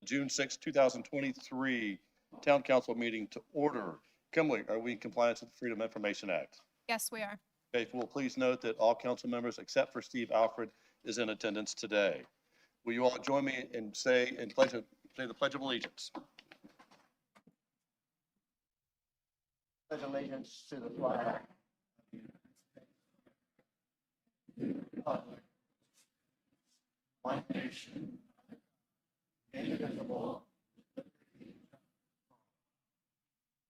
June 6, 2023 Town Council meeting to order. Kimberly, are we in compliance with the Freedom of Information Act? Yes, we are. Okay, if we'll please note that all council members except for Steve Alfred is in attendance today. Will you all join me and say the Pledge of Allegiance? Pledge allegiance to the flag. One nation, indivisible.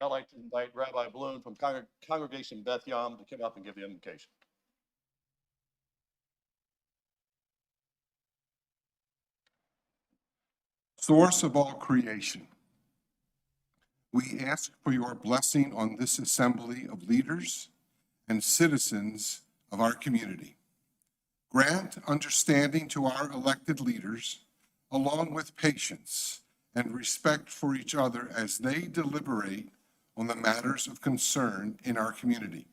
I'd like to invite Rabbi Bloom from Congregation Beth Yam to come up and give the invocation. Source of all creation, we ask for your blessing on this assembly of leaders and citizens of our community. Grant understanding to our elected leaders, along with patience and respect for each other as they deliberate on the matters of concern in our community.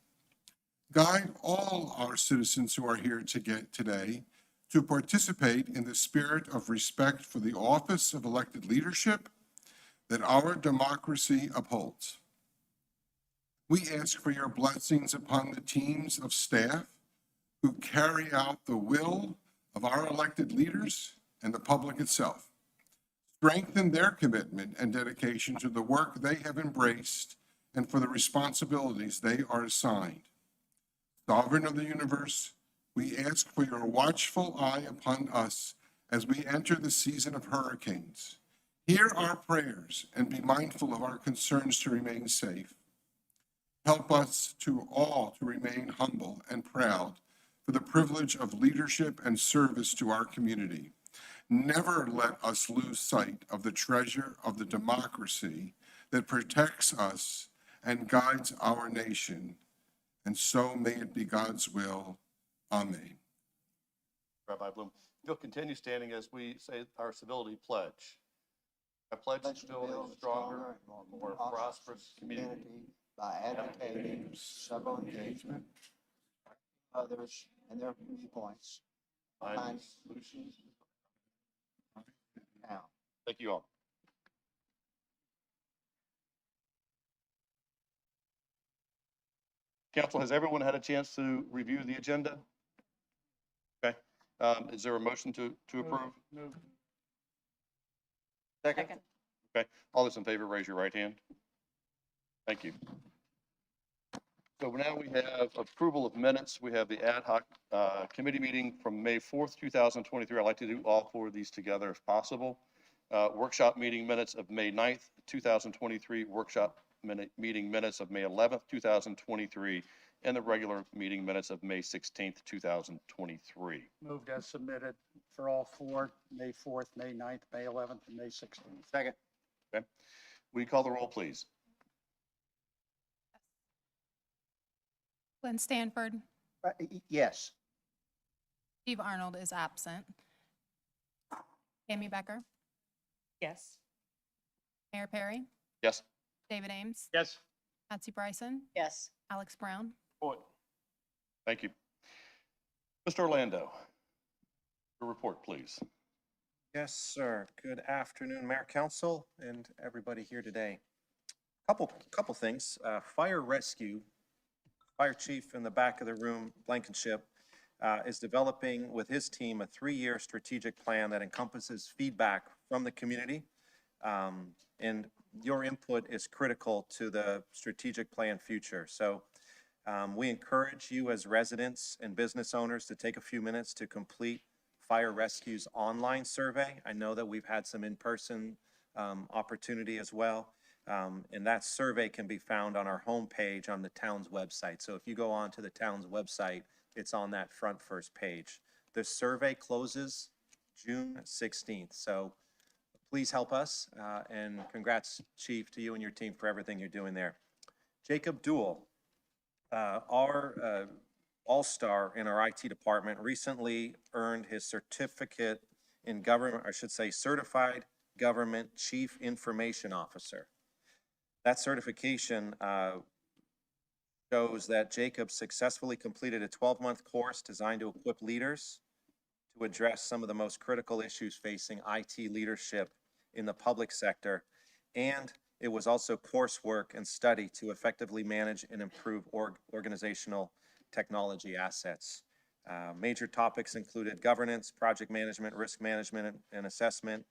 Guide all our citizens who are here today to participate in the spirit of respect for the office of elected leadership that our democracy upholds. We ask for your blessings upon the teams of staff who carry out the will of our elected leaders and the public itself. Strengthen their commitment and dedication to the work they have embraced and for the responsibilities they are assigned. Sovereign of the universe, we ask for your watchful eye upon us as we enter the season of hurricanes. Hear our prayers and be mindful of our concerns to remain safe. Help us all to remain humble and proud for the privilege of leadership and service to our community. Never let us lose sight of the treasure of the democracy that protects us and guides our nation. And so may it be God's will. Amen. Rabbi Bloom, you'll continue standing as we say our civility pledge. I pledge to build a stronger, more prosperous community by advocating civil engagement, others and their viewpoints, find solutions. Now, thank you all. Council, has everyone had a chance to review the agenda? Okay. Is there a motion to approve? Move. Second. Okay. All those in favor, raise your right hand. Thank you. So now we have approval of minutes. We have the ad hoc committee meeting from May 4th, 2023. I'd like to do all four of these together if possible. Workshop meeting minutes of May 9th, 2023. Workshop meeting minutes of May 11th, 2023. And the regular meeting minutes of May 16th, 2023. Moved as submitted for all four, May 4th, May 9th, May 11th, and May 16th. second. Okay. Will you call the roll, please? Glenn Stanford, Yes. Steve Arnold is absent. Tammy Becker, Yes. Mayor Perry, Yes. David Ames, Yes. Patsy Bryson, Yes. Alex Brown. Thank you. Mr. Orlando, your report, please. Yes, sir. Good afternoon, Mayor, Council, and everybody here today. Couple things. Fire rescue, Fire Chief in the back of the room, Blankenship, is developing with his team a 3-year strategic plan that encompasses feedback from the community. And your input is critical to the strategic plan future. So we encourage you as residents and business owners to take a few minutes to complete Fire Rescue's online survey. I know that we've had some in-person opportunity as well. And that survey can be found on our homepage on the town's website. So if you go on to the town's website, it's on that first page. The survey closes June 16th. So please help us, and congrats, Chief, to you and your team for everything you're doing there. Jacob Duell, our all-star in our IT department, recently earned his certificate in government, I should say Certified Government Chief Information Officer. That certification shows that Jacob successfully completed a 12-month course designed to equip leaders to address some of the most critical issues facing IT leadership in the public sector, and it was also coursework and study to effectively manage and improve organizational technology assets. Major topics included governance, project management, risk management, and assessment.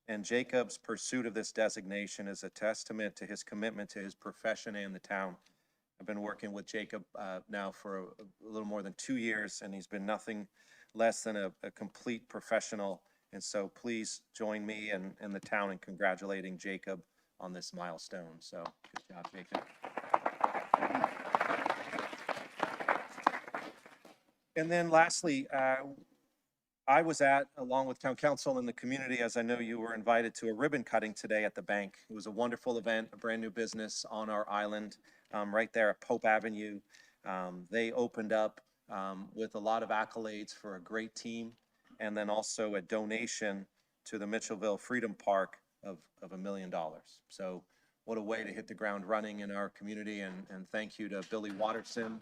And Jacob's pursuit of this designation is a testament to his commitment to his profession and the town. I've been working with Jacob now for a little more than 2 years, and he's been nothing less than a complete professional. And so please join me and the town in congratulating Jacob on this milestone. So good job, Jacob. And then lastly, I was along with town council and the community, as I know you were invited to a ribbon cutting today at the bank. It was a wonderful event, a brand new business on our island, right there at Pope Avenue. They opened up with a lot of accolades for a great team, and then also a donation to the Mitchellville Freedom Park of $1 million. So what a way to hit the ground running in our community, and thank you to Billy Watterson.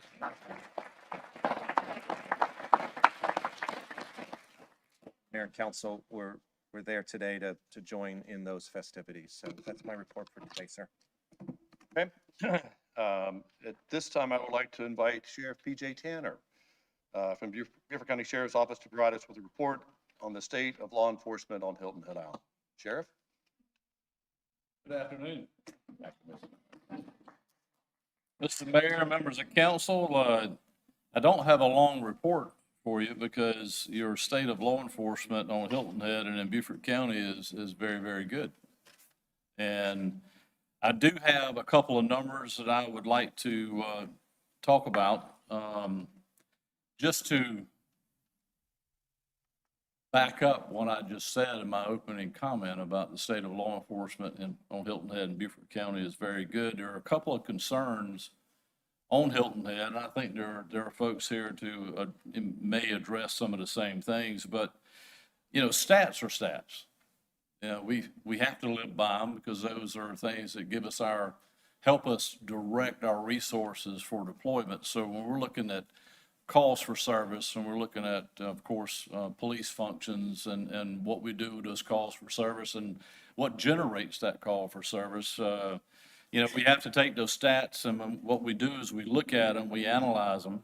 Mayor and council were there today to join in those festivities. So that's my report for today, sir. Okay. At this time, I would like to invite Sheriff P.J. Tanner from Beaufort County Sheriff's Office to provide us with a report on the state of law enforcement on Hilton Head Island. Sheriff? Good afternoon. Mr. Mayor, members of council, I don't have a long report for you because your state of law enforcement on Hilton Head and in Beaufort County is very, very good. And I do have a couple of numbers that I would like to talk about. Just to back up what I just said in my opening comment about the state of law enforcement on Hilton Head and Beaufort County is very good. There are a couple of concerns on Hilton Head, and I think there are folks here to may address some of the same things, but you know, stats are stats. You know, we have to live by them because those are things that give us help us direct our resources for deployment. So when we're looking at calls for service, and we're looking at, of course, police functions and what we do with those calls for service and what generates that call for service. You know, we have to take those stats, and what we do is we look at them, we analyze them,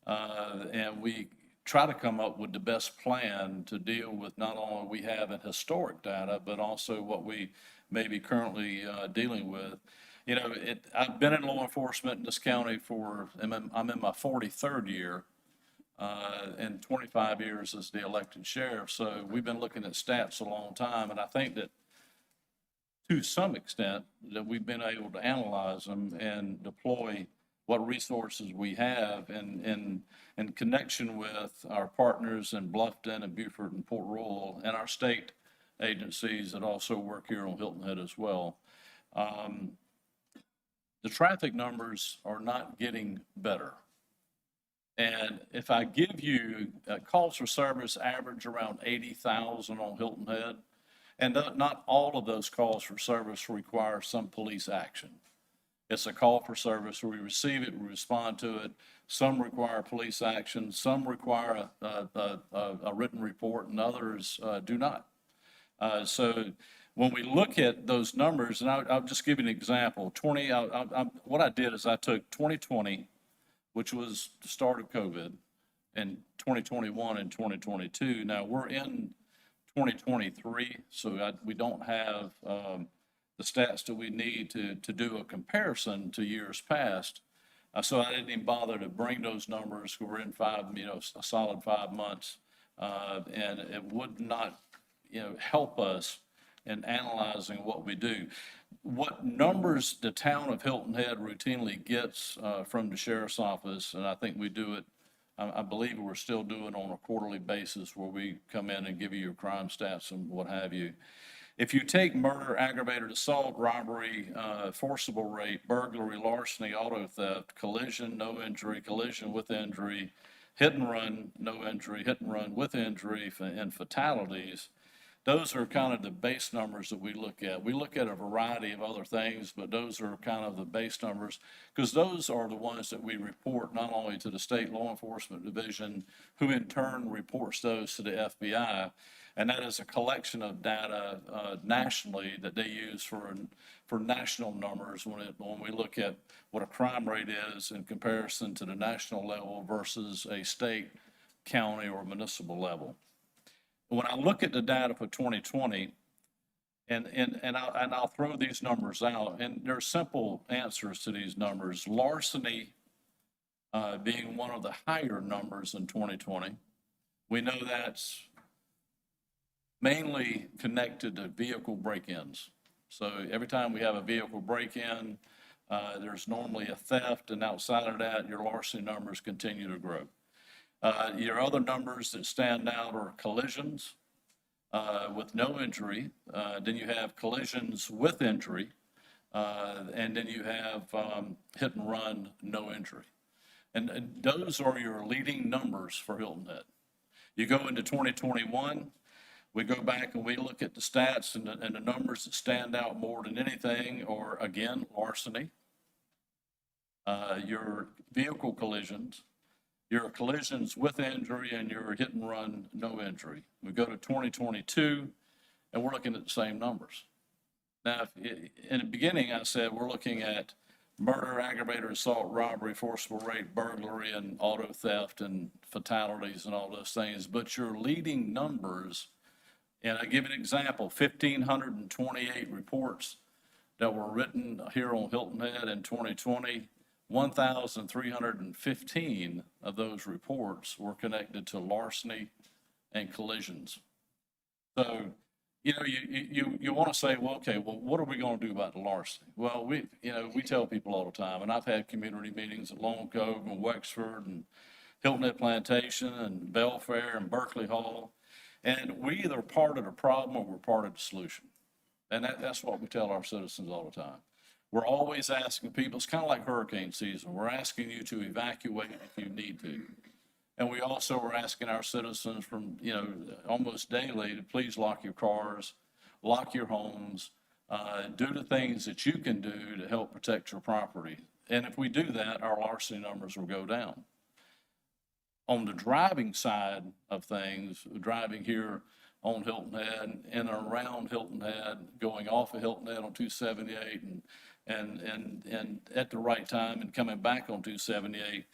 and we try to come up with the best plan to deal with not only what we have in historic data, but also what we may be currently dealing with. You know, I've been in law enforcement in this county I'm in my 43rd year, and 25 years as the elected sheriff. So we've been looking at stats a long time, and I think that to some extent that we've been able to analyze them and deploy what resources we have in connection with our partners in Bluffton and Beaufort and Port Royal and our state agencies that also work here on Hilton Head as well. The traffic numbers are not getting better. And if I give you calls for service average around 80,000 on Hilton Head, and not all of those calls for service require some police action. It's a call for service. We receive it, we respond to it. Some require police action, some require a written report, and others do not. So when we look at those numbers, and I'll just give you an example. What I did is I took 2020, which was the start of COVID, and 2021 and 2022. Now we're in 2023, so we don't have the stats that we need to do a comparison to years past. So I didn't even bother to bring those numbers. We're in a solid 5 months, and it would not, help us in analyzing what we do. What numbers the town of Hilton Head routinely gets from the sheriff's office, and I think we do it, I believe we're still doing on a quarterly basis where we come in and give you your crime stats and what have you. If you take murder, aggravated assault, robbery, forcible rape, burglary, larceny, auto theft, collision, no injury, collision with injury, hit and run, no injury, hit and run with injury, and fatalities, those are kind of the base numbers that we look at. We look at a variety of other things, but those are kind of the base numbers, because those are the ones that we report not only to the State Law Enforcement Division, who in turn reports those to the FBI. And that is a collection of data nationally that they use for national numbers when we look at what a crime rate is in comparison to the national level versus a state, county, or municipal level. When I look at the data for 2020, and I'll throw these numbers out, and there are simple answers to these numbers. Larceny being one of the higher numbers in 2020. We know that's mainly connected to vehicle break-ins. So every time we have a vehicle break-in, there's normally a theft, and outside of that, your larceny numbers continue to grow. Your other numbers that stand out are collisions with no injury. Then you have collisions with injury. And then you have hit and run, no injury. And those are your leading numbers for Hilton Head. You go into 2021, we go back and we look at the stats, and the numbers that stand out more than anything are, again, larceny, your vehicle collisions, your collisions with injury, and your hit and run, no injury. We go to 2022, and we're looking at the same numbers. Now, in the beginning, I said we're looking at murder, aggravated assault, robbery, forcible rape, burglary, and auto theft, and fatalities, and all those things. But your leading numbers, and I give an example, 1,528 reports that were written here on Hilton Head in 2020. 1,315 of those reports were connected to larceny and collisions. So, you know, you want to say, well, okay, well, what are we going to do about the larceny? Well, we tell people all the time, and I've had community meetings at Long Cove and Wexford and Hilton Head Plantation and Belfair and Berkeley Hall, and we either part of the problem or we're part of the solution. And that's what we tell our citizens all the time. We're always asking people, it's kind of like hurricane season. We're asking you to evacuate if you need to. And we also are asking our citizens from, almost daily to please lock your cars, lock your homes, do the things that you can do to help protect your property. And if we do that, our larceny numbers will go down. On the driving side of things, driving here on Hilton Head and around Hilton Head, going off of Hilton Head on 278 and at the right time and coming back on 278.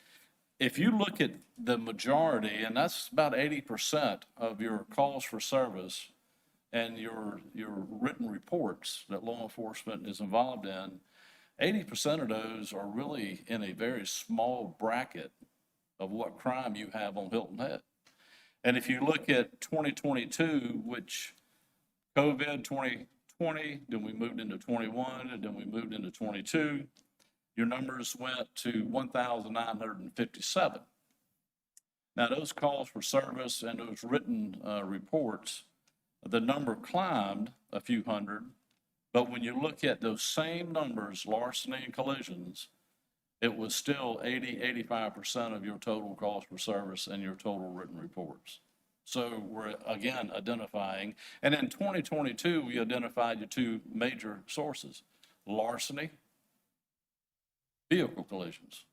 If you look at the majority, and that's about 80% of your calls for service and your written reports that law enforcement is involved in, 80% of those are really in a very small bracket of what crime you have on Hilton Head. And if you look at 2022, which COVID 2020, then we moved into 21, and then we moved into 22, your numbers went to 1,957. Now, those calls for service and those written reports, the number climbed a few hundred, but when you look at those same numbers, larceny and collisions, it was still 85% of your total calls for service and your total written reports. So we're, again, identifying, and in 2022, we identified your two major sources, larceny, vehicle collisions.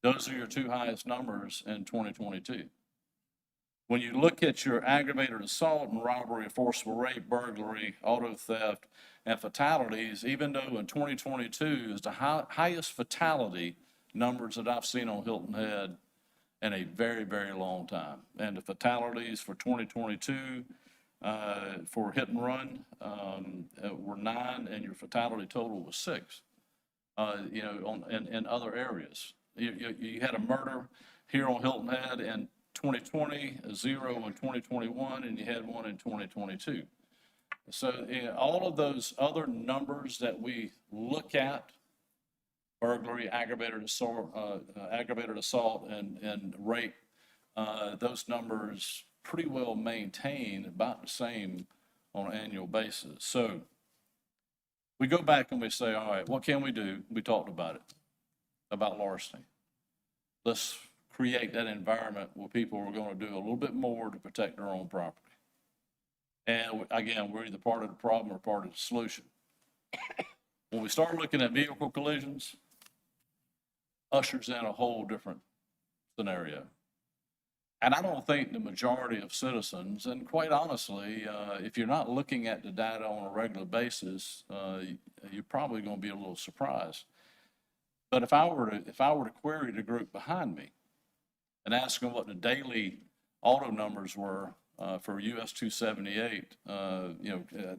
Those are your two highest numbers in 2022. When you look at your aggravated assault and robbery, forcible rape, burglary, auto theft, and fatalities, even though in 2022 is the highest fatality numbers that I've seen on Hilton Head in a very, very long time. And the fatalities for 2022 for hit and run were 9, and your fatality total was 6. In other areas. You had a murder here on Hilton Head in 2020, a 0 in 2021, and you had 1 in 2022. So all of those other numbers that we look at, burglary, aggravated assault, and rape, those numbers pretty well maintain about the same on an annual basis. So we go back and we say, all right, what can we do? We talked about it, about larceny. Let's create that environment where people are going to do a little bit more to protect their own property. And again, we're either part of the problem or part of the solution. When we start looking at vehicle collisions, ushers in a whole different scenario. And I don't think the majority of citizens, and quite honestly, if you're not looking at the data on a regular basis, you're probably going to be a little surprised. But if I were to query the group behind me and ask them what the daily auto numbers were for US 278,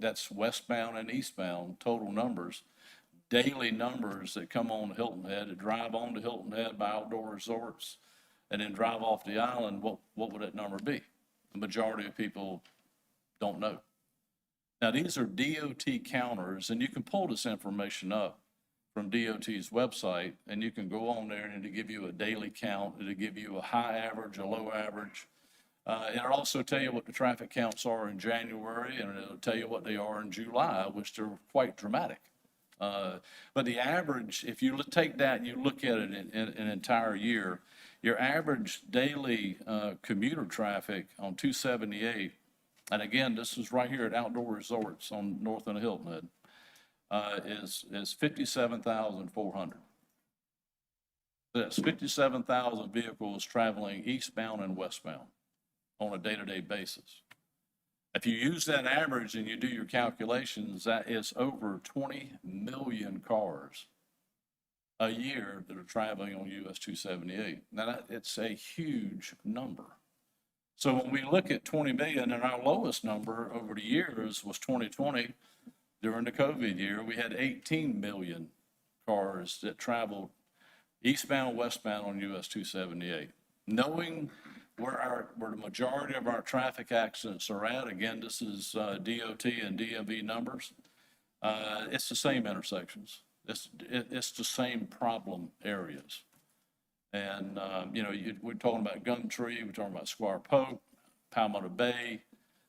that's westbound and eastbound total numbers, daily numbers that come on to Hilton Head, that drive on to Hilton Head by outdoor resorts, and then drive off the island, what would that number be? The majority of people don't know. Now, these are DOT counters, and you can pull this information up from DOT's website, and you can go on there and it'll give you a daily count. It'll give you a high average, a low average. It'll also tell you what the traffic counts are in January, and it'll tell you what they are in July, which are quite dramatic. But the average, if you take that and you look at it in an entire year, your average daily commuter traffic on 278, and again, this is right here at Outdoor Resorts on north end of Hilton Head, is 57,400. That's 57,000 vehicles traveling eastbound and westbound on a day-to-day basis. If you use that average and you do your calculations, that is over 20 million cars a year that are traveling on US 278. Now, it's a huge number. So when we look at 20 million, and our lowest number over the years was 2020, during the COVID year, we had 18 million cars that traveled eastbound, westbound on US 278. Knowing where the majority of our traffic accidents are at, again, this is DOT and DMV numbers, it's the same intersections. It's the same problem areas. And, we're talking about Gumtree, we're talking about Squire Pope, Palmetto Bay,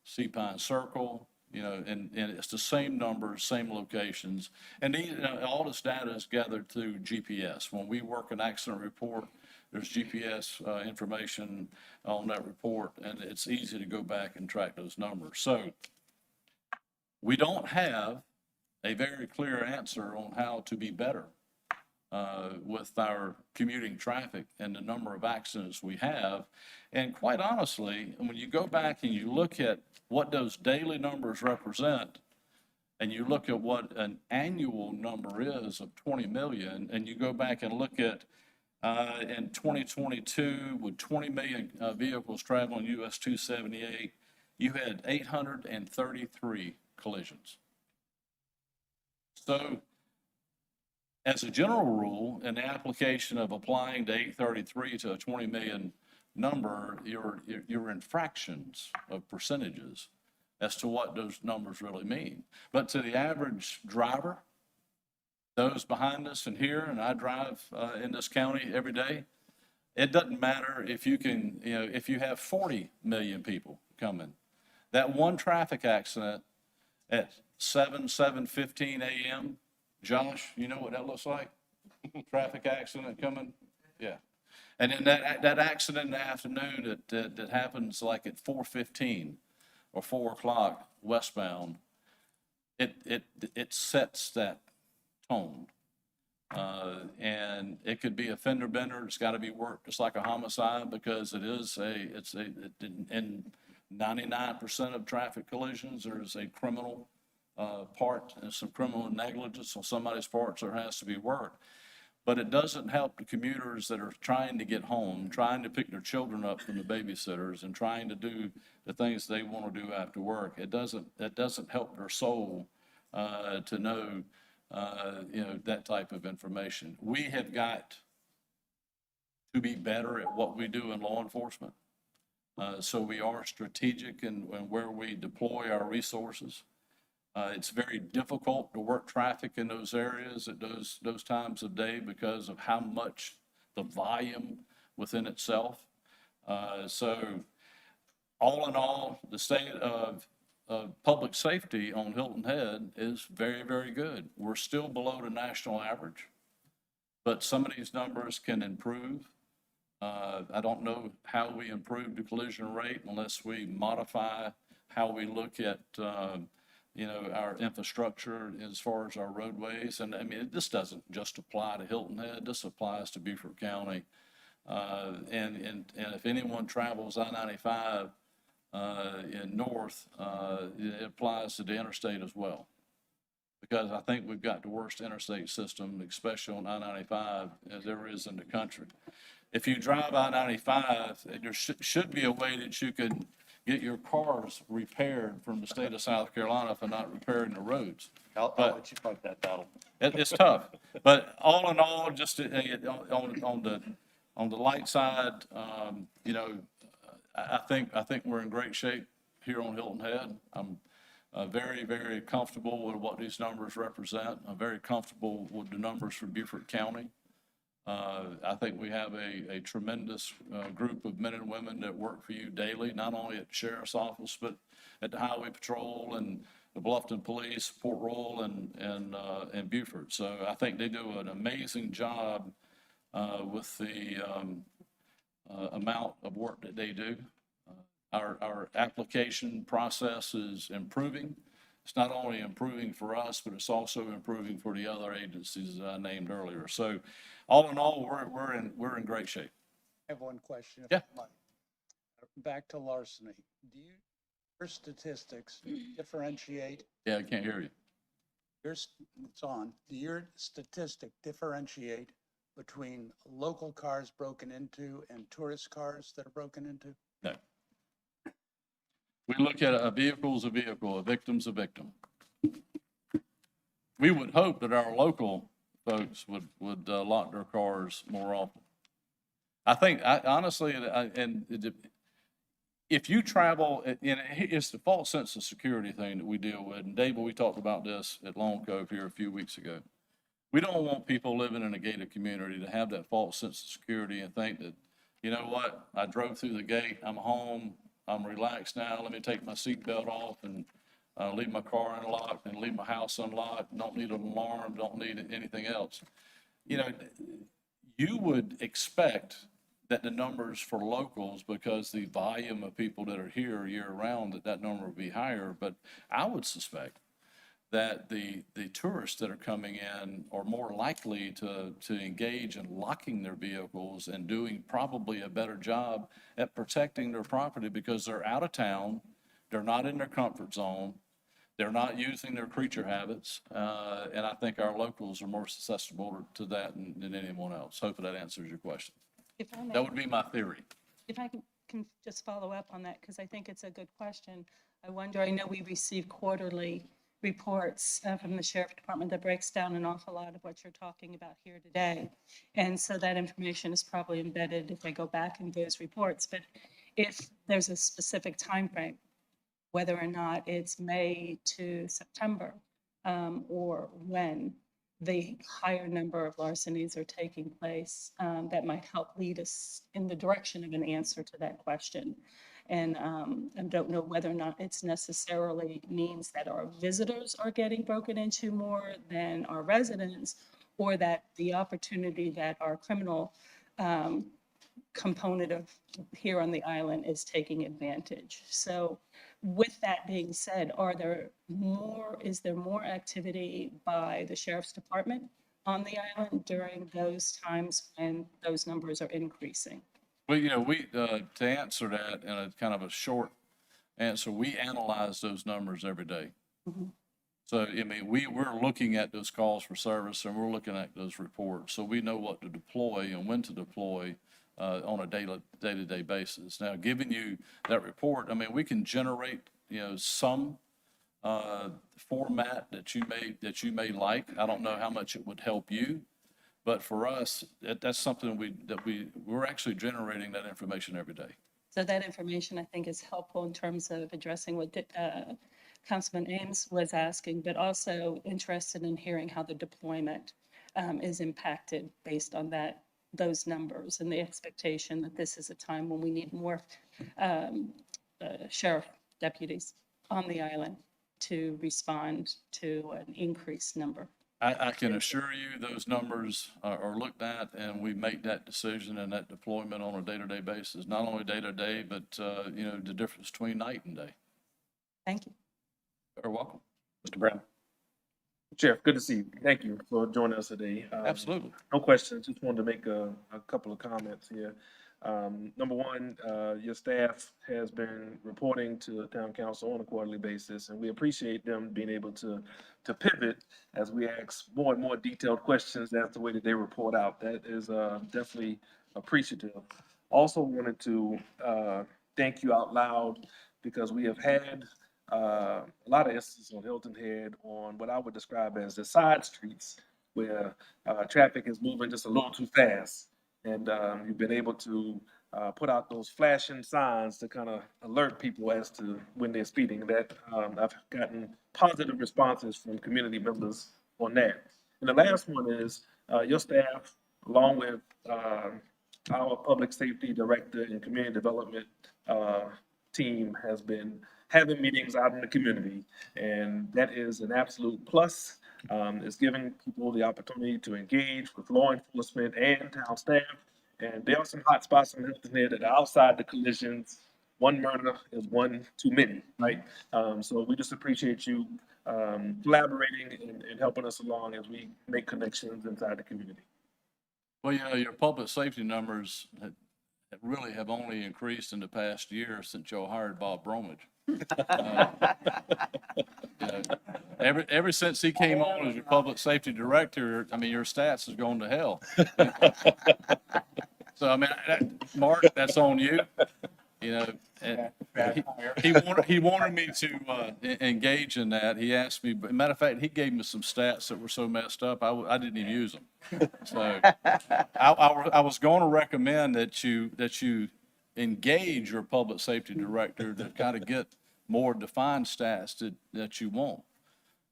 Sea Pine Circle, and it's the same numbers, same locations. And all this data is gathered through GPS. When we work an accident report, there's GPS information on that report, and it's easy to go back and track those numbers. So we don't have a very clear answer on how to be better with our commuting traffic and the number of accidents we have. And quite honestly, when you go back and you look at what those daily numbers represent, and you look at what an annual number is of 20 million, and you go back and look at in 2022, with 20 million vehicles traveling US 278, you had 833 collisions. So, as a general rule, in the application of applying to 833 to a 20 million number, you're in fractions of percentages as to what those numbers really mean. But to the average driver, those behind us and here, and I drive in this county every day, it doesn't matter if you can, if you have 40 million people coming. That one traffic accident at 7:15 a.m., Josh, you know what that looks like? Traffic accident coming? Yeah. And then that accident in the afternoon that happens like at 4:15 or 4 o'clock westbound, it sets that tone. And it could be a fender bender. It's got to be worked just like a homicide, because in 99% of traffic collisions, there's a criminal part and some criminal negligence on somebody's part, so there has to be work. But it doesn't help the commuters that are trying to get home, trying to pick their children up from the babysitters, and trying to do the things they want to do after work. It doesn't help their soul to know that type of information. We have got to be better at what we do in law enforcement. So we are strategic in where we deploy our resources. It's very difficult to work traffic in those areas at those times of day because of how much the volume within itself. So all in all, the state of public safety on Hilton Head is very, very good. We're still below the national average, but some of these numbers can improve. I don't know how we improve the collision rate unless we modify how we look at, you know, our infrastructure as far as our roadways. And I mean, this doesn't just apply to Hilton Head, this applies to Beaufort County. And if anyone travels I-95 in north, it applies to the interstate as well. Because I think we've got the worst interstate system, especially on I-95, as there is in the country. If you drive I-95, there should be a way that you can get your cars repaired from the state of South Carolina for not repairing the roads. I'll But- let you fight that battle. It's tough, but all in all, just on the light side, you know, I think we're in great shape here on Hilton Head. I'm very, very comfortable with what these numbers represent. I'm very comfortable with the numbers for Beaufort County. I think we have a tremendous group of men and women that work for you daily, not only at the sheriff's office, but at the highway patrol and the Bluffton Police, Port Royal, and Beaufort. So I think they do an amazing job with the amount of work that they do. Our application process is improving. It's not only improving for us, but it's also improving for the other agencies that I named earlier. So all in all, we're in great shape. I have one question. if Yeah. I might. Back to larceny. Do your statistics differentiate, Yeah, I can't hear you. it's on, do your statistic differentiate between local cars broken into and tourist cars that are broken into? No. We look at a vehicle as a vehicle, a victim's a victim. We would hope that our local folks would lock their cars more often. I think, honestly, if you travel, and it's the false sense of security thing that we deal with, and David, we talked about this at Long Cove here a few weeks ago. We don't want people living in a gated community to have that false sense of security and think that, you know what, I drove through the gate, I'm home, I'm relaxed now, let me take my seatbelt off and leave my car unlocked and leave my house unlocked, don't need an alarm, don't need anything else. You know, you would expect that the numbers for locals, because the volume of people that are here year-round, that number would be higher, but I would suspect that the tourists that are coming in are more likely to engage in locking their vehicles and doing probably a better job at protecting their property because they're out of town, they're not in their comfort zone, they're not using their creature habits, and I think our locals are more susceptible to that than anyone else. Hopefully that answers your question. If I may, That would be my theory. if I can just follow up on that, because I think it's a good question. I wonder, I know we receive quarterly reports from the sheriff department that breaks down an awful lot of what you're talking about here today. And so that information is probably embedded if I go back in those reports. But if there's a specific time frame, whether or not it's May to September, or when the higher number of larcenies are taking place, that might help lead us in the direction of an answer to that question. And I don't know whether or not it's necessarily means that our visitors are getting broken into more than our residents, or that the opportunity that our criminal component of here on the island is taking advantage. So with that being said, is there more activity by the sheriff's department on the island during those times when those numbers are increasing? Well, you know, to answer that in a kind of a short answer, we analyze those numbers every day. Mhm. So, I mean, we're looking at those calls for service and we're looking at those reports. So we know what to deploy and when to deploy on a day-to-day basis. Now, giving you that report, I mean, we can generate, you know, some format that you may like. I don't know how much it would help you. But for us, that's something we're actually generating that information every day. So that information, I think, is helpful in terms of addressing what Councilman Ames was asking, but also interested in hearing how the deployment is impacted based on those numbers and the expectation that this is a time when we need more sheriff deputies on the island to respond to an increased number. I can assure you those numbers are looked at and we make that decision and that deployment on a day-to-day basis, not only day-to-day, but, you know, the difference between night and day. Thank you. You're welcome. Mr. Brown. Sheriff, good to see you. Thank you for joining us today. Absolutely. No questions, just wanted to make a couple of comments here. Number one, your staff has been reporting to the town council on a quarterly basis, and we appreciate them being able to pivot as we ask more and more detailed questions as the way that they report out. That is definitely appreciative. Also wanted to thank you out loud because we have had a lot of instances on Hilton Head on what I would describe as the side streets where traffic is moving just a little too fast. And you've been able to put out those flashing signs to kind of alert people as to when they're speeding. That I've gotten positive responses from community members on that. And the last one is your staff, along with our public safety director and community development team, has been having meetings out in the community, and that is an absolute plus. It's giving people the opportunity to engage with law enforcement and town staff. And there are some hot spots in Hilton Head that are outside the collisions. One murder is one too many, right? So we just appreciate you collaborating and helping us along as we make connections inside the community. Well, your public safety numbers really have only increased in the past year since you hired Bob Bromage. Ever since he came on as your public safety director, I mean, your stats has gone to hell. So, I mean, Mark, that's on you, and he wanted me to engage in that. He asked me, matter of fact, he gave me some stats that were so messed up, I didn't even use them. So I was going to recommend that you engage your public safety director to kind of get more defined stats that you want.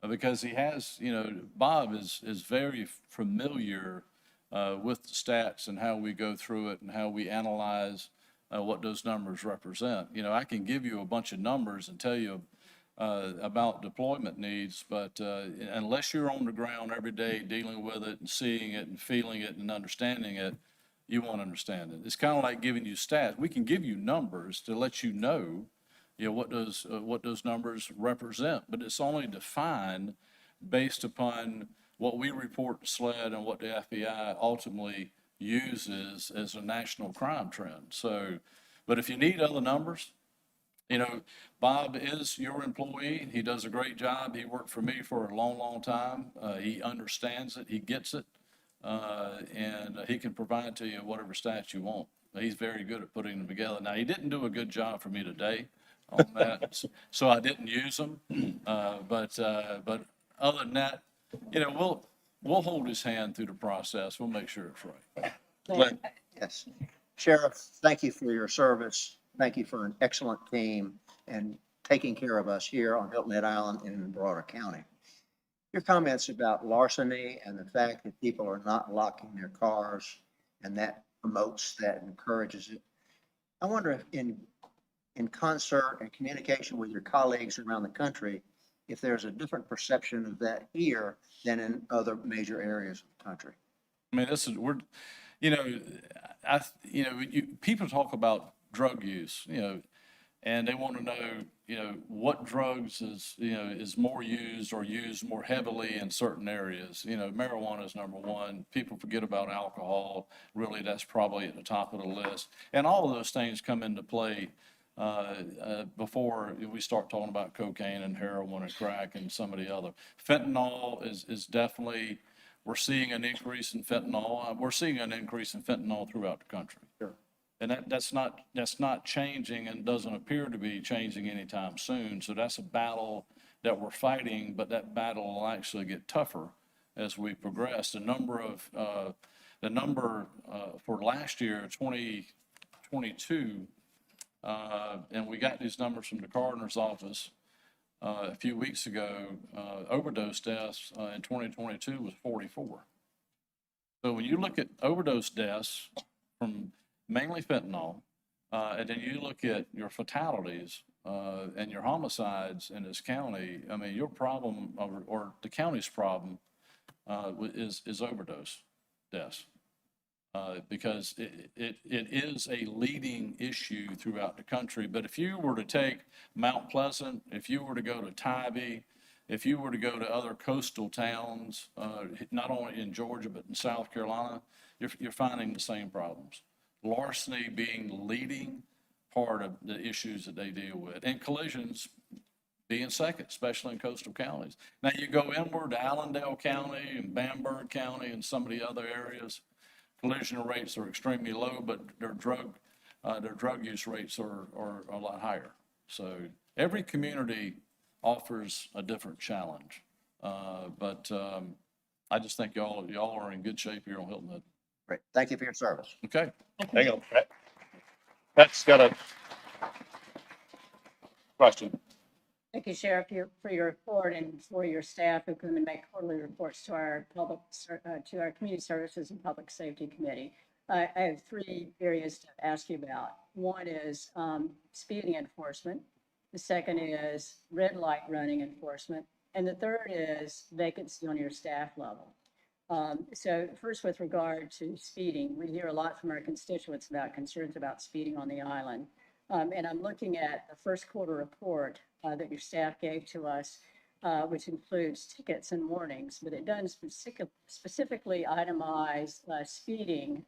Because he has, Bob is very familiar with the stats and how we go through it and how we analyze what those numbers represent. I can give you a bunch of numbers and tell you about deployment needs, but unless you're on the ground every day dealing with it and seeing it and feeling it and understanding it, you won't understand it. It's kind of like giving you stats. We can give you numbers to let you know, what those numbers represent, but it's only defined based upon what we report to SLED and what the FBI ultimately uses as a national crime trend. So, but if you need other numbers, Bob is your employee. He does a great job. He worked for me for a long, long time. He understands it. He gets it. And he can provide to you whatever stats you want. He's very good at putting them together. Now, he didn't do a good job for me today on that, so I didn't use them. But other than that, we'll hold his hand through the process. We'll make sure it's right. Glenn? Yes. Sheriff, thank you for your service. Thank you for an excellent team and taking care of us here on Hilton Head Island and in broader county. Your comments about larceny and the fact that people are not locking their cars and that promotes that and encourages it. I wonder if in concert and communication with your colleagues around the country, if there's a different perception of that here than in other major areas of the country. I mean, people talk about drug use, and they want to know, what drugs is more used or used more heavily in certain areas. Marijuana is number one. People forget about alcohol. Really, that's probably at the top of the list. And all of those things come into play before we start talking about cocaine and heroin and crack and some of the other. Fentanyl is definitely, we're seeing an increase in fentanyl. We're seeing an increase in fentanyl throughout the country. Sure. And that's not changing and doesn't appear to be changing anytime soon. So that's a battle that we're fighting, but that battle will actually get tougher as we progress. The number for last year, 2022, and we got these numbers from the coroner's office a few weeks ago, overdose deaths in 2022 was 44. So when you look at overdose deaths from mainly fentanyl, and then you look at your fatalities and your homicides in this county, I mean, your problem or the county's problem is overdose deaths. because it is a leading issue throughout the country. But if you were to take Mount Pleasant, if you were to go to Tybee, if you were to go to other coastal towns, not only in Georgia, but in South Carolina, you're finding the same problems. Larceny being the leading part of the issues that they deal with, and collisions being second, especially in coastal counties. Now, you go inward to Allendale County and Bamberg County and some of the other areas, collision rates are extremely low, but their drug use rates are a lot higher. So every community offers a different challenge. But I just think y'all are in good shape here on Hilton Head. Great. Thank you for your service. Okay. Hang on, Pat. Pat's got a question. Thank you, Sheriff, for your report and for your staff who come and make quarterly reports to our to our Community Services and Public Safety Committee. I have 3 areas to ask you about. One is speeding enforcement. The second is red light running enforcement. And the third is vacancy on your staff level. So first, with regard to speeding, we hear a lot from our constituents about concerns about speeding on the island. And I'm looking at the first quarter report that your staff gave to us, which includes tickets and warnings, but it doesn't specifically itemize speeding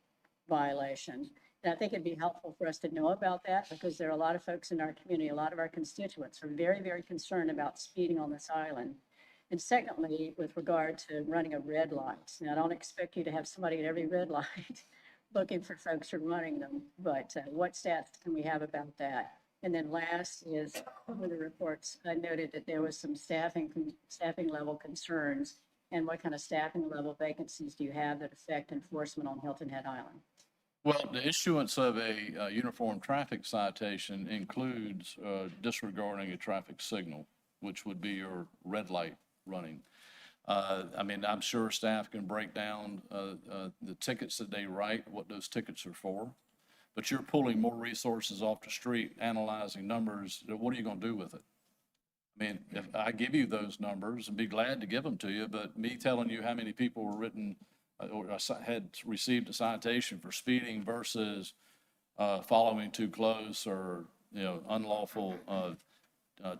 violations. And I think it'd be helpful for us to know about that because there are a lot of folks in our community, a lot of our constituents are very, very concerned about speeding on this island. And secondly, with regard to running a red light. Now, I don't expect you to have somebody at every red light looking for folks who are running them, but what stats can we have about that? And then last is, one of the reports, I noted that there was some staffing level concerns. And what kind of staffing level vacancies do you have that affect enforcement on Hilton Head Island? Well, the issuance of a uniform traffic citation includes disregarding a traffic signal, which would be your red light running. I mean, I'm sure staff can break down the tickets that they write, what those tickets are for, but you're pulling more resources off the street, analyzing numbers. What are you going to do with it? I mean, if I give you those numbers and be glad to give them to you, but me telling you how many people were written or had received a citation for speeding versus following too close or, unlawful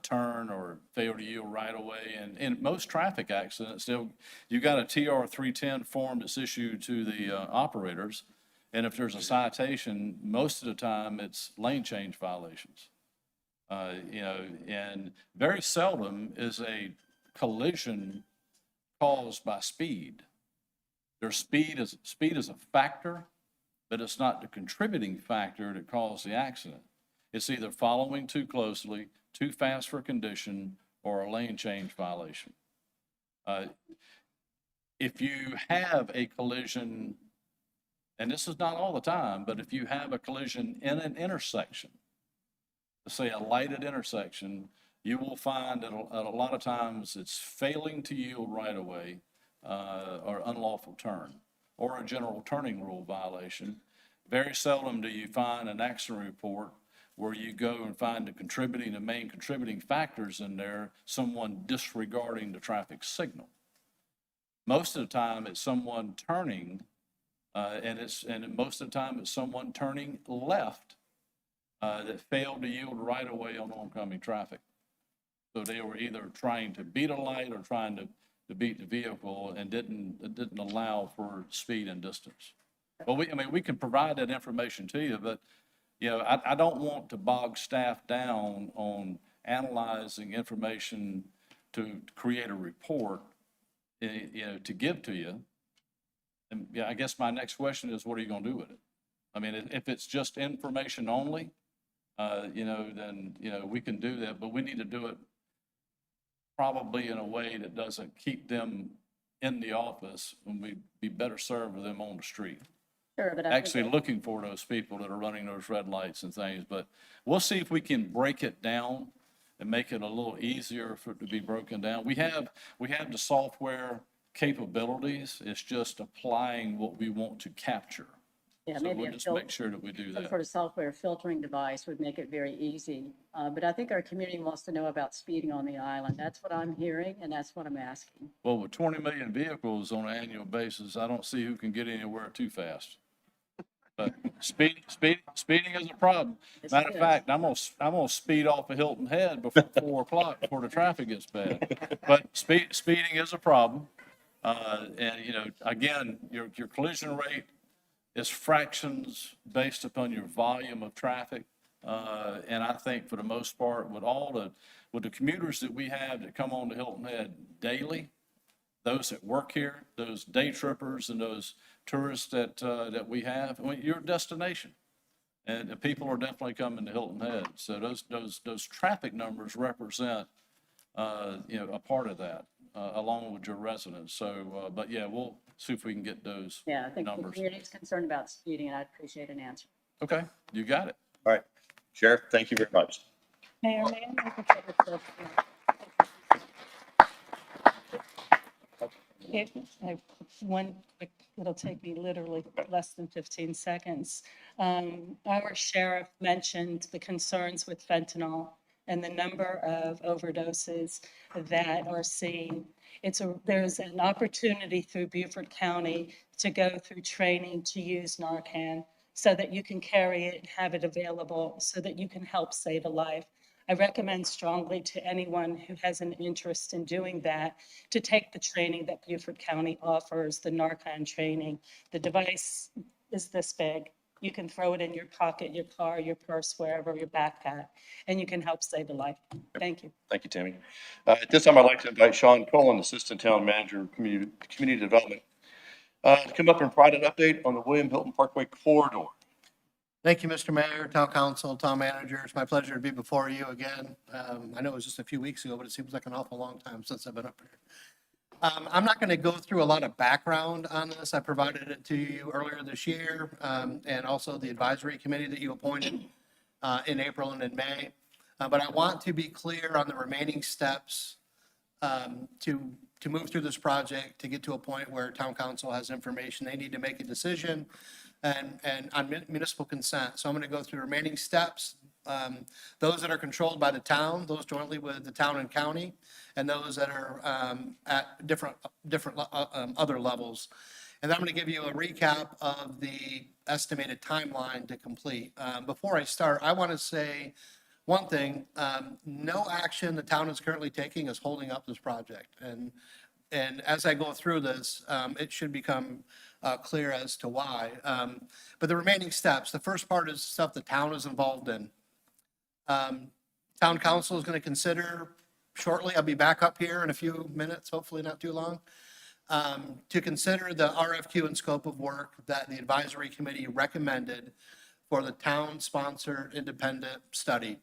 turn or fail to yield right away. And in most traffic accidents, you got a TR 310 form that's issued to the operators. And if there's a citation, most of the time it's lane change violations. And very seldom is a collision caused by speed. There's speed is a factor, but it's not the contributing factor that caused the accident. It's either following too closely, too fast for condition, or a lane change violation. If you have a collision, and this is not all the time, but if you have a collision in an intersection, let's say a lighted intersection, you will find that a lot of times it's failing to yield right away, or unlawful turn, or a general turning rule violation. Very seldom do you find an accident report where you go and find the main contributing factors in there, someone disregarding the traffic signal. Most of the time it's someone turning, and most of the time it's someone turning left that failed to yield right away on oncoming traffic. So they were either trying to beat a light or trying to beat the vehicle and didn't allow for speed and distance. Well, we can provide that information to you, but I don't want to bog staff down on analyzing information to create a report, to give to you. And I guess my next question is, what are you going to do with it? I mean, if it's just information only, then, we can do that, but we need to do it probably in a way that doesn't keep them in the office and we'd be better served with them on the street. Sure, but Actually looking for those people that are running those red lights and things, but we'll see if we can break it down and make it a little easier for it to be broken down. We have the software capabilities. It's just applying what we want to capture. Yeah, So maybe we'll a just make sure that we do some that. sort of software filtering device would make it very easy. But I think our community wants to know about speeding on the island. That's what I'm hearing, and that's what I'm asking. Well, with 20 million vehicles on an annual basis, I don't see who can get anywhere too fast. But speeding is a problem. Yes, Matter it of is. fact, I'm gonna speed off of Hilton Head before 4 o'clock, before the traffic gets bad. But speeding is a problem. And, you know, again, your collision rate is fractions based upon your volume of traffic. And I think for the most part, with the commuters that we have that come on to Hilton Head daily, those that work here, those day trippers and those tourists that we have, I mean, you're a destination. And the people are definitely coming to Hilton Head. So those traffic numbers represent, you know, a part of that, along with your residents. So, but yeah, we'll see if we can get those Yeah, I think the numbers. community is concerned about speeding, and I'd appreciate an answer. Okay, you got it. All right. Sheriff, thank you very much. Mayor, may I make a quick I have one quick, it'll take me literally less than 15 seconds. Our sheriff mentioned the concerns with fentanyl and the number of overdoses that are seen. There's an opportunity through Beaufort County to go through training to use Narcan so that you can carry it and have it available so that you can help save a life. I recommend strongly to anyone who has an interest in doing that to take the training that Beaufort County offers, the Narcan training. The device is this big. You can throw it in your pocket, your car, your purse, wherever, your backpack, and you can help save a life. Thank you. Thank you, Tammy. At this time, I'd like to invite Sean Cullen, Assistant Town Manager of Community Development, to come up and provide an update on the William Hilton Parkway corridor. Thank you, Mr. Mayor, Town Council, Town Manager. It's my pleasure to be before you again. I know it was just a few weeks ago, but it seems like an awful long time since I've been up here. I'm not going to go through a lot of background on this. I provided it to you earlier this year, and also the advisory committee that you appointed in April and in May. But I want to be clear on the remaining steps to move through this project, to get to a point where Town Council has information. They need to make a decision and on municipal consent. So I'm going to go through the remaining steps, those that are controlled by the town, those jointly with the town and county, and those that are at different other levels. And then I'm going to give you a recap of the estimated timeline to complete. Before I start, I want to say one thing, no action the town is currently taking is holding up this project. And as I go through this, it should become clear as to why. But the remaining steps, the first part is stuff the town is involved in. Town council is going to consider shortly, I'll be back up here in a few minutes, hopefully not too long, to consider the RFQ and scope of work that the advisory committee recommended for the town-sponsored independent study.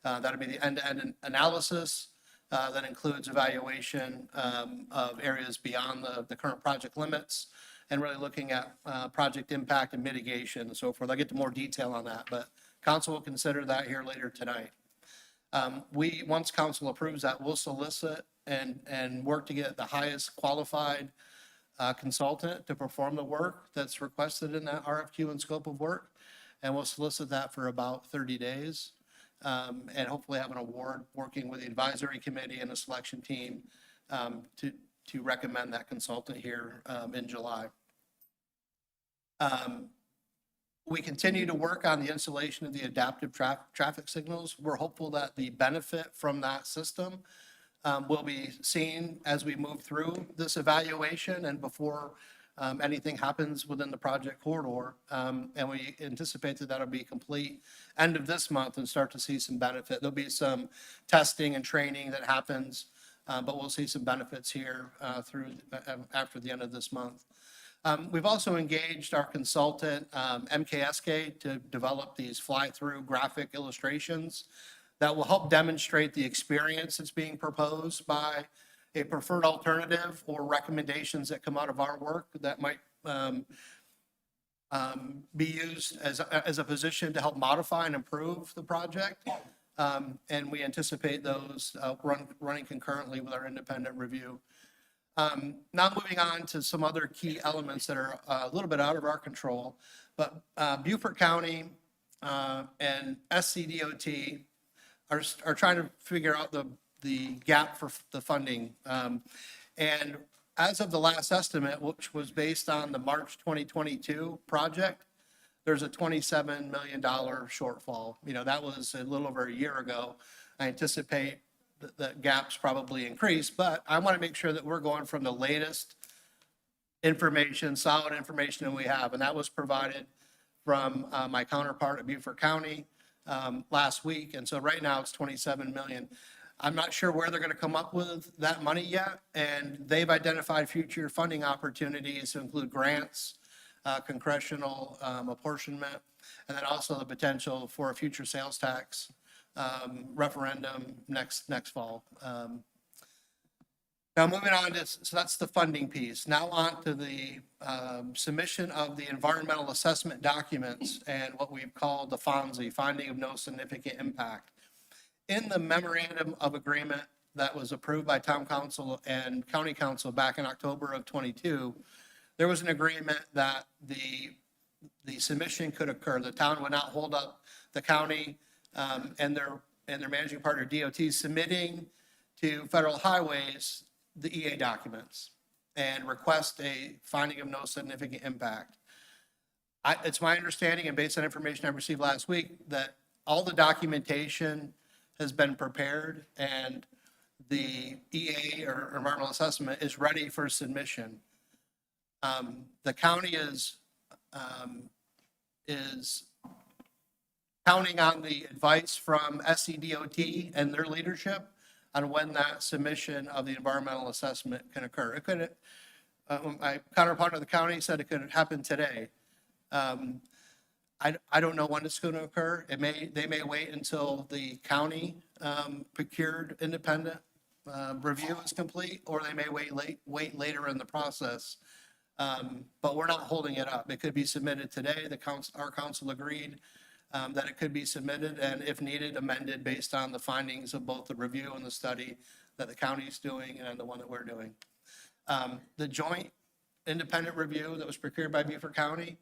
That'll be the end-to-end analysis that includes evaluation of areas beyond the current project limits and really looking at project impact and mitigation and so forth. I'll get to more detail on that, but council will consider that here later tonight. Once council approves that, we'll solicit and work to get the highest qualified consultant to perform the work that's requested in that RFQ and scope of work. And we'll solicit that for about 30 days. And hopefully have an award working with the advisory committee and the selection team to recommend that consultant here in July. We continue to work on the installation of the adaptive traffic signals. We're hopeful that the benefit from that system will be seen as we move through this evaluation and before anything happens within the project corridor. And we anticipate that that'll be complete end of this month and start to see some benefit. There'll be some testing and training that happens, but we'll see some benefits here after the end of this month. We've also engaged our consultant, MKSK, to develop these fly-through graphic illustrations that will help demonstrate the experience that's being proposed by a preferred alternative or recommendations that come out of our work that might be used as a position to help modify and improve the project. And we anticipate those running concurrently with our independent review. Now moving on to some other key elements that are a little bit out of our control, but Beaufort County and SCDOT are trying to figure out the gap for the funding. And as of the last estimate, which was based on the March 2022 project, there's a $27 million shortfall. You know, that was a little over a year ago. I anticipate that the gaps probably increase, but I want to make sure that we're going from the latest information, solid information that we have, and that was provided from my counterpart at Beaufort County last week, and so right now it's 27 million. I'm not sure where they're going to come up with that money yet, and they've identified future funding opportunities to include grants, congressional apportionment, and then also the potential for a future sales tax referendum next fall. Now, moving on to, so that's the funding piece. Now on to the submission of the environmental assessment documents and what we've called the FONSI, Finding of No Significant Impact. In the memorandum of agreement that was approved by town council and county council back in October of 22, there was an agreement that the submission could occur. The town would not hold up the county and their managing partner DOT submitting to federal highways the EA documents and request a finding of no significant impact. It's my understanding, and based on information I received last week, that all the documentation has been prepared and the EA or environmental assessment is ready for submission. The county is counting on the advice from SCDOT and their leadership on when that submission of the environmental assessment can occur. It could, my counterpart of the county said it could happen today. I don't know when it's going to occur. They may wait until the county procured independent review is complete, or they may wait later in the process. But we're not holding it up. It could be submitted today. Our council agreed that it could be submitted and, if needed, amended based on the findings of both the review and the study that the county is doing and the one that we're doing. The joint independent review that was procured by Beaufort County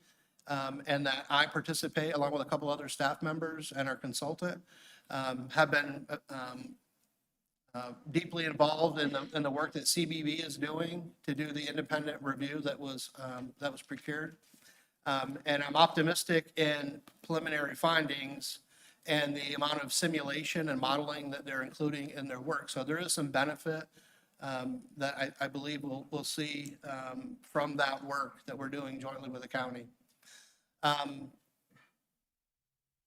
and that I participate along with a couple other staff members and our consultant have been deeply involved in the work that CBB is doing to do the independent review that was procured. And I'm optimistic in preliminary findings and the amount of simulation and modeling that they're including in their work. So there is some benefit that I believe we'll see from that work that we're doing jointly with the county.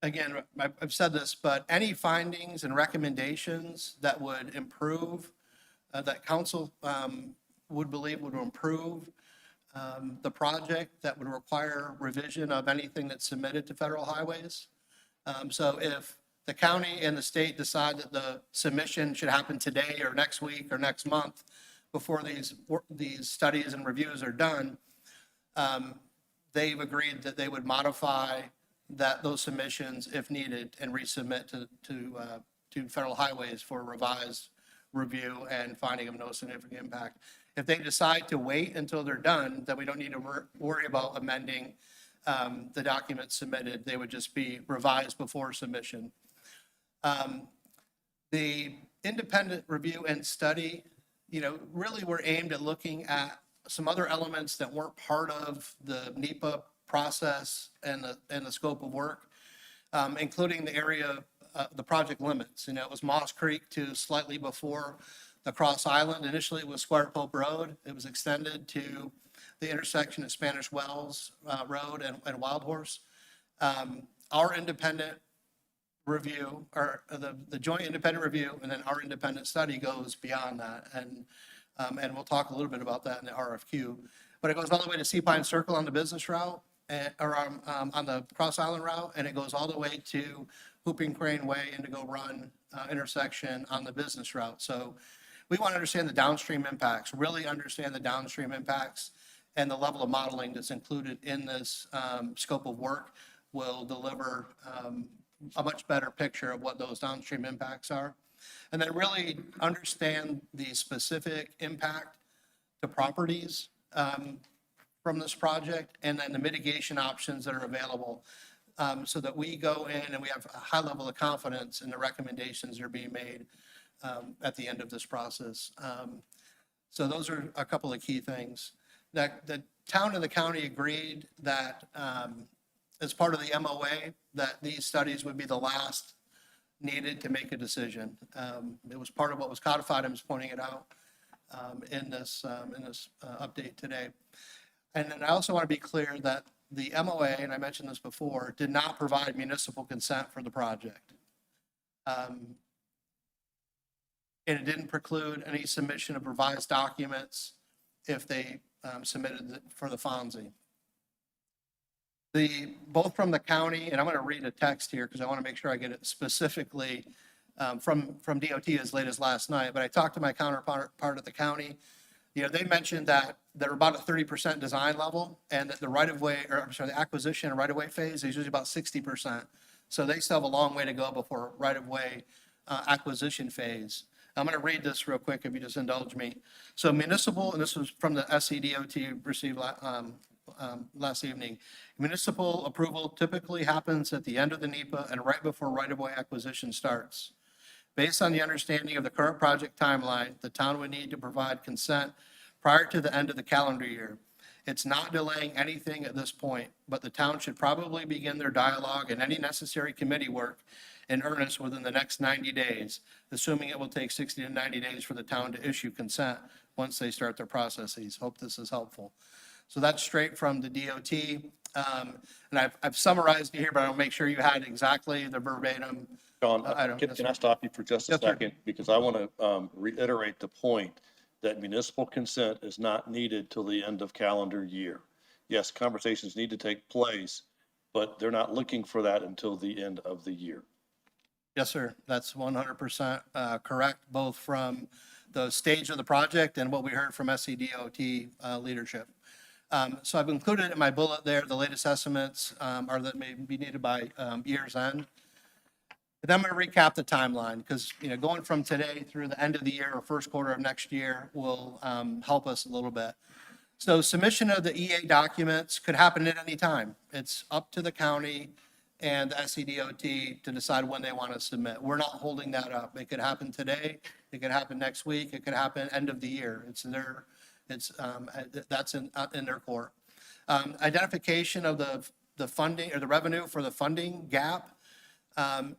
Again, I've said this, but any findings and recommendations that would improve, that council would believe would improve the project, that would require revision of anything that's submitted to federal highways. So if the county and the state decide that the submission should happen today or next week or next month before these studies and reviews are done, they've agreed that they would modify those submissions if needed and resubmit to federal highways for revised review and finding of no significant impact. If they decide to wait until they're done, then we don't need to worry about amending the documents submitted. They would just be revised before submission. The independent review and study, really were aimed at looking at some other elements that weren't part of the NEPA process and the scope of work, including the area, the project limits. It was Moss Creek to slightly before the Cross Island. Initially, it was Square Pope Road. It was extended to the intersection of Spanish Wells Road and Wild Horse. Our independent review, or the joint independent review, and then our independent study goes beyond that. And we'll talk a little bit about that in the RFQ. But it goes all the way to Sea Pine Circle on the business route, or on the Cross Island route, and it goes all the way to Hooping Crane Way, Indigo Run intersection on the business route. So we want to understand the downstream impacts, really understand the downstream impacts, and the level of modeling that's included in this scope of work will deliver a much better picture of what those downstream impacts are. And then really understand the specific impact to properties from this project, and then the mitigation options that are available, so that we go in and we have a high level of confidence in the recommendations that are being made at the end of this process. So those are a couple of key things. That the town and the county agreed that as part of the MOA, that these studies would be the last needed to make a decision. It was part of what was codified, I'm just pointing it out in this update today. And then I also want to be clear that the MOA, and I mentioned this before, did not provide municipal consent for the project. And it didn't preclude any submission of revised documents if they submitted for the FONSI. Both from the county, and I'm going to read a text here because I want to make sure I get it specifically from DOT as late as last night, but I talked to my counterpart at the county. They mentioned that they're about a 30% design level and that the right-of-way, or I'm sorry, the acquisition and right-of-way phase is usually about 60%. So they still have a long way to go before right-of-way acquisition phase. I'm going to read this real quick if you just indulge me. So municipal, and this was from the SCDOT received last evening. Municipal approval typically happens at the end of the NEPA and right before right-of-way acquisition starts. Based on the understanding of the current project timeline, the town would need to provide consent prior to the end of the calendar year. It's not delaying anything at this point, but the town should probably begin their dialogue and any necessary committee work in earnest within the next 90 days, assuming it will take 60 to 90 days for the town to issue consent once they start their processes. Hope this is helpful. So that's straight from the DOT. And I've summarized it here, but I'll make sure you had exactly the verbatim. John, item. can I stop you for just a Yes, sir. second? Because I want to reiterate the point that municipal consent is not needed till the end of calendar year. Yes, conversations need to take place, but they're not looking for that until the end of the year. Yes, sir. That's 100% correct, both from the stage of the project and what we heard from SCDOT leadership. So I've included in my bullet there, the latest estimates are that may be needed by year's end. And then I'm going to recap the timeline because, going from today through the end of the year or first quarter of next year will help us a little bit. So submission of the EA documents could happen at any time. It's up to the county and the SCDOT to decide when they want to submit. We're not holding that up. It could happen today. It could happen next week. It could happen end of the year. That's in their court. Identification of the funding or the revenue for the funding gap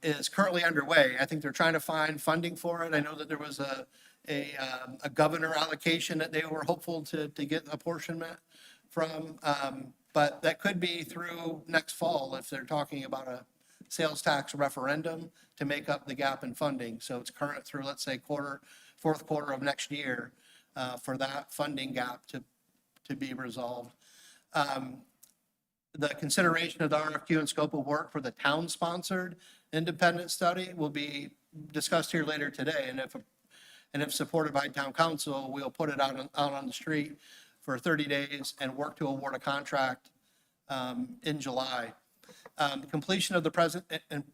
is currently underway. I think they're trying to find funding for it. I know that there was a governor allocation that they were hopeful to get apportionment from, but that could be through next fall if they're talking about a sales tax referendum to make up the gap in funding. So it's current through, let's say, fourth quarter of next year for that funding gap to be resolved. The consideration of the RFQ and scope of work for the town-sponsored independent study will be discussed here later today. And if supported by town council, we'll put it out on the street for 30 days and work to award a contract in July. The completion of the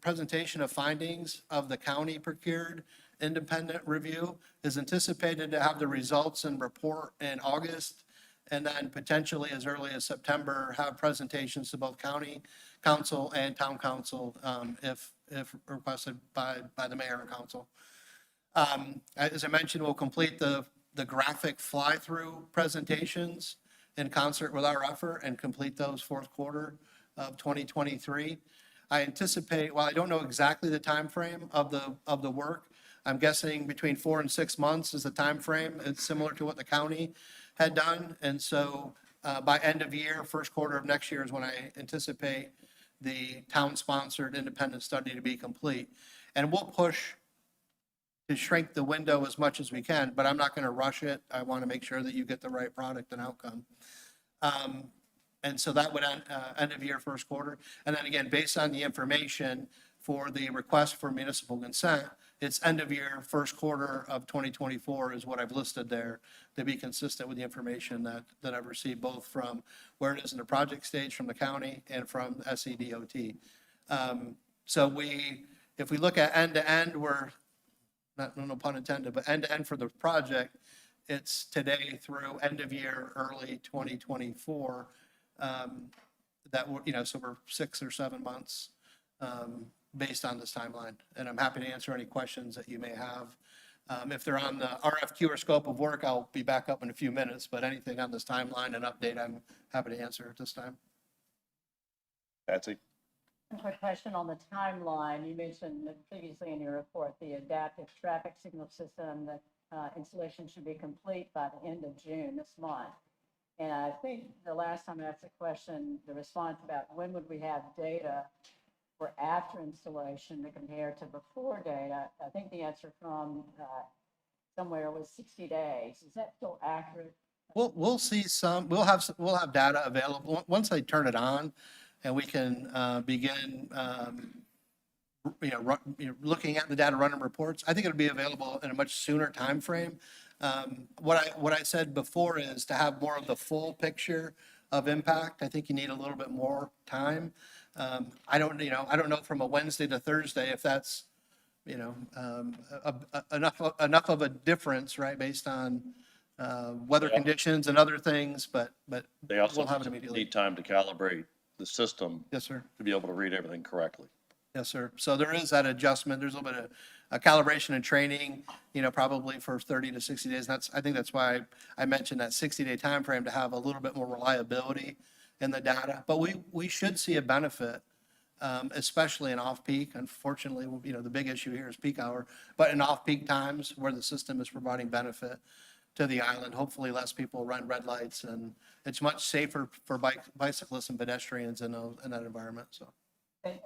presentation of findings of the county procured independent review is anticipated to have the results and report in August, and then potentially as early as September, have presentations to both county council and town council if requested by the mayor and council. As I mentioned, we'll complete the graphic fly-through presentations in concert with our effort and complete those fourth quarter of 2023. I anticipate, while I don't know exactly the time frame of the work, I'm guessing between 4 and 6 months is the time frame. It's similar to what the county had done. And so by end of year, first quarter of next year is when I anticipate the town-sponsored independent study to be complete. And we'll push to shrink the window as much as we can, but I'm not going to rush it. I want to make sure that you get the right product and outcome. And so that would end of year, first quarter. And then again, based on the information for the request for municipal consent, it's end of year, first quarter of 2024 is what I've listed there to be consistent with the information that I've received both from where it is in the project stage from the county and from SCDOT. So if we look at end to end, we're no pun intended, but end to end for the project, it's today through end of year, early 2024. So we're 6 or 7 months based on this timeline. And I'm happy to answer any questions that you may have. If they're on the RFQ or scope of work, I'll be back up in a few minutes, but anything on this timeline and update, I'm happy to answer at this time. Patsy? A quick question on the timeline. You mentioned that previously in your report, the adaptive traffic signal system, that installation should be complete by the end of June this month. And I think the last time I asked the question, the response about when would we have data for after installation to compare to before data, I think the answer from somewhere was 60 days. Is that still accurate? We'll see some, we'll have data available, once they turn it on, and we can begin, looking at the data, running reports. I think it'll be available in a much sooner timeframe. What I said before is to have more of the full picture of impact. I think you need a little bit more time. I don't know from a Wednesday to Thursday if that's, enough of a difference, right, based on weather Yeah. conditions and other things, but They also we'll have it immediately. need time to calibrate the system Yes, sir. to be able to read everything correctly. Yes, sir. So there is that adjustment. There's a little bit of a calibration and training, probably for 30 to 60 days. I think that's why I mentioned that 60-day time frame to have a little bit more reliability in the data. But we should see a benefit, especially in off-peak. Unfortunately, the big issue here is peak hour, but in off-peak times where the system is providing benefit to the island, hopefully less people run red lights, and it's much safer for bicyclists and pedestrians in that environment, so.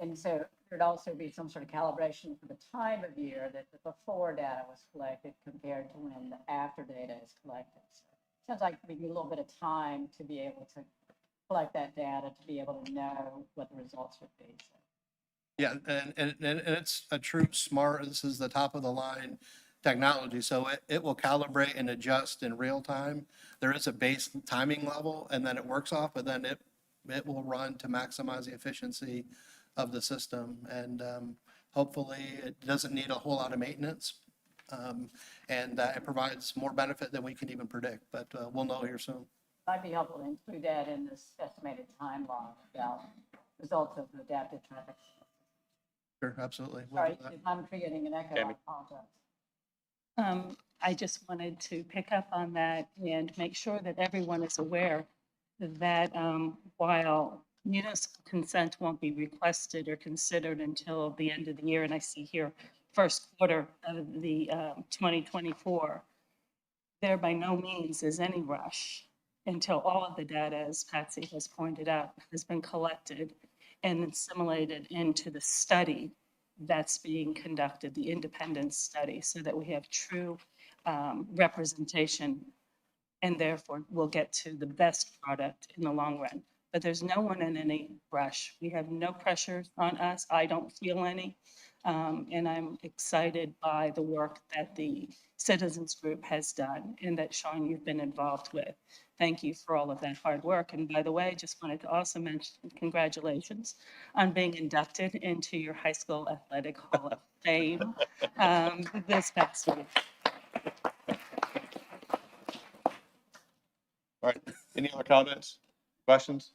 And so there'd also be some sort of calibration for the time of year that the before data was collected compared to when the after data is collected. So it sounds like we need a little bit of time to be able to collect that data, to be able to know what the results would be. So. Yeah, and it's a true smart, this is the top of the line technology, so it will calibrate and adjust in real time. There is a base timing level, and then it works off, but then it will run to maximize the efficiency of the system. And hopefully it doesn't need a whole lot of maintenance. And it provides more benefit than we can even predict, but we'll know here soon. Might be helpful to include that in this estimated timeline about results of the adaptive traffic. Sure, absolutely. We'll Sorry, do that. if I'm creating an echo, I Tammy. apologize. I just wanted to pick up on that and make sure that everyone is aware that while municipal consent won't be requested or considered until the end of the year, and I see here first quarter of the 2024, there by no means is any rush until all of the data, as Patsy has pointed out, has been collected and assimilated into the study that's being conducted, the independent study, so that we have true representation, and therefore we'll get to the best product in the long run. But there's no one in any rush. We have no pressure on us. I don't feel any. And I'm excited by the work that the citizens group has done and that, Sean, you've been involved with. Thank you for all of that hard work. And by the way, just wanted to also mention congratulations on being inducted into your high school athletic hall of fame this past week. All right, any other comments, questions?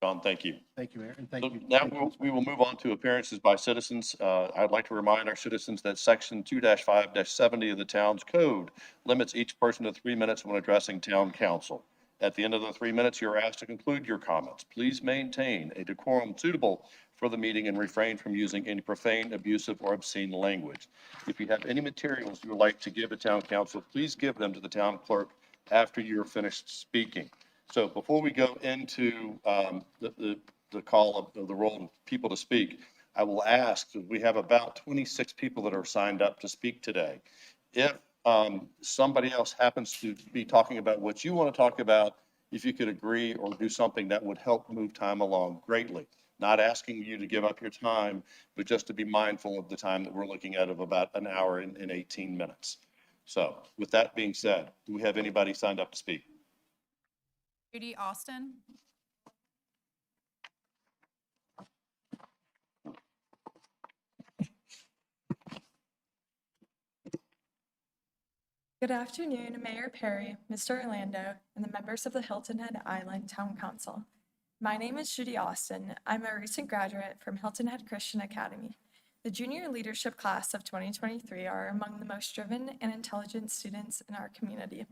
John, thank you. Thank you, Mayor, and So thank you. now we will move on to appearances by citizens. I'd like to remind our citizens that section 2-5-70 of the town's code limits each person to 3 minutes when addressing town council. At the end of the 3 minutes, you're asked to conclude your comments. Please maintain a decorum suitable for the meeting and refrain from using any profane, abusive, or obscene language. If you have any materials you would like to give to town council, please give them to the town clerk after you're finished speaking. So before we go into the call of the roll of people to speak, I will ask, we have about 26 people that are signed up to speak today. If somebody else happens to be talking about what you want to talk about, if you could agree or do something that would help move time along greatly. Not asking you to give up your time, but just to be mindful of the time that we're looking at of about an hour and 18 minutes. So with that being said, do we have anybody signed up to speak? Judy Austin. Good afternoon, Mayor Perry, Mr. Orlando, and the members of the Hilton Head Island Town Council. My name is Judy Austin. I'm a recent graduate from Hilton Head Christian Academy. The junior leadership class of 2023 are among the most driven and intelligent students in our community.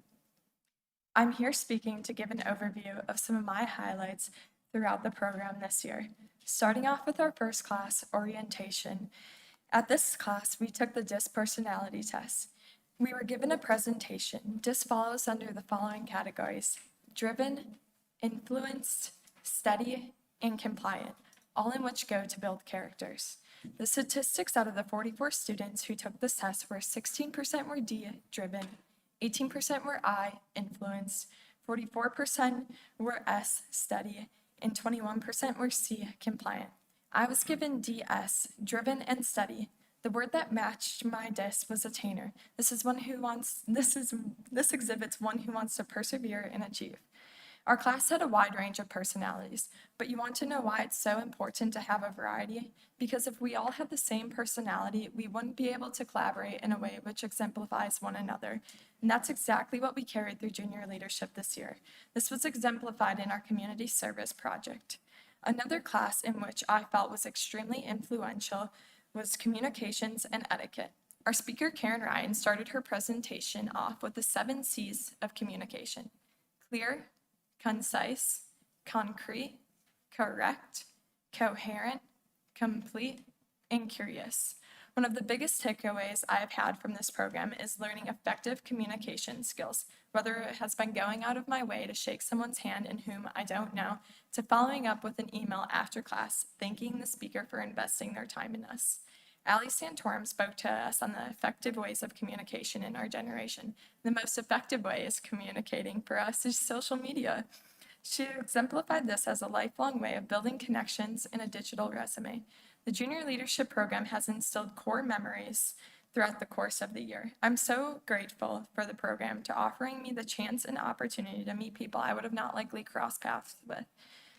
I'm here speaking to give an overview of some of my highlights throughout the program this year. Starting off with our first class, orientation. At this class, we took the DISC personality test. We were given a presentation. DISC follows under the following categories: driven, influenced, steady, and compliant, all in which go to build characters. The statistics out of the 44 students who took this test were 16% were D, driven, 18% were I, influenced, 44% were S, steady, and 21% were C, compliant. I was given DS, driven and steady. The word that matched my DISC was attainer. This exhibits one who wants to persevere and achieve. Our class had a wide range of personalities, but you want to know why it's so important to have a variety? Because if we all had the same personality, we wouldn't be able to collaborate in a way which exemplifies one another. And that's exactly what we carried through junior leadership this year. This was exemplified in our community service project. Another class in which I felt was extremely influential was communications and etiquette. Our speaker, Karen Ryan, started her presentation off with the 7 C's of communication: clear, concise, concrete, correct, coherent, complete, and curious. One of the biggest takeaways I have had from this program is learning effective communication skills, whether it has been going out of my way to shake someone's hand in whom I don't know, to following up with an email after class, thanking the speaker for investing their time in us. Ali Santorum spoke to us on the effective ways of communication in our generation. The most effective way is communicating for us is social media. She exemplified this as a lifelong way of building connections in a digital resume. The junior leadership program has instilled core memories throughout the course of the year. I'm so grateful for the program to offering me the chance and opportunity to meet people I would have not likely crossed paths with.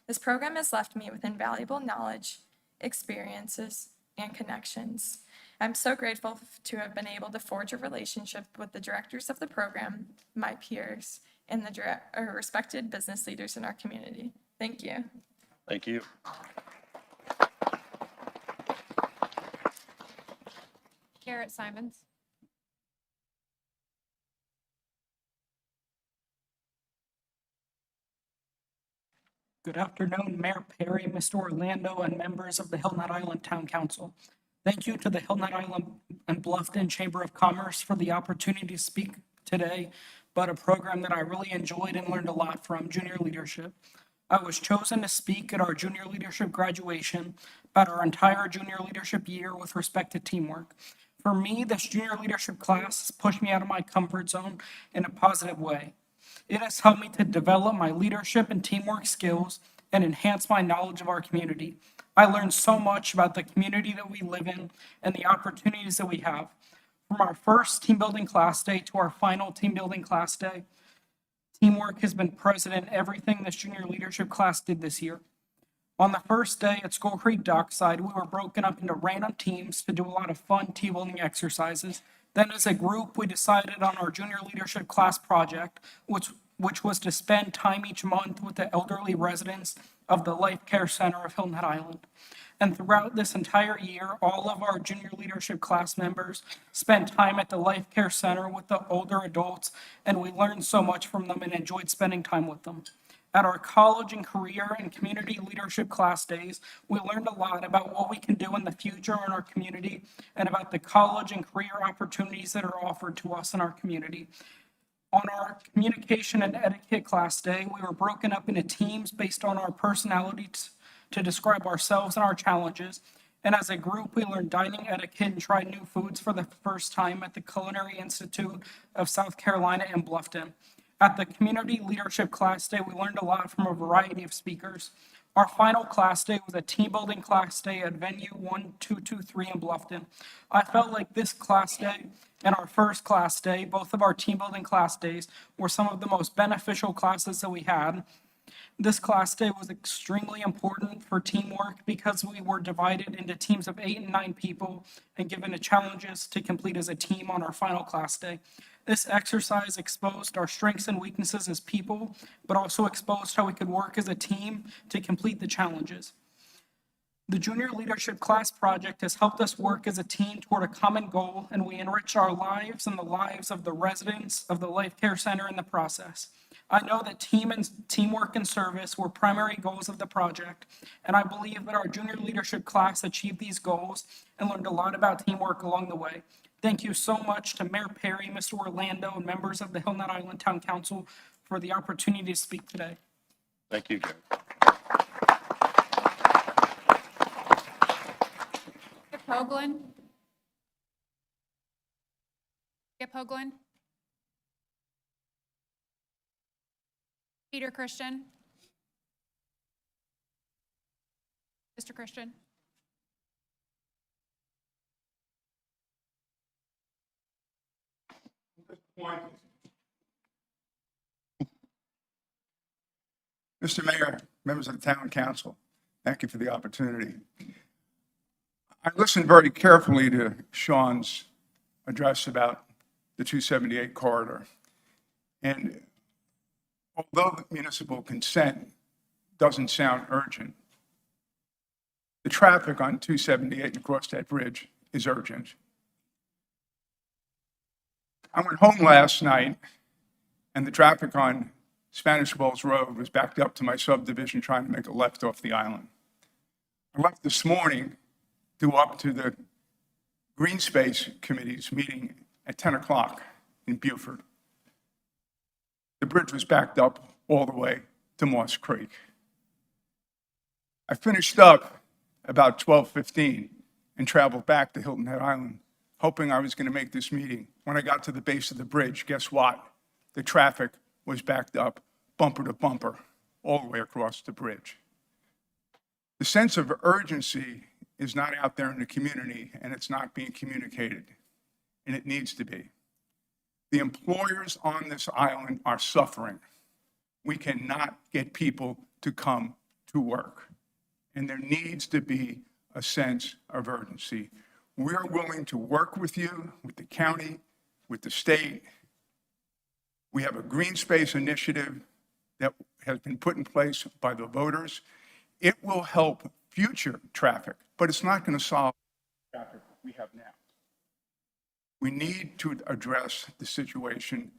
This program has left me with invaluable knowledge, experiences, and connections. I'm so grateful to have been able to forge a relationship with the directors of the program, my peers, and the respected business leaders in our community. Thank you. Thank you. Garrett Simons. Good afternoon, Mayor Perry, Mr. Orlando, and members of the Hilton Head Island Town Council. Thank you to the Hilton Head Island and Bluffton Chamber of Commerce for the opportunity to speak today about a program that I really enjoyed and learned a lot from, junior leadership. I was chosen to speak at our junior leadership graduation about our entire junior leadership year with respect to teamwork. For me, this junior leadership class has pushed me out of my comfort zone in a positive way. It has helped me to develop my leadership and teamwork skills and enhance my knowledge of our community. I learned so much about the community that we live in and the opportunities that we have. From our first team building class day to our final team building class day, teamwork has been present in everything this junior leadership class did this year. On the first day at School Creek Dockside, we were broken up into random teams to do a lot of fun team building exercises. Then as a group, we decided on our junior leadership class project, which was to spend time each month with the elderly residents of the Life Care Center of Hilton Head Island. And throughout this entire year, all of our junior leadership class members spent time at the Life Care Center with the older adults, and we learned so much from them and enjoyed spending time with them. At our college and career and community leadership class days, we learned a lot about what we can do in the future in our community and about the college and career opportunities that are offered to us in our community. On our communication and etiquette class day, we were broken up into teams based on our personalities to describe ourselves and our challenges. And as a group, we learned dining etiquette and tried new foods for the first time at the Culinary Institute of South Carolina in Bluffton. At the community leadership class day, we learned a lot from a variety of speakers. Our final class day was a team building class day at venue 1223 in Bluffton. I felt like this class day and our first class day, both of our team building class days, were some of the most beneficial classes that we had. This class day was extremely important for teamwork because we were divided into teams of 8 and 9 people and given the challenges to complete as a team on our final class day. This exercise exposed our strengths and weaknesses as people, but also exposed how we could work as a team to complete the challenges. The Junior Leadership Class Project has helped us work as a team toward a common goal, and we enrich our lives and the lives of the residents of the Life Care Center in the process. I know that teamwork and service were primary goals of the project, and I believe that our junior leadership class achieved these goals and learned a lot about teamwork along the way. Thank you so much to Mayor Perry, Mr. Orlando, and members of the Hilton Head Island Town Council for the opportunity to speak today. Thank you, Jared. Skip Hoagland. Skip Hoagland. Peter Christian. Mr. Christian. Mr. Mayor, members of the Town Council, thank you for the opportunity. I listened very carefully to Sean's address about the 278 corridor. And although the municipal consent doesn't sound urgent, the traffic on 278 across that bridge is urgent. I went home last night and the traffic on Spanish Wells Road was backed up to my subdivision trying to make a left off the island. I left this morning to go up to the Green Space Committee's meeting at 10 o'clock in Beaufort. The bridge was backed up all the way to Moss Creek. I finished up about 12:15 and traveled back to Hilton Head Island, hoping I was going to make this meeting. When I got to the base of the bridge, guess what? The traffic was backed up bumper to bumper all the way across the bridge. The sense of urgency is not out there in the community, and it's not being communicated, and it needs to be. The employers on this island are suffering. We cannot get people to come to work, and there needs to be a sense of urgency. We're willing to work with you, with the county, with the state. We have a green space initiative that has been put in place by the voters. It will help future traffic, but it's not going to solve the traffic we have now. We need to address the situation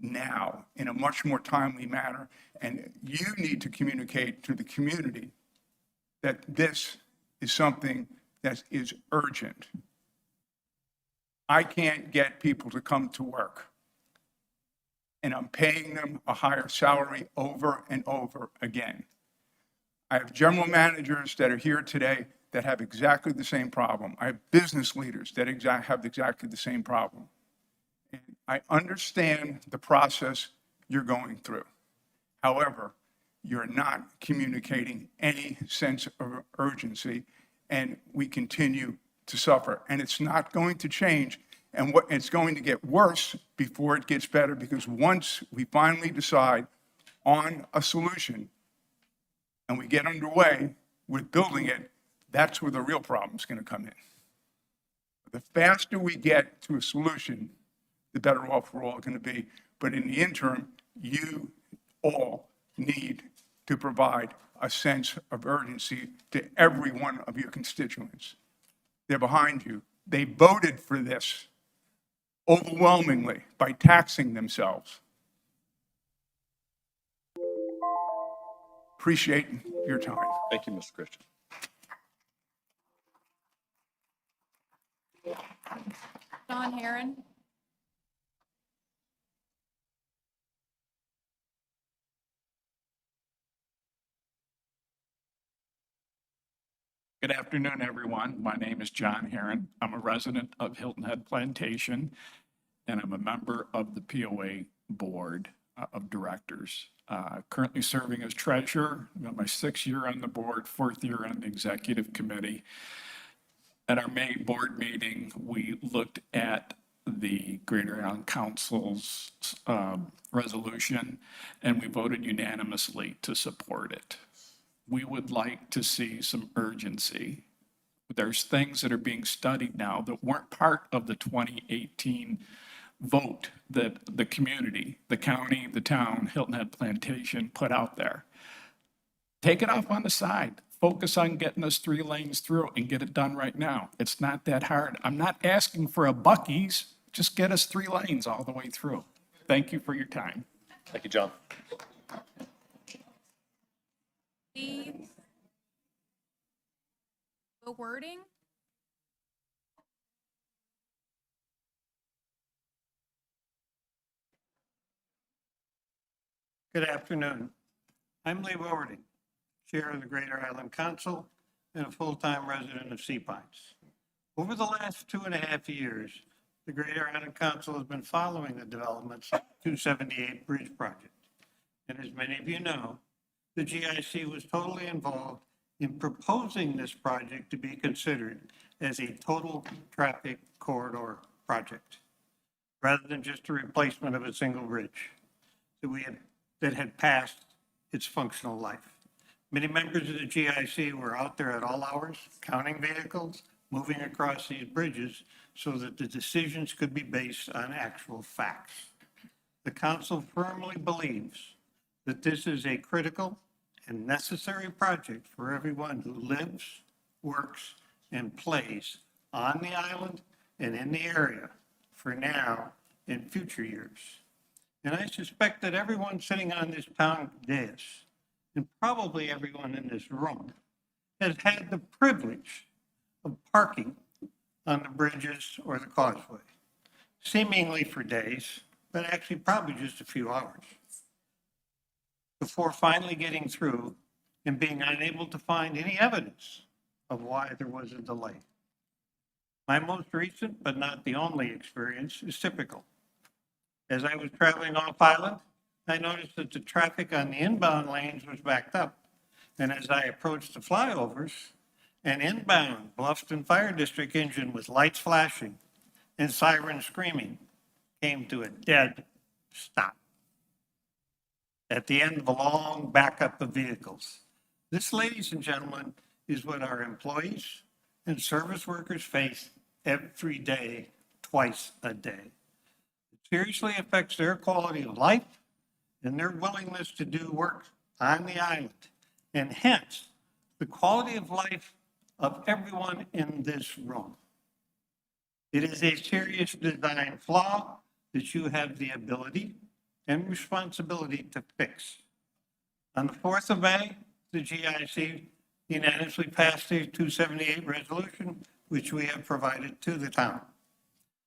now in a much more timely manner, and you need to communicate to the community that this is something that is urgent. I can't get people to come to work, and I'm paying them a higher salary over and over again. I have general managers that are here today that have exactly the same problem. I have business leaders that have exactly the same problem. And I understand the process you're going through. However, you're not communicating any sense of urgency, and we continue to suffer. And it's not going to change, and it's going to get worse before it gets better, because once we finally decide on a solution and we get underway with building it, that's where the real problem is going to come in. The faster we get to a solution, the better off we're all going to be. But in the interim, you all need to provide a sense of urgency to every one of your constituents. They're behind you. They voted for this overwhelmingly by taxing themselves. Appreciate your time. Thank you, Mr. Christian. John Herron. Good afternoon, everyone. My name is John Herron. I'm a resident of Hilton Head Plantation, and I'm a member of the POA Board of Directors. Currently serving as treasurer. I've got my 6th year on the board, 4th year on the executive committee. At our May board meeting, we looked at the Greater Island Council's resolution, and we voted unanimously to support it. We would like to see some urgency. There's things that are being studied now that weren't part of the 2018 vote that the community, the county, the town, Hilton Head Plantation put out there. Take it off on the side. Focus on getting us 3 lanes through and get it done right now. It's not that hard. I'm not asking for a Buc-ee's. Just get us 3 lanes all the way through. Thank you for your time. Thank you, John. The wording? Good afternoon. I'm Lee Wording, Chair of the Greater Island Council and a full-time resident of Sea Pines. Over the last 2.5 years, the Greater Island Council has been following the developments of the 278 Bridge project. And as many of you know, the GIC was totally involved in proposing this project to be considered as a total traffic corridor project, rather than just a replacement of a single bridge that had passed its functional life. Many members of the GIC were out there at all hours, counting vehicles, moving across these bridges so that the decisions could be based on actual facts. The council firmly believes that this is a critical and necessary project for everyone who lives, works, and plays on the island and in the area for now and future years. And I suspect that everyone sitting on this town dais, and probably everyone in this room, has had the privilege of parking on the bridges or the causeway, seemingly for days, but actually probably just a few hours, before finally getting through and being unable to find any evidence of why there was a delay. My most recent, but not the only experience, is typical. As I was traveling off island, I noticed that the traffic on the inbound lanes was backed up. And as I approached the flyovers, an inbound Bluffton Fire District engine with lights flashing and sirens screaming came to a dead stop at the end of a long backup of vehicles. This, ladies and gentlemen, is what our employees and service workers face every day, twice a day. It seriously affects their quality of life and their willingness to do work on the island, and hence the quality of life of everyone in this room. It is a serious design flaw that you have the ability and responsibility to fix. On the 4th of May, the GIC unanimously passed a 278 resolution, which we have provided to the town.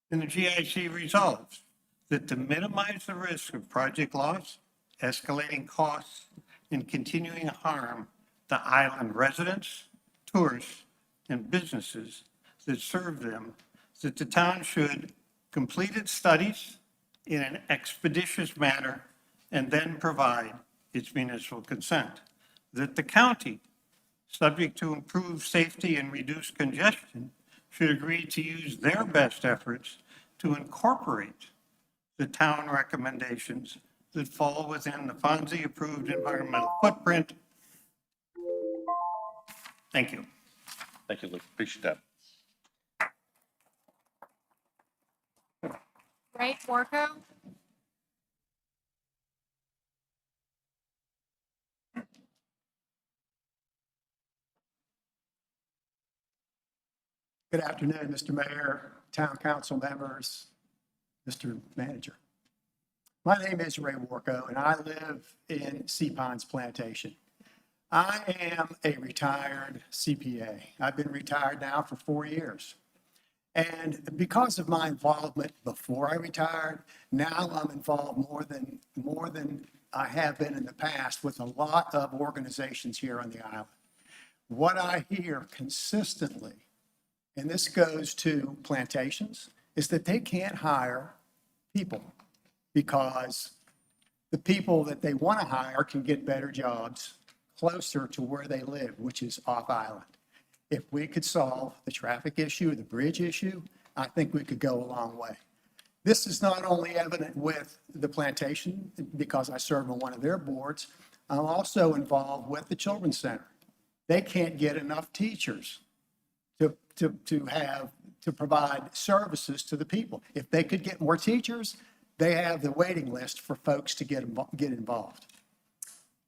And the GIC resolves that to minimize the risk of project loss, escalating costs, and continuing harm to island residents, tourists, and businesses that serve them, that the town should complete its studies in an expeditious manner and then provide its municipal consent. That the county, subject to improved safety and reduced congestion, should agree to use their best efforts to incorporate the town recommendations that fall within the FONSI-approved environmental footprint. Thank you. Thank you, Luke. Appreciate that. Ray Warco? Good afternoon, Mr. Mayor, Town Council members, Mr. Manager. My name is Ray Warco, and I live in Sea Pines Plantation. I am a retired CPA. I've been retired now for 4 years. And because of my involvement before I retired, now I'm involved more than I have been in the past with a lot of organizations here on the island. What I hear consistently, and this goes to plantations, is that they can't hire people because the people that they want to hire can get better jobs closer to where they live, which is off island. If we could solve the traffic issue, the bridge issue, I think we could go a long way. This is not only evident with the plantation, because I serve on one of their boards, I'm also involved with the Children's Center. They can't get enough teachers to provide services to the people. If they could get more teachers, they have the waiting list for folks to get involved.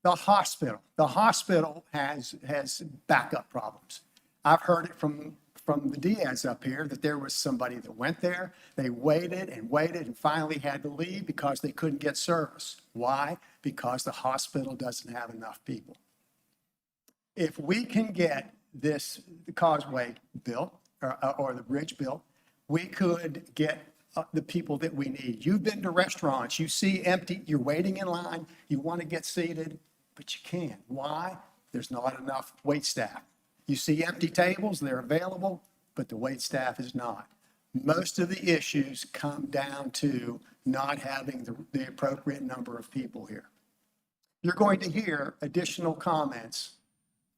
The hospital has backup problems. I've heard it from from the Diaz up here that there was somebody that went there, they waited and finally had to leave because they couldn't get service. Why? Because the hospital doesn't have enough people. If we can get the causeway built or the bridge built, we could get the people that we need. You've been to restaurants, you see empty, you're waiting in line, you want to get seated, but you can't. Why? There's not enough wait staff. You see empty tables, they're available, but the wait staff is not. Most of the issues come down to not having the appropriate number of people here. You're going to hear additional comments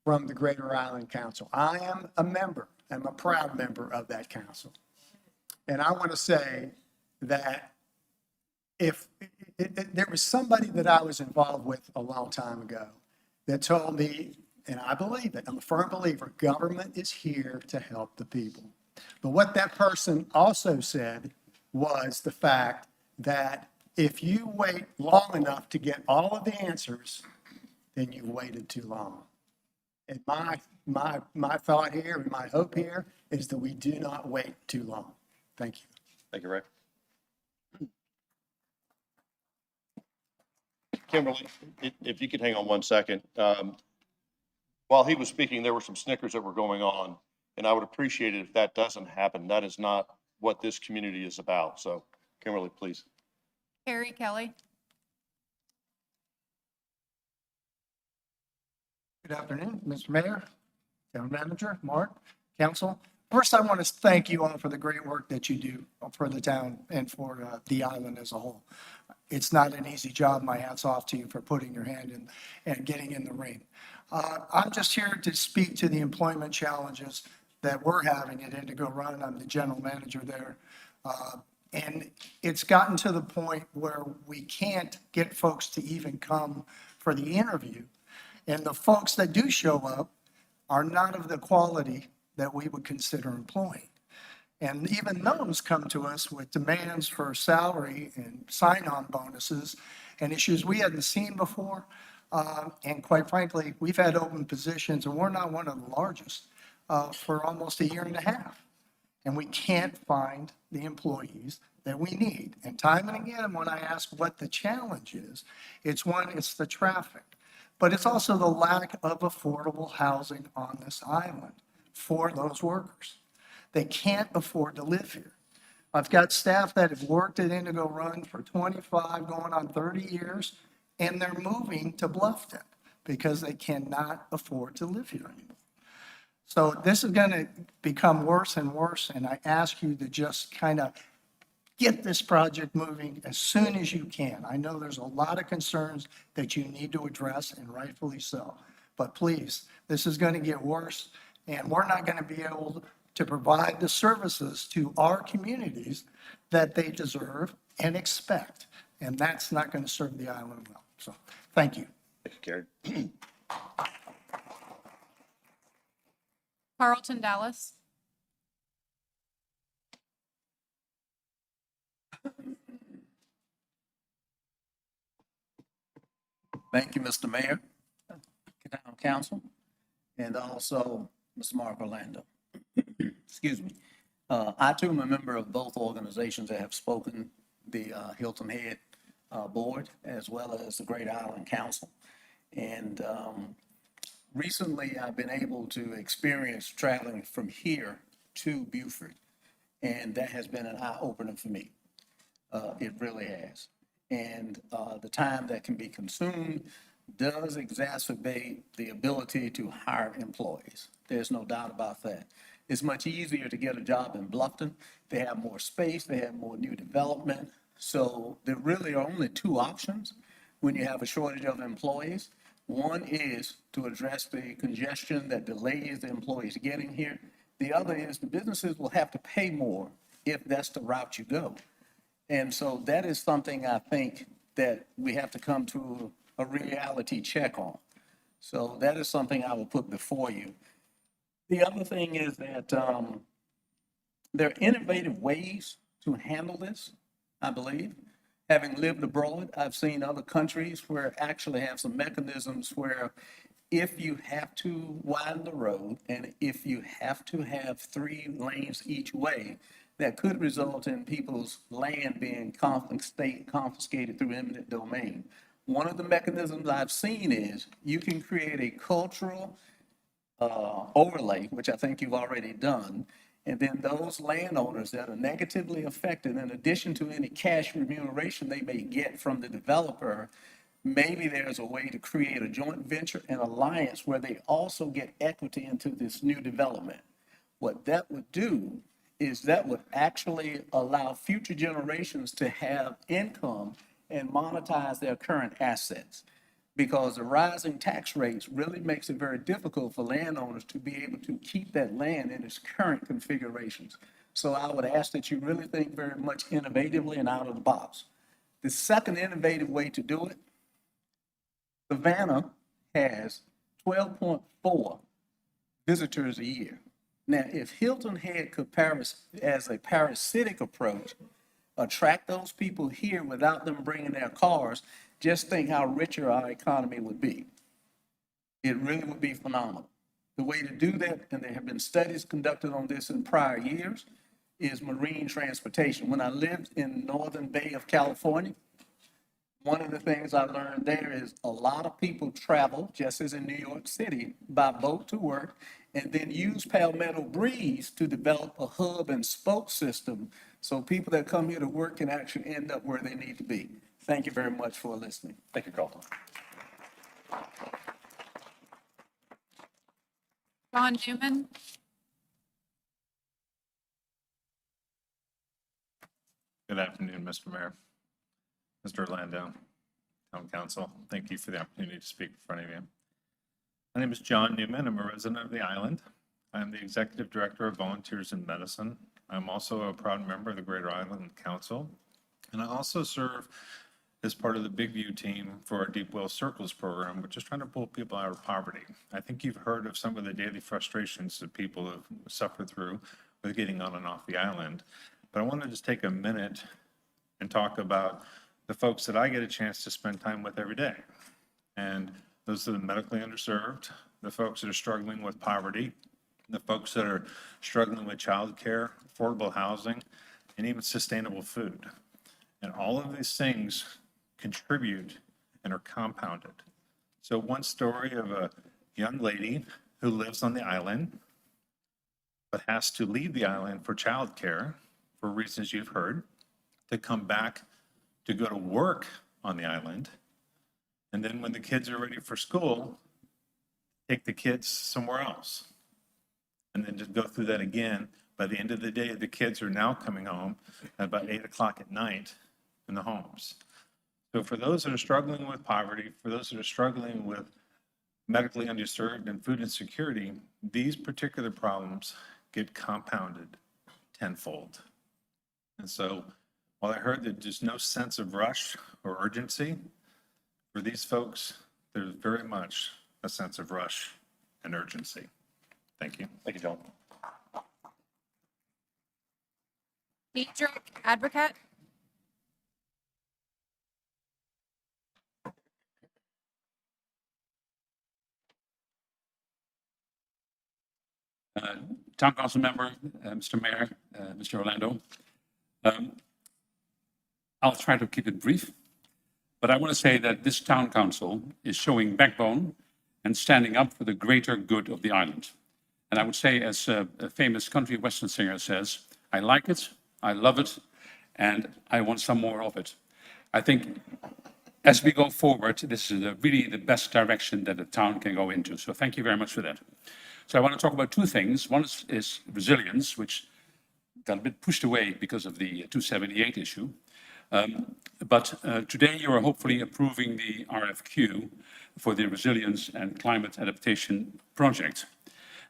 from the Greater Island Council. I am a member, I'm a proud member of that council. And I want to say that if there was somebody that I was involved with a long time ago that told me, and I believe it, I'm a firm believer, government is here to help the people. But what that person also said was the fact that if you wait long enough to get all of the answers, then you've waited too long. And my thought here and my hope here is that we do not wait too long. Thank you. Thank you, Ray. Kimberly, if you could hang on 1 second. While he was speaking, there were some snickers that were going on, and I would appreciate it if that doesn't happen. That is not what this community is about. So, Kimberly, please. Carrie Kelly. Good afternoon, Mr. Mayor, Town Manager, Mark, Council. First, I want to thank you all for the great work that you do for the town and for the island as a whole. It's not an easy job. My hat's off to you for putting your hand in and getting in the ring. I'm just here to speak to the employment challenges that we're having at Indigo Run. I'm the general manager there. And it's gotten to the point where we can't get folks to even come for the interview. And the folks that do show up are not of the quality that we would consider employing. And even those come to us with demands for salary and sign-on bonuses and issues we hadn't seen before. And quite frankly, we've had open positions, and we're not one of the largest for almost a year and a half. And we can't find the employees that we need. And time and again, when I ask what the challenge is, it's the traffic. But it's also the lack of affordable housing on this island for those workers. They can't afford to live here. I've got staff that have worked at Indigo Run for 25, going on 30 years, and they're moving to Bluffton because they cannot afford to live here anymore. So this is going to become worse and worse, and I ask you to just kind of get this project moving as soon as you can. I know there's a lot of concerns that you need to address, and rightfully so. But please, this is going to get worse, and we're not going to be able to provide the services to our communities that they deserve and expect. And that's not going to serve the island well. So thank you. Thank you, Carrie. Carlton Dallas. Thank you, Mr. Mayor, Town Council, and also Mr. Mark Orlando. Excuse me. I too am a member of both organizations that have spoken, the Hilton Head Board, as well as the Great Island Council. And recently I've been able to experience traveling from here to Beaufort, and that has been an eye-opener for me. It really has. And the time that can be consumed does exacerbate the ability to hire employees. There's no doubt about that. It's much easier to get a job in Bluffton. They have more space, they have more new development. So there really are only two options when you have a shortage of employees. One is to address the congestion that delays the employees getting here. The other is the businesses will have to pay more if that's the route you go. And so that is something I think that we have to come to a reality check on. So that is something I will put before you. The other thing is that there are innovative ways to handle this, I believe. Having lived abroad, I've seen other countries where actually have some mechanisms where if you have to widen the road and if you have to have 3 lanes each way, that could result in people's land being confiscated through eminent domain. One of the mechanisms I've seen is you can create a cultural overlay, which I think you've already done, and then those landowners that are negatively affected, in addition to any cash remuneration they may get from the developer, maybe there's a way to create a joint venture and alliance where they also get equity into this new development. What that would do is that would actually allow future generations to have income and monetize their current assets. Because the rising tax rates really makes it very difficult for landowners to be able to keep that land in its current configurations. So I would ask that you really think very much innovatively and out of the box. The second innovative way to do it, Savannah has 12.4 visitors a year. Now, if Hilton Head could, as a parasitic approach, attract those people here without them bringing their cars, just think how richer our economy would be. It really would be phenomenal. The way to do that, and there have been studies conducted on this in prior years, is marine transportation. When I lived in Northern Bay of California, one of the things I learned there is a lot of people travel, just as in New York City, by boat to work, and then use Palmetto Breeze to develop a hub and spoke system so people that come here to work can actually end up where they need to be. Thank you very much for listening. Thank you, Carlton. John Newman. Good afternoon, Mr. Mayor, Mr. Orlando, Town Council. Thank you for the opportunity to speak in front of you. My name is John Newman. I'm a resident of the island. I'm the Executive Director of Volunteers in Medicine. I'm also a proud member of the Greater Island Council. And I also serve as part of the Big View team for our Deep Well Circles program, which is trying to pull people out of poverty. I think you've heard of some of the daily frustrations that people have suffered through with getting on and off the island. But I want to just take a minute and talk about the folks that I get a chance to spend time with every day. And those that are medically underserved, the folks that are struggling with poverty, the folks that are struggling with childcare, affordable housing, and even sustainable food. And all of these things contribute and are compounded. So one story of a young lady who lives on the island, but has to leave the island for childcare, for reasons you've heard, to come back to go to work on the island. And then when the kids are ready for school, take the kids somewhere else. And then just go through that again. By the end of the day, the kids are now coming home at about 8 o'clock at night in the homes. So for those that are struggling with poverty, for those that are struggling with medically underserved and food insecurity, these particular problems get compounded tenfold. And so while I heard that there's no sense of rush or urgency, for these folks, there's very much a sense of rush and urgency. Thank you. Thank you, John. Diedrich Advocate. Town Council member, Mr. Mayor, Mr. Orlando. I'll try to keep it brief, but I want to say that this Town Council is showing backbone and standing up for the greater good of the island. And I would say, as a famous country western singer says, I like it, I love it, and I want some more of it. I think as we go forward, this is really the best direction that the town can go into. So thank you very much for that. So I want to talk about two things. One is resilience, which got a bit pushed away because of the 278 issue. But today you are hopefully approving the RFQ for the Resilience and Climate Adaptation Project.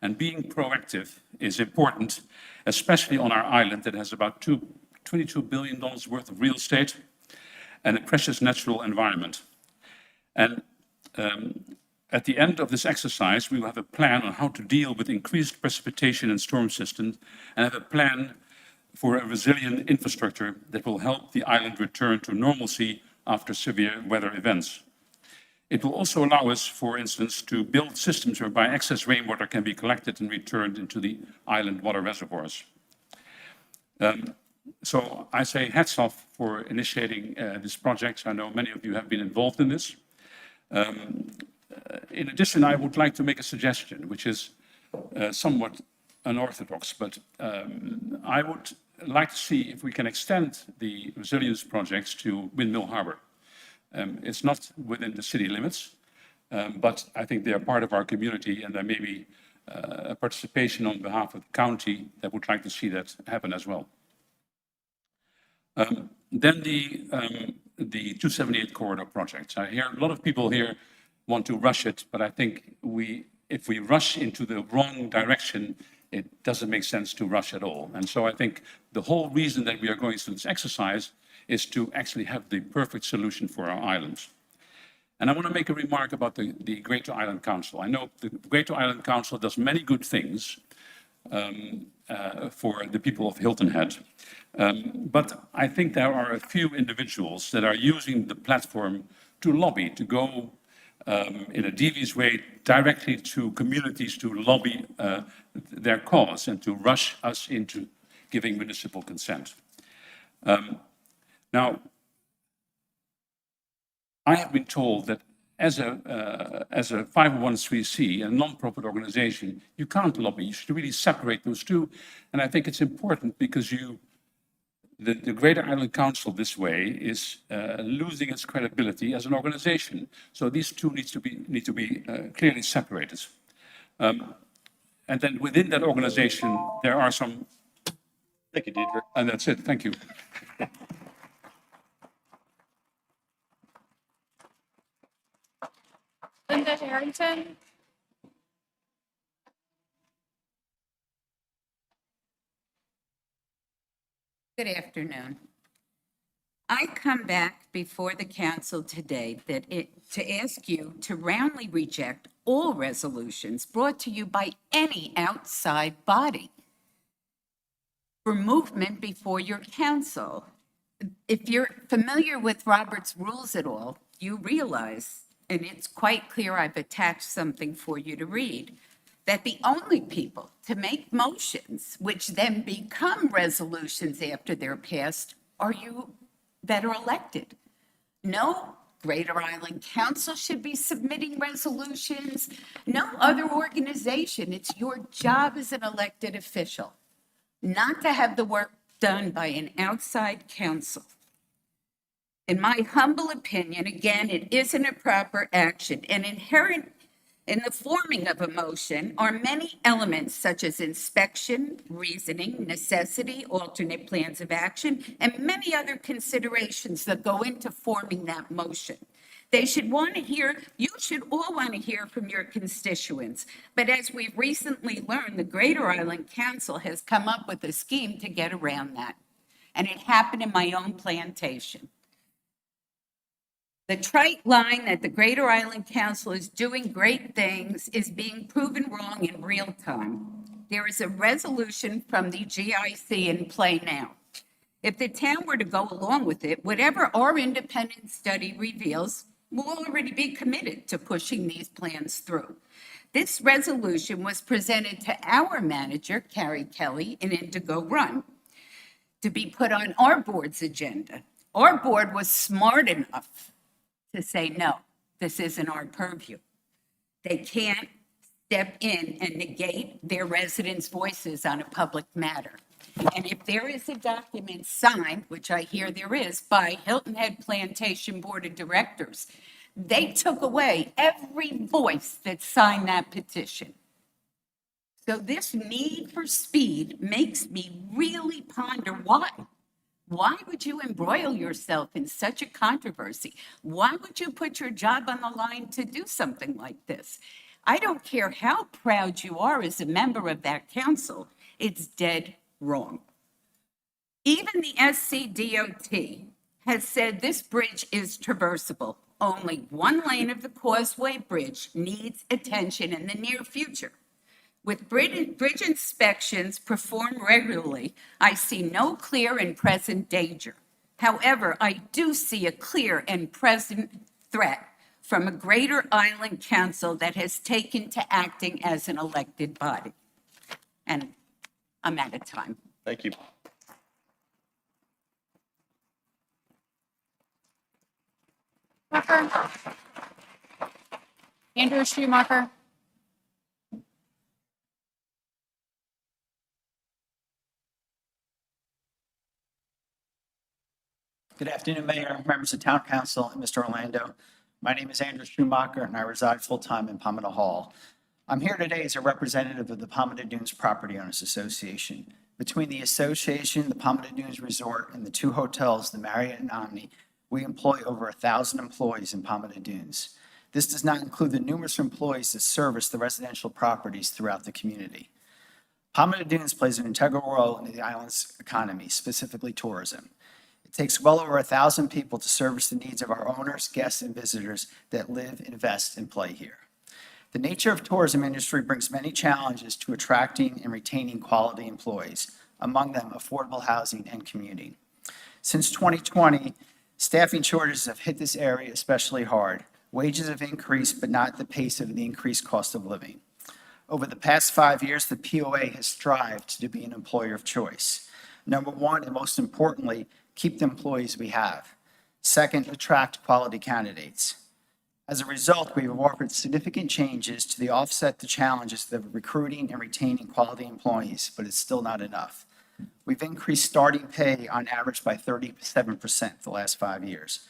And being proactive is important, especially on our island that has about $22 billion worth of real estate and a precious natural environment. And at the end of this exercise, we will have a plan on how to deal with increased precipitation and storm systems and have a plan for a resilient infrastructure that will help the island return to normalcy after severe weather events. It will also allow us, for instance, to build systems whereby excess rainwater can be collected and returned into the island water reservoirs. So I say hats off for initiating this project. I know many of you have been involved in this. In addition, I would like to make a suggestion, which is somewhat unorthodox, but I would like to see if we can extend the resilience projects to Windmill Harbor. It's not within the city limits, but I think they are part of our community, and there may be a participation on behalf of the county that would like to see that happen as well. Then the 278 corridor project. I hear a lot of people here want to rush it, but I think if we rush into the wrong direction, it doesn't make sense to rush at all. And so I think the whole reason that we are going through this exercise is to actually have the perfect solution for our islands. And I want to make a remark about the Greater Island Council. I know the Greater Island Council does many good things for the people of Hilton Head. But I think there are a few individuals that are using the platform to lobby, to go in a devious way directly to communities to lobby their cause and to rush us into giving municipal consent. Now, I have been told that as a 501c, a non-profit organization, you can't lobby. You should really separate those two. And I think it's important because the Greater Island Council this way is losing its credibility as an organization. So these two need to be clearly separated. And then within that organization, there are some. Thank you, Diedrich. And that's it. Thank you. Linda Harrington. Good afternoon. I come back before the council today to ask you to roundly reject all resolutions brought to you by any outside body for movement before your council. If you're familiar with Robert's rules at all, you realize, and it's quite clear, I've attached something for you to read, that the only people to make motions, which then become resolutions after they're passed, are you that are elected. No Greater Island Council should be submitting resolutions. No other organization. It's your job as an elected official not to have the work done by an outside council. In my humble opinion, again, it isn't a proper action, and inherent in the forming of a motion are many elements such as inspection, reasoning, necessity, alternate plans of action, and many other considerations that go into forming that motion. You should all want to hear from your constituents. But as we've recently learned, the Greater Island Council has come up with a scheme to get around that. And it happened in my own plantation. The trite line that the Greater Island Council is doing great things is being proven wrong in real time. There is a resolution from the GIC in play now. If the town were to go along with it, whatever our independent study reveals, we'll already be committed to pushing these plans through. This resolution was presented to our manager, Carrie Kelly, in Indigo Run, to be put on our board's agenda. Our board was smart enough to say, no, this isn't our purview. They can't step in and negate their residents' voices on a public matter. And if there is a document signed, which I hear there is, by Hilton Head Plantation Board of Directors, they took away every voice that signed that petition. So this need for speed makes me really ponder why. Why would you embroil yourself in such a controversy? Why would you put your job on the line to do something like this? I don't care how proud you are as a member of that council, it's dead wrong. Even the SCDOT has said this bridge is traversable. Only one lane of the Causeway Bridge needs attention in the near future. With bridge inspections performed regularly, I see no clear and present danger. However, I do see a clear and present threat from a Greater Island Council that has taken to acting as an elected body. And I'm out of time. Thank you. Schumacher. Andrew Schumacher. Good afternoon, Mayor, members of Town Council, and Mr. Orlando. My name is Andrew Schumacher, and I reside full-time in Palmetto Hall. I'm here today as a representative of the Palmetto Dunes Property Owners Association. Between the association, the Palmetto Dunes Resort, and the two hotels, the Marriott and Omni, we employ over 1,000 employees in Palmetto Dunes. This does not include the numerous employees that service the residential properties throughout the community. Palmetto Dunes plays an integral role in the island's economy, specifically tourism. It takes well over 1,000 people to service the needs of our owners, guests, and visitors that live, invest, and play here. The nature of tourism industry brings many challenges to attracting and retaining quality employees, among them affordable housing and commuting. Since 2020, staffing shortages have hit this area especially hard. Wages have increased, but not at the pace of the increased cost of living. Over the past 5 years, the POA has strived to be an employer of choice. Number one, and most importantly, keep the employees we have. Second, attract quality candidates. As a result, we have offered significant changes to offset the challenges of recruiting and retaining quality employees, but it's still not enough. We've increased starting pay on average by 37% the last 5 years.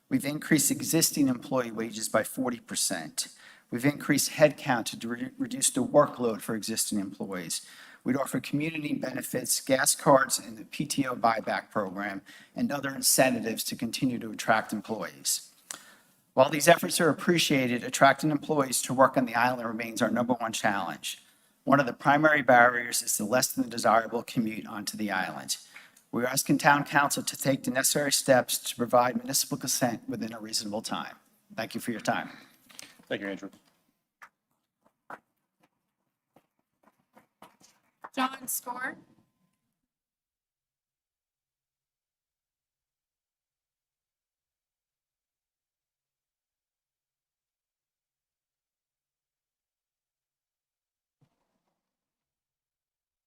We've increased existing employee wages by 40%. We've increased headcount to reduce the workload for existing employees. We'd offer community benefits, gas cards, and the PTO buyback program, and other incentives to continue to attract employees. While these efforts are appreciated, attracting employees to work on the island remains our number one challenge. One of the primary barriers is the less than desirable commute onto the island. We're asking Town Council to take the necessary steps to provide municipal consent within a reasonable time. Thank you for your time. Thank you, Andrew. John Score.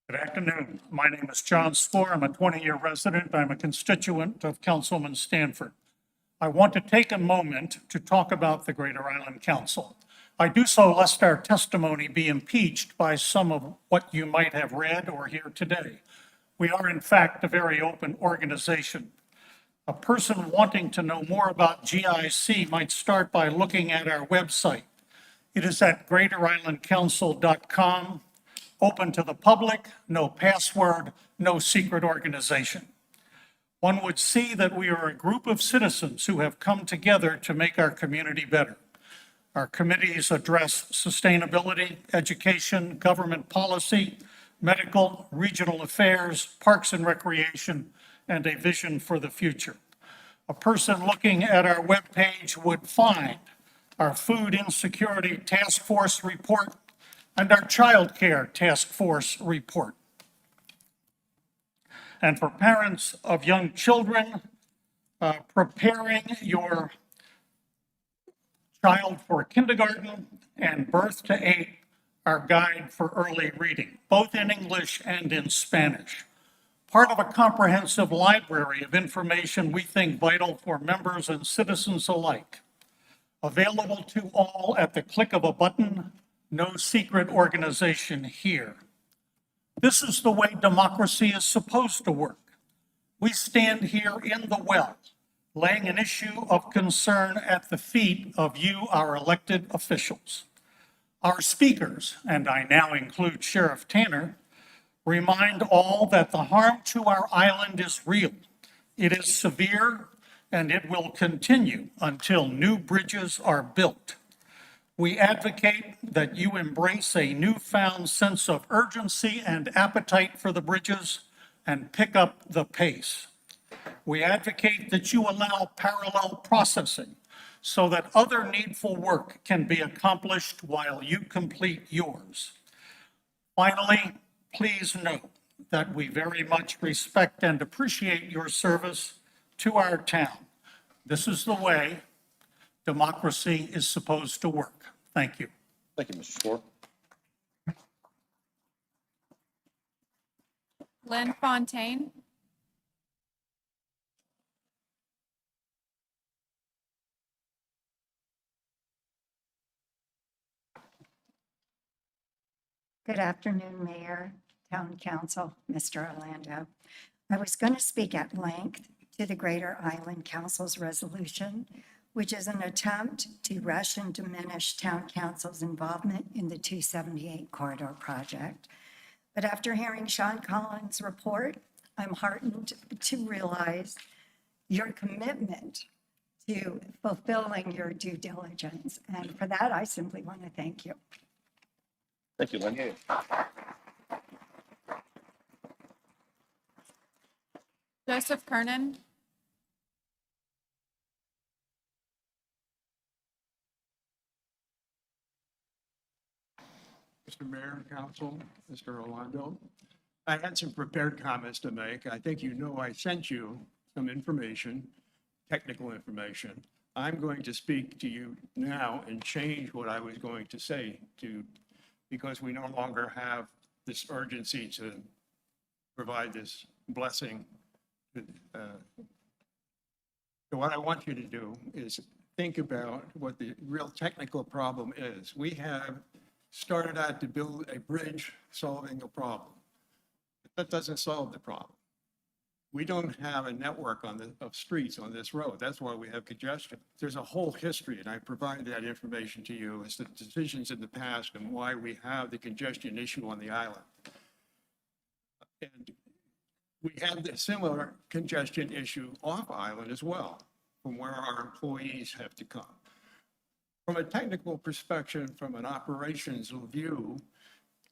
Good afternoon. My name is John Spoor. I'm a 20-year resident. I'm a constituent of Councilman Stanford. I want to take a moment to talk about the Greater Island Council. I do so lest our testimony be impeached by some of what you might have read or hear today. We are, in fact, a very open organization. A person wanting to know more about GIC might start by looking at our website. It is at greaterislandcouncil.com. Open to the public, no password, no secret organization. One would see that we are a group of citizens who have come together to make our community better. Our committees address sustainability, education, government policy, medical, regional affairs, parks and recreation, and a vision for the future. A person looking at our webpage would find our Food Insecurity Task Force report and our Child Care Task Force report. And for parents of young children preparing your child for kindergarten and birth to 8, our guide for early reading, both in English and in Spanish. Part of a comprehensive library of information we think vital for members and citizens alike. Available to all at the click of a button. No secret organization here. This is the way democracy is supposed to work. We stand here in the well, laying an issue of concern at the feet of you, our elected officials. Our speakers, and I now include Sheriff Tanner, remind all that the harm to our island is real. It is severe, and it will continue until new bridges are built. We advocate that you embrace a newfound sense of urgency and appetite for the bridges and pick up the pace. We advocate that you allow parallel processing so that other needful work can be accomplished while you complete yours. Finally, please note that we very much respect and appreciate your service to our town. This is the way democracy is supposed to work. Thank you. Thank you, Mr. Score. Lynn Fontaine. Good afternoon, Mayor, Town Council, Mr. Orlando. I was going to speak at length to the Greater Island Council's resolution, which is an attempt to rush and diminish Town Council's involvement in the 278 corridor project. But after hearing Sean Collins' report, I'm heartened to realize your commitment to fulfilling your due diligence. And for that, I simply want to thank you. Thank you, Lynn. Joseph Kernan. Mr. Mayor, Council, Mr. Orlando. I had some prepared comments to make. I think you know I sent you some information, technical information. I'm going to speak to you now and change what I was going to say because we no longer have this urgency to provide this blessing. So what I want you to do is think about what the real technical problem is. We have started out to build a bridge solving a problem. But that doesn't solve the problem. We don't have a network of streets on this road. That's why we have congestion. There's a whole history, and I provided that information to you as the decisions in the past and why we have the congestion issue on the island. And we have the similar congestion issue off island as well, from where our employees have to come. From a technical perspective, from an operations view,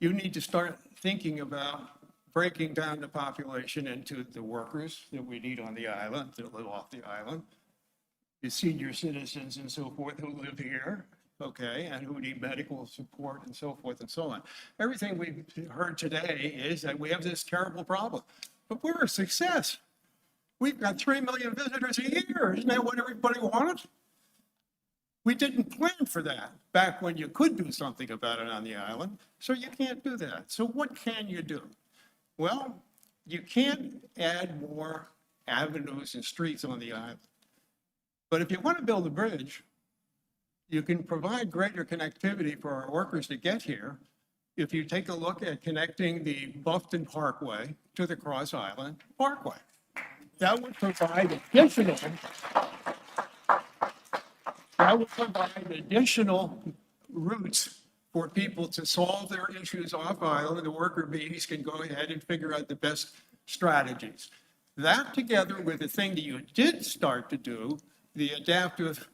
you need to start thinking about breaking down the population into the workers that we need on the island, that live off the island, the senior citizens and so forth who live here, okay, and who need medical support and so forth and so on. Everything we've heard today is that we have this terrible problem, but we're a success. We've got 3 million visitors a year. Isn't that what everybody wanted? We didn't plan for that back when you could do something about it on the island, so you can't do that. So what can you do? Well, you can't add more avenues and streets on the island. But if you want to build a bridge, you can provide greater connectivity for our workers to get here. If you take a look at connecting the Bluffton Parkway to the Cross Island Parkway, that would provide additional routes for people to solve their issues off island. The worker bees can go ahead and figure out the best strategies. That together with the thing that you did start to do, the adaptive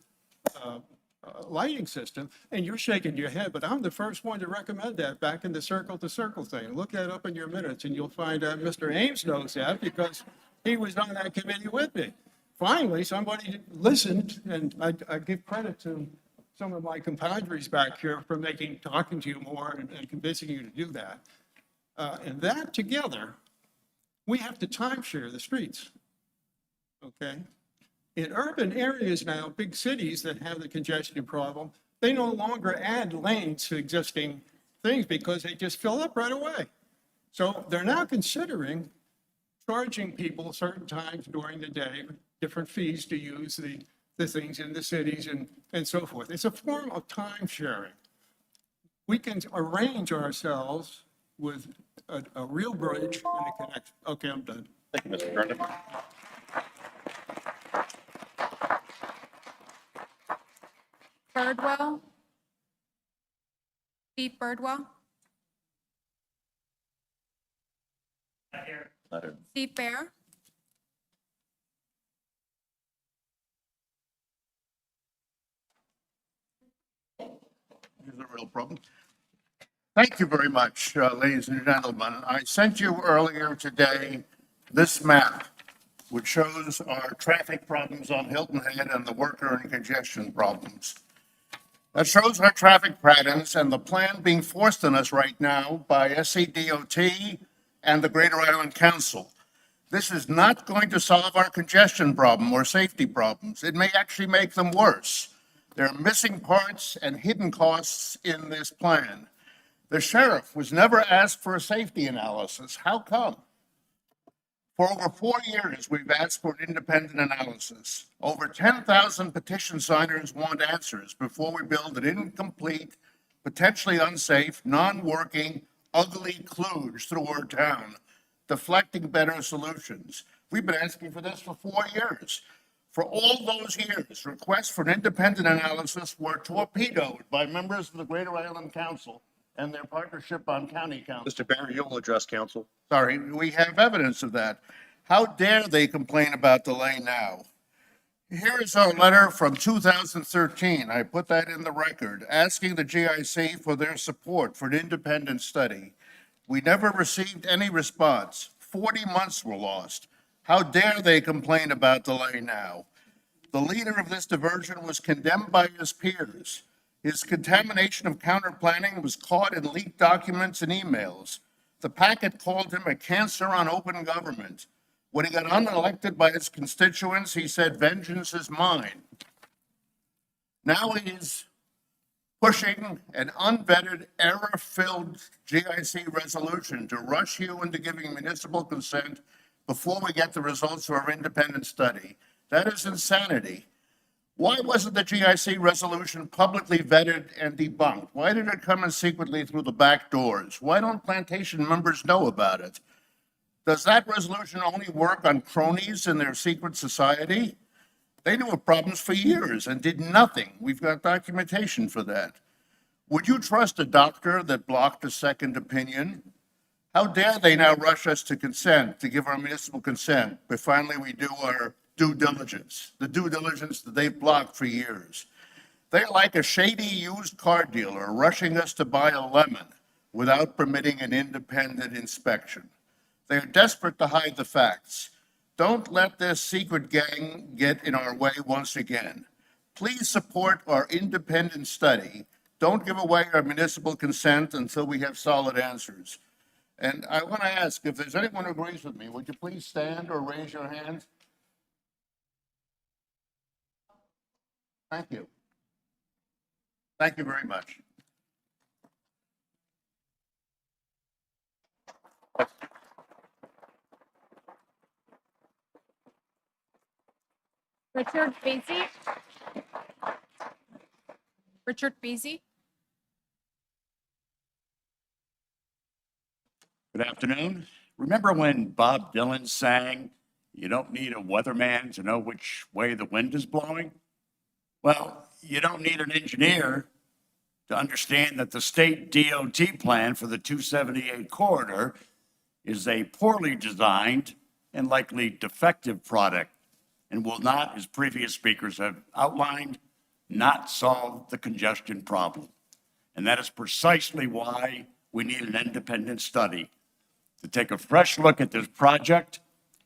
lighting system, and you're shaking your head, but I'm the first one to recommend that back in the circle to circle thing. Look that up in your minutes and you'll find out Mr. Ames knows that because he was on that committee with me. Finally, somebody listened, and I give credit to some of my compadres back here for talking to you more and convincing you to do that. And that together, we have to timeshare the streets, okay? In urban areas now, big cities that have the congestion problem, they no longer add lanes to existing things because they just fill up right away. So they're now considering charging people certain times during the day, different fees to use the things in the cities and so forth. It's a form of time sharing. We can arrange ourselves with a real bridge and a connection. Okay, I'm done. Thank you, Mr. Kernan. Birdwell. Steve Birdwell. Not here. Steve Bear. Here's a real problem. Thank you very much, ladies and gentlemen. I sent you earlier today this map, which shows our traffic problems on Hilton Head and the worker and congestion problems. That shows our traffic patterns and the plan being forced on us right now by SCDOT and the Greater Island Council. This is not going to solve our congestion problem or safety problems. It may actually make them worse. There are missing parts and hidden costs in this plan. The sheriff was never asked for a safety analysis. How come? For over 4 years, we've asked for an independent analysis. Over 10,000 petition signers want answers before we build an incomplete, potentially unsafe, non-working, ugly kludge through our town, deflecting better solutions. We've been asking for this for 4 years. For all those years, requests for an independent analysis were torpedoed by members of the Greater Island Council and their partnership on county council. Mr. Barry, you'll address council. Sorry, we have evidence of that. How dare they complain about delay now? Here is our letter from 2013. I put that in the record, asking the GIC for their support for an independent study. We never received any response. 40 months were lost. How dare they complain about delay now? The leader of this diversion was condemned by his peers. His contamination of counter planning was caught in leaked documents and emails. The packet called him a cancer on open government. When he got unelected by his constituents, he said, "Vengeance is mine." Now he's pushing an unvetted, error-filled GIC resolution to rush you into giving municipal consent before we get the results of our independent study. That is insanity. Why wasn't the GIC resolution publicly vetted and debunked? Why did it come in secretly through the back doors? Why don't plantation members know about it? Does that resolution only work on cronies in their secret society? They knew of problems for years and did nothing. We've got documentation for that. Would you trust a doctor that blocked a second opinion? How dare they now rush us to consent, to give our municipal consent, but finally we do our due diligence, the due diligence that they've blocked for years. They're like a shady used car dealer rushing us to buy a lemon without permitting an independent inspection. They're desperate to hide the facts. Don't let this secret gang get in our way once again. Please support our independent study. Don't give away our municipal consent until we have solid answers. And I want to ask, if there's anyone who agrees with me, would you please stand or raise your hand? Thank you. Thank you very much. Richard Beasy. Richard Beasy. Good afternoon. Remember when Bob Dylan sang, "You don't need a weatherman to know which way the wind is blowing"? Well, you don't need an engineer to understand that the state DOT plan for the 278 corridor is a poorly designed and likely defective product and will not, as previous speakers have outlined, not solve the congestion problem. And that is precisely why we need an independent study to take a fresh look at this project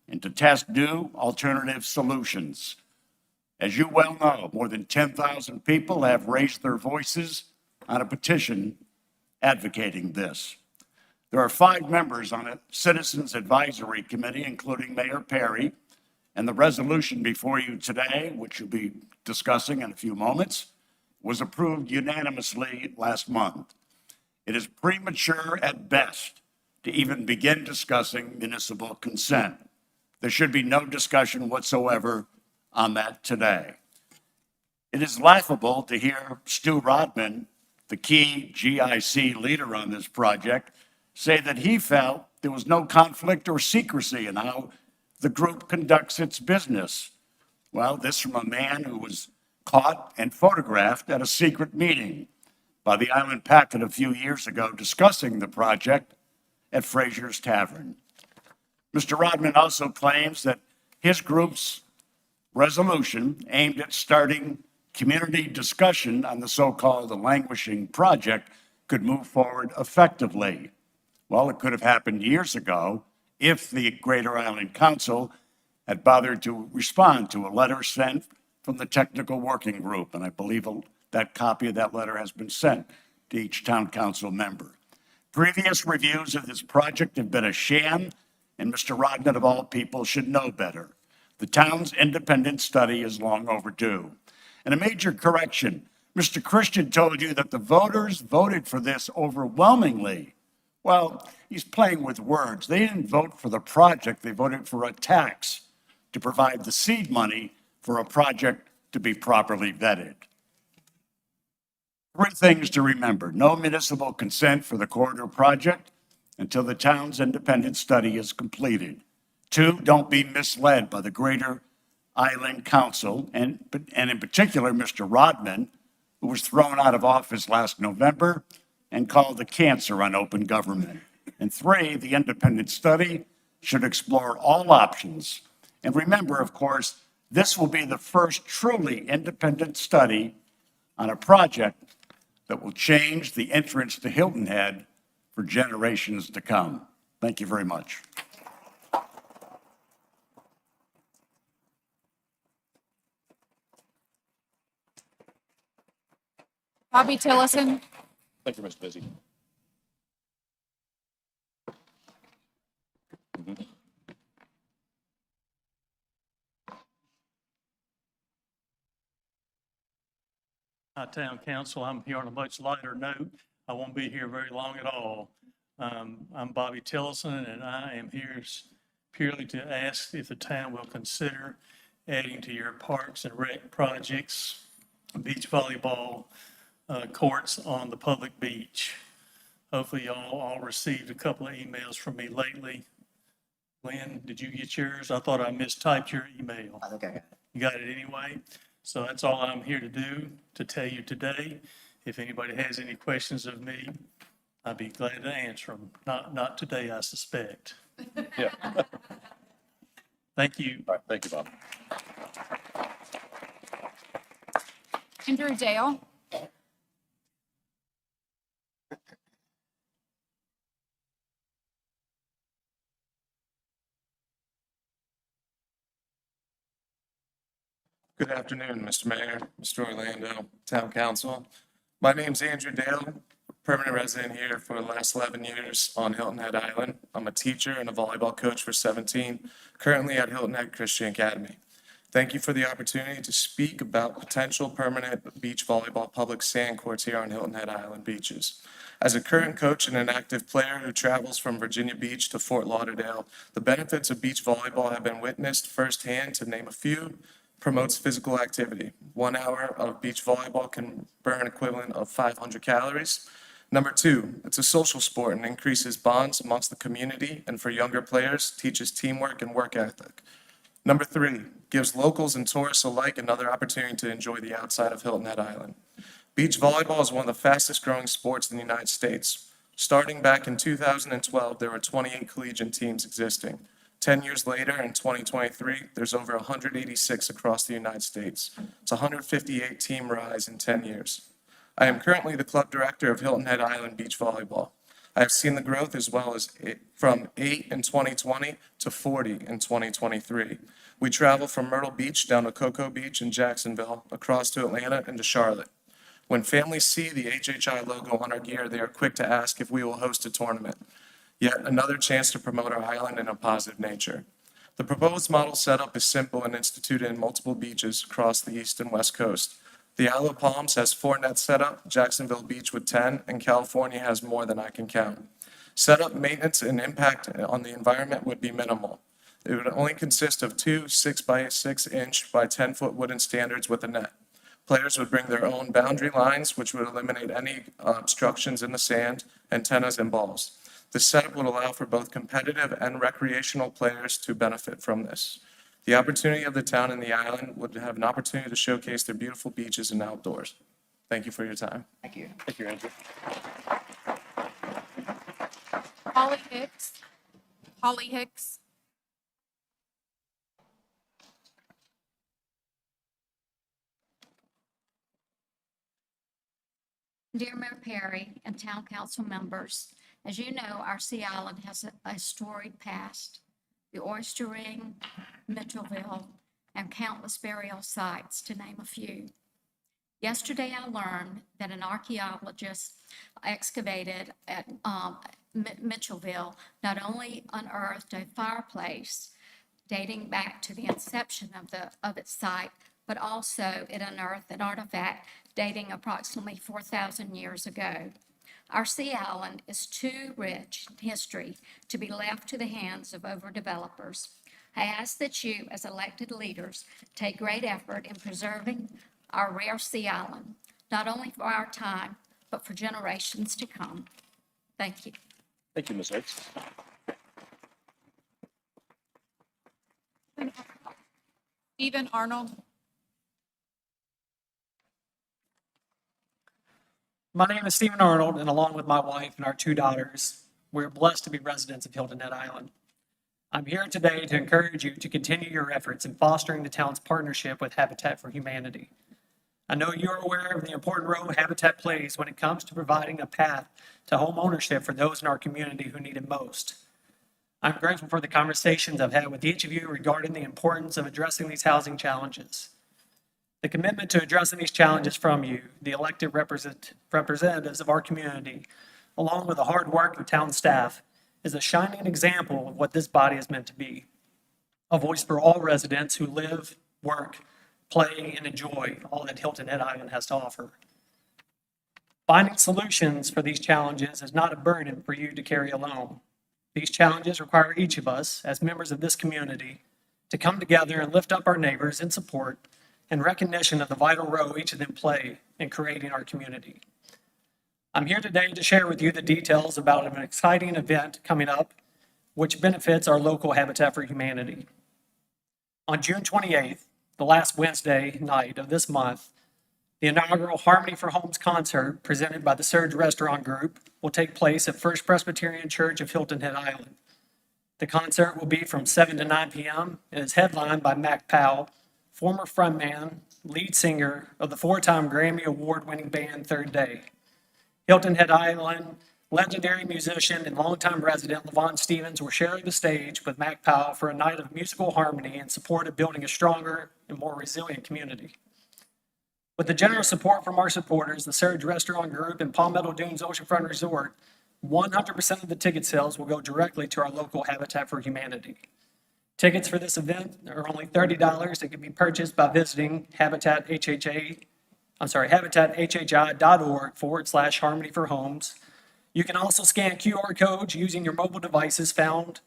and to test new alternative solutions. As you well know, more than 10,000 people have raised their voices on a petition advocating this. There are 5 members on a Citizens Advisory Committee, including Mayor Perry, and the resolution before you today, which you'll be discussing in a few moments, was approved unanimously last month. It is premature at best to even begin discussing municipal consent. There should be no discussion whatsoever on that today. It is laughable to hear Stu Rodman, the key GIC leader on this project, say that he felt there was no conflict or secrecy in how the group conducts its business. Well, this from a man who was caught and photographed at a secret meeting by the Island Packet a few years ago discussing the project at Fraser's Tavern. Mr. Rodman also claims that his group's resolution aimed at starting community discussion on the so-called languishing project could move forward effectively. Well, it could have happened years ago if the Greater Island Council had bothered to respond to a letter sent from the technical working group, and I believe that copy of that letter has been sent to each town council member. Previous reviews of this project have been a sham, and Mr. Rodman, of all people, should know better. The town's independent study is long overdue. And a major correction, Mr. Christian told you that the voters voted for this overwhelmingly. Well, he's playing with words. They didn't vote for the project, they voted for a tax to provide the seed money for a project to be properly vetted. 3 things to remember: no municipal consent for the corridor project until the town's independent study is completed. 2, don't be misled by the Greater Island Council, and in particular, Mr. Rodman, who was thrown out of office last November and called a cancer on open government. And 3, the independent study should explore all options. And remember, of course, this will be the first truly independent study on a project that will change the entrance to Hilton Head for generations to come. Thank you very much. Bobby Tillison. Thank you, Ms. Busy. Town Council, I'm here on a much lighter note. I won't be here very long at all. I'm Bobby Tillison, and I am here purely to ask if the town will consider adding to your parks and rec projects, beach volleyball courts on the public beach. Hopefully y'all all received a couple of emails from me lately. Lynn, did you get yours? I thought I mistyped your email. I think I got it. You got it anyway? So that's all I'm here to do, to tell you today. If anybody has any questions of me, I'd be glad to answer them. Not today, I suspect. Yeah. Thank you. All right, thank you, Bob. Andrew Dale. Good afternoon, Mr. Mayor, Mr. Orlando, Town Council. My name's Andrew Dale, permanent resident here for the last 11 years on Hilton Head Island. I'm a teacher and a volleyball coach for 17, currently at Hilton Head Christian Academy. Thank you for the opportunity to speak about potential permanent beach volleyball public sand courts here on Hilton Head Island beaches. As a current coach and an active player who travels from Virginia Beach to Fort Lauderdale, the benefits of beach volleyball have been witnessed firsthand. To name a few: promotes physical activity. 1 hour of beach volleyball can burn equivalent of 500 calories. Number 2, it's a social sport and increases bonds amongst the community, and for younger players, teaches teamwork and work ethic. Number 3, gives locals and tourists alike another opportunity to enjoy the outside of Hilton Head Island. Beach volleyball is one of the fastest growing sports in the United States. Starting back in 2012, there were 28 collegiate teams existing. 10 years later, in 2023, there's over 186 across the United States. It's a 158 team rise in 10 years. I am currently the club director of Hilton Head Island Beach Volleyball. I have seen the growth as well as from 8 in 2020 to 40 in 2023. We travel from Myrtle Beach down to Cocoa Beach in Jacksonville, across to Atlanta and to Charlotte. When families see the HHI logo on our gear, they are quick to ask if we will host a tournament. Yet another chance to promote our island in a positive nature. The proposed model setup is simple and instituted in multiple beaches across the east and west coast. The Isle of Palms has 4 nets set up, Jacksonville Beach with 10, and California has more than I can count. Setup, maintenance, and impact on the environment would be minimal. It would only consist of 2 6-by-6-inch by 10-foot wooden standards with a net. Players would bring their own boundary lines, which would eliminate any obstructions in the sand, antennas, and balls. This setup would allow for both competitive and recreational players to benefit from this. The opportunity of the town and the island would have an opportunity to showcase their beautiful beaches and outdoors. Thank you for your time. Thank you. Thank you, Andrew. Holly Hicks. Holly Hicks. Dear Mayor Perry and Town Council members, as you know, our Sea Island has a storied past. The Oyster Ring, Mitchellville, and countless burial sites, to name a few. Yesterday, I learned that an archaeologist excavated at Mitchellville not only unearthed a fireplace dating back to the inception of its site, but also it unearthed an artifact dating approximately 4,000 years ago. Our sea island is too rich in history to be left to the hands of overdevelopers. I ask that you, as elected leaders, take great effort in preserving our rare sea island, not only for our time, but for generations to come. Thank you. Thank you, Ms. Hicks. Stephen Arnold. My name is Stephen Arnold, and along with my wife and our 2 daughters, we're blessed to be residents of Hilton Head Island. I'm here today to encourage you to continue your efforts in fostering the town's partnership with Habitat for Humanity. I know you're aware of the important role Habitat plays when it comes to providing a path to home ownership for those in our community who need it most. I'm grateful for the conversations I've had with each of you regarding the importance of addressing these housing challenges. The commitment to addressing these challenges from you, the elected representatives of our community, along with the hard work of town staff, is a shining example of what this body is meant to be. A voice for all residents who live, work, play, and enjoy all that Hilton Head Island has to offer. Finding solutions for these challenges is not a burden for you to carry alone. These challenges require each of us, as members of this community, to come together and lift up our neighbors in support and recognition of the vital role each of them play in creating our community. I'm here today to share with you the details about an exciting event coming up, which benefits our local Habitat for Humanity. On June 28th, the last Wednesday night of this month, the inaugural Harmony for Homes concert presented by the Surge Restaurant Group will take place at First Presbyterian Church of Hilton Head Island. The concert will be from 7 to 9 p.m. and is headlined by Mac Powell, former frontman, lead singer of the 4-time Grammy Award-winning band Third Day. Hilton Head Island legendary musician and longtime resident Levon Stevens will share the stage with Mac Powell for a night of musical harmony in support of building a stronger and more resilient community. With the generous support from our supporters, the Surge Restaurant Group and Palmetto Dunes Oceanfront Resort, 100% of the ticket sales will go directly to our local Habitat for Humanity. Tickets for this event are only $30 and can be purchased by visiting habitathhi.org/Harmony for Homes. You can also scan QR codes using your mobile devices found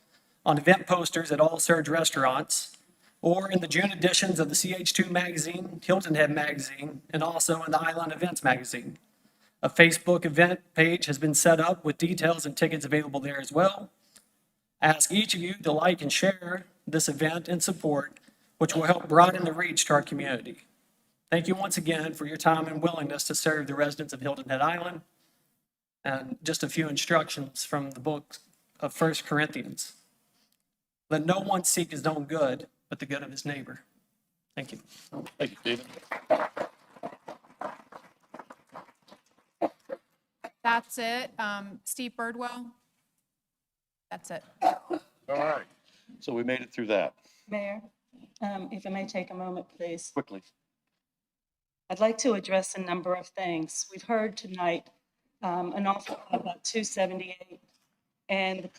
on event posters at all Surge restaurants, or in the June editions of the CH2 magazine, Hilton Head magazine, and also in the Island Events magazine. A Facebook event page has been set up with details and tickets available there as well. I ask each of you to like and share this event and support, which will help broaden the reach to our community. Thank you once again for your time and willingness to serve the residents of Hilton Head Island. And just a few instructions from the book of 1 Corinthians. Let no one seek his own good, but the good of his neighbor. Thank you. Thank you, Stephen. That's it. Steve Birdwell. That's it. All right. So we made it through that Mayor, if I may take a moment, please. quickly. I'd like to address a number of things. We've heard tonight an awful lot about 278 and the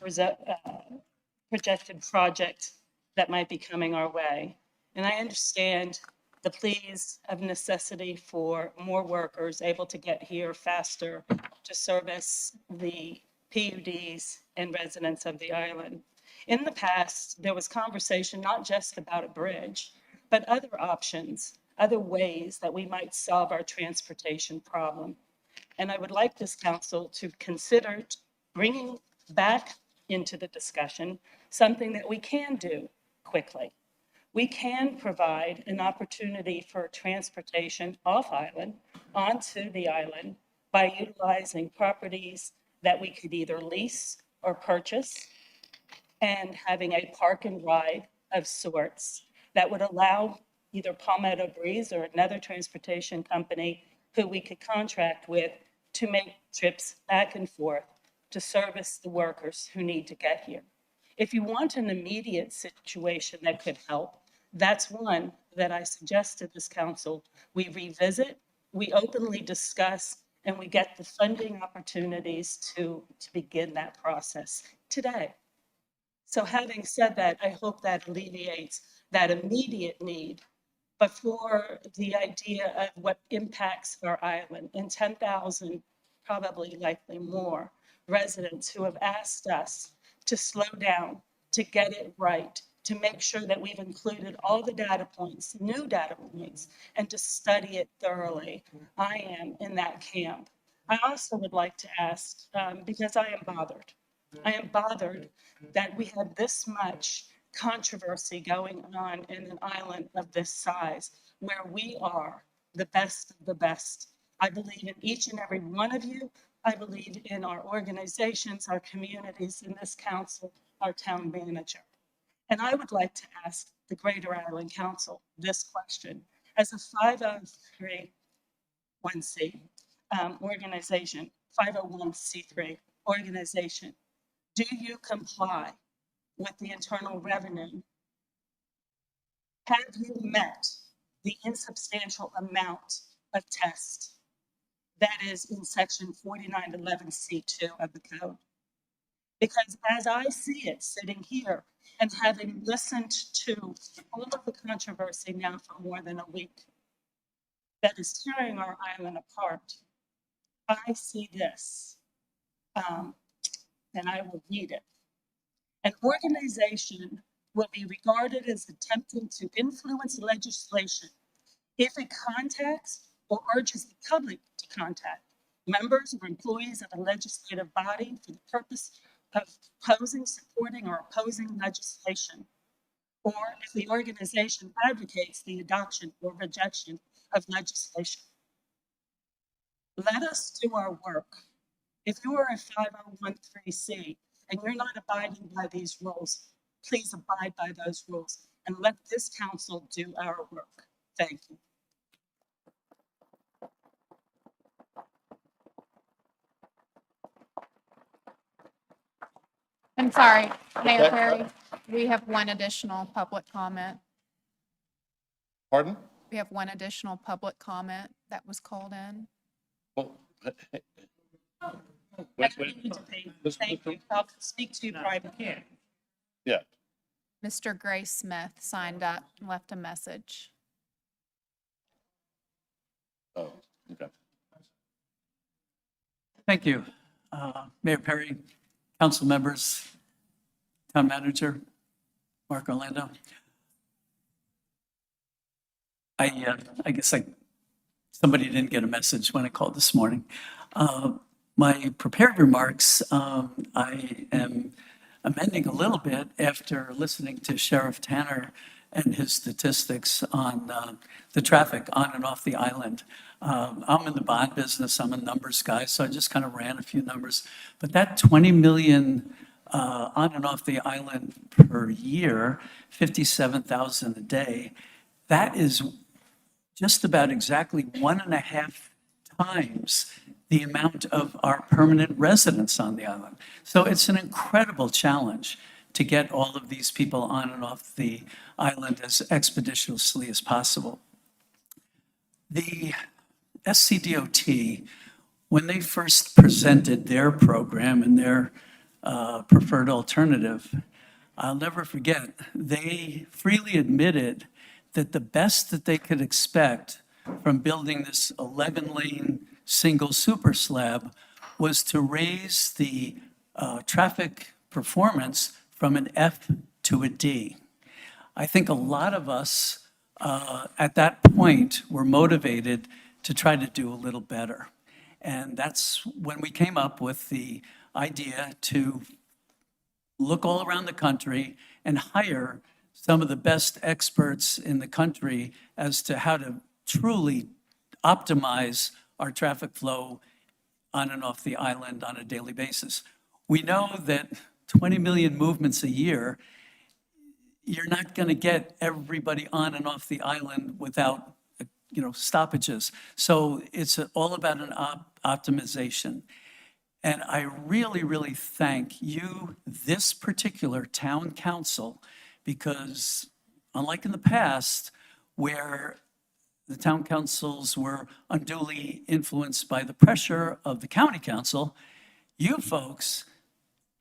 projected project that might be coming our way. And I understand the pleas of necessity for more workers able to get here faster to service the PUDs and residents of the island. In the past, there was conversation not just about a bridge, but other options, other ways that we might solve our transportation problem. And I would like this council to consider bringing back into the discussion something that we can do quickly. We can provide an opportunity for transportation off island onto the island by utilizing properties that we could either lease or purchase, and having a park and ride of sorts that would allow either Palmetto Breeze or another transportation company who we could contract with to make trips back and forth to service the workers who need to get here. If you want an immediate situation that could help, that's one that I suggest to this council. We revisit, we openly discuss, and we get the funding opportunities to begin that process today. So having said that, I hope that alleviates that immediate need but for the idea of what impacts our island and 10,000, probably likely more, residents who have asked us to slow down, to get it right, to make sure that we've included all the data points, new data points, and to study it thoroughly. I am in that camp. I also would like to ask, because I am bothered. I am bothered that we had this much controversy going on in an island of this size, where we are the best of the best. I believe in each and every one of you. I believe in our organizations, our communities, in this council, our town manager. And I would like to ask the Greater Island Council this question. As a 501c organization, 501c3 organization, do you comply with the Internal Revenue? Have you met the insubstantial amount of tests that is in section 4911C2 of the code? Because as I see it sitting here and having listened to all of the controversy now for more than a week that is tearing our island apart, I see this, and I will read it. An organization will be regarded as attempting to influence legislation if it contacts or urges the public to contact members or employees of a legislative body for the purpose of opposing, supporting, or opposing legislation, or if the organization advocates the adoption or rejection of legislation. Let us do our work. If you are a 501c and you're not abiding by these rules, please abide by those rules and let this council do our work. Thank you. I'm sorry, Mayor Okay. Perry, we have one additional public comment. Pardon? We have one additional public comment that was called in. Well, I don't need to be. Thank you. I'll speak to you privately. yeah. Mr. Gray Smith signed up and left a message. Oh, okay. Thank you, Mayor Perry, council members, town manager, Mark Orlando. I guess somebody didn't get a message when I called this morning. My prepared remarks, I am amending a little bit after listening to Sheriff Tanner and his statistics on the traffic on and off the island. I'm in the bond business, I'm a numbers guy, so I just kind of ran a few numbers. But that 20 million on and off the island per year, 57,000 a day, that is just about exactly 1.5 times the amount of our permanent residents on the island. So it's an incredible challenge to get all of these people on and off the island as expeditiously as possible. The SCDOT, when they first presented their program and their preferred alternative, I'll never forget, they freely admitted that the best that they could expect from building this 11-lane single super slab was to raise the traffic performance from an F to a D. I think a lot of us at that point were motivated to try to do a little better. And that's when we came up with the idea to look all around the country and hire some of the best experts in the country as to how to truly optimize our traffic flow on and off the island on a daily basis. We know that 20 million movements a year, you're not going to get everybody on and off the island without, stoppages. So it's all about an optimization. And I really, really thank you, this particular town council, because unlike in the past, where the town councils were unduly influenced by the pressure of the county council, you folks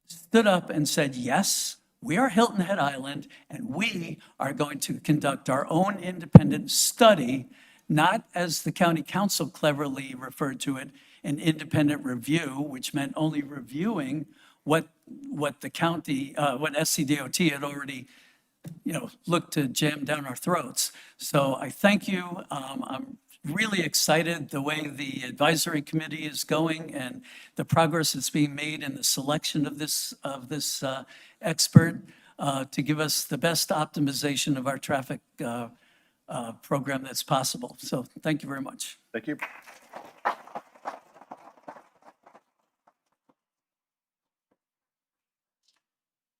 stood up and said, yes, We are Hilton Head Island, and we are going to conduct our own independent study, not as the county council cleverly referred to it, an independent review, which meant only reviewing what the county, what SCDOT had already, looked to jam down our throats. So I thank you. I'm really excited the way the advisory committee is going and the progress that's being made in the selection of this expert to give us the best optimization of our traffic program that's possible. So thank you very much. Thank you.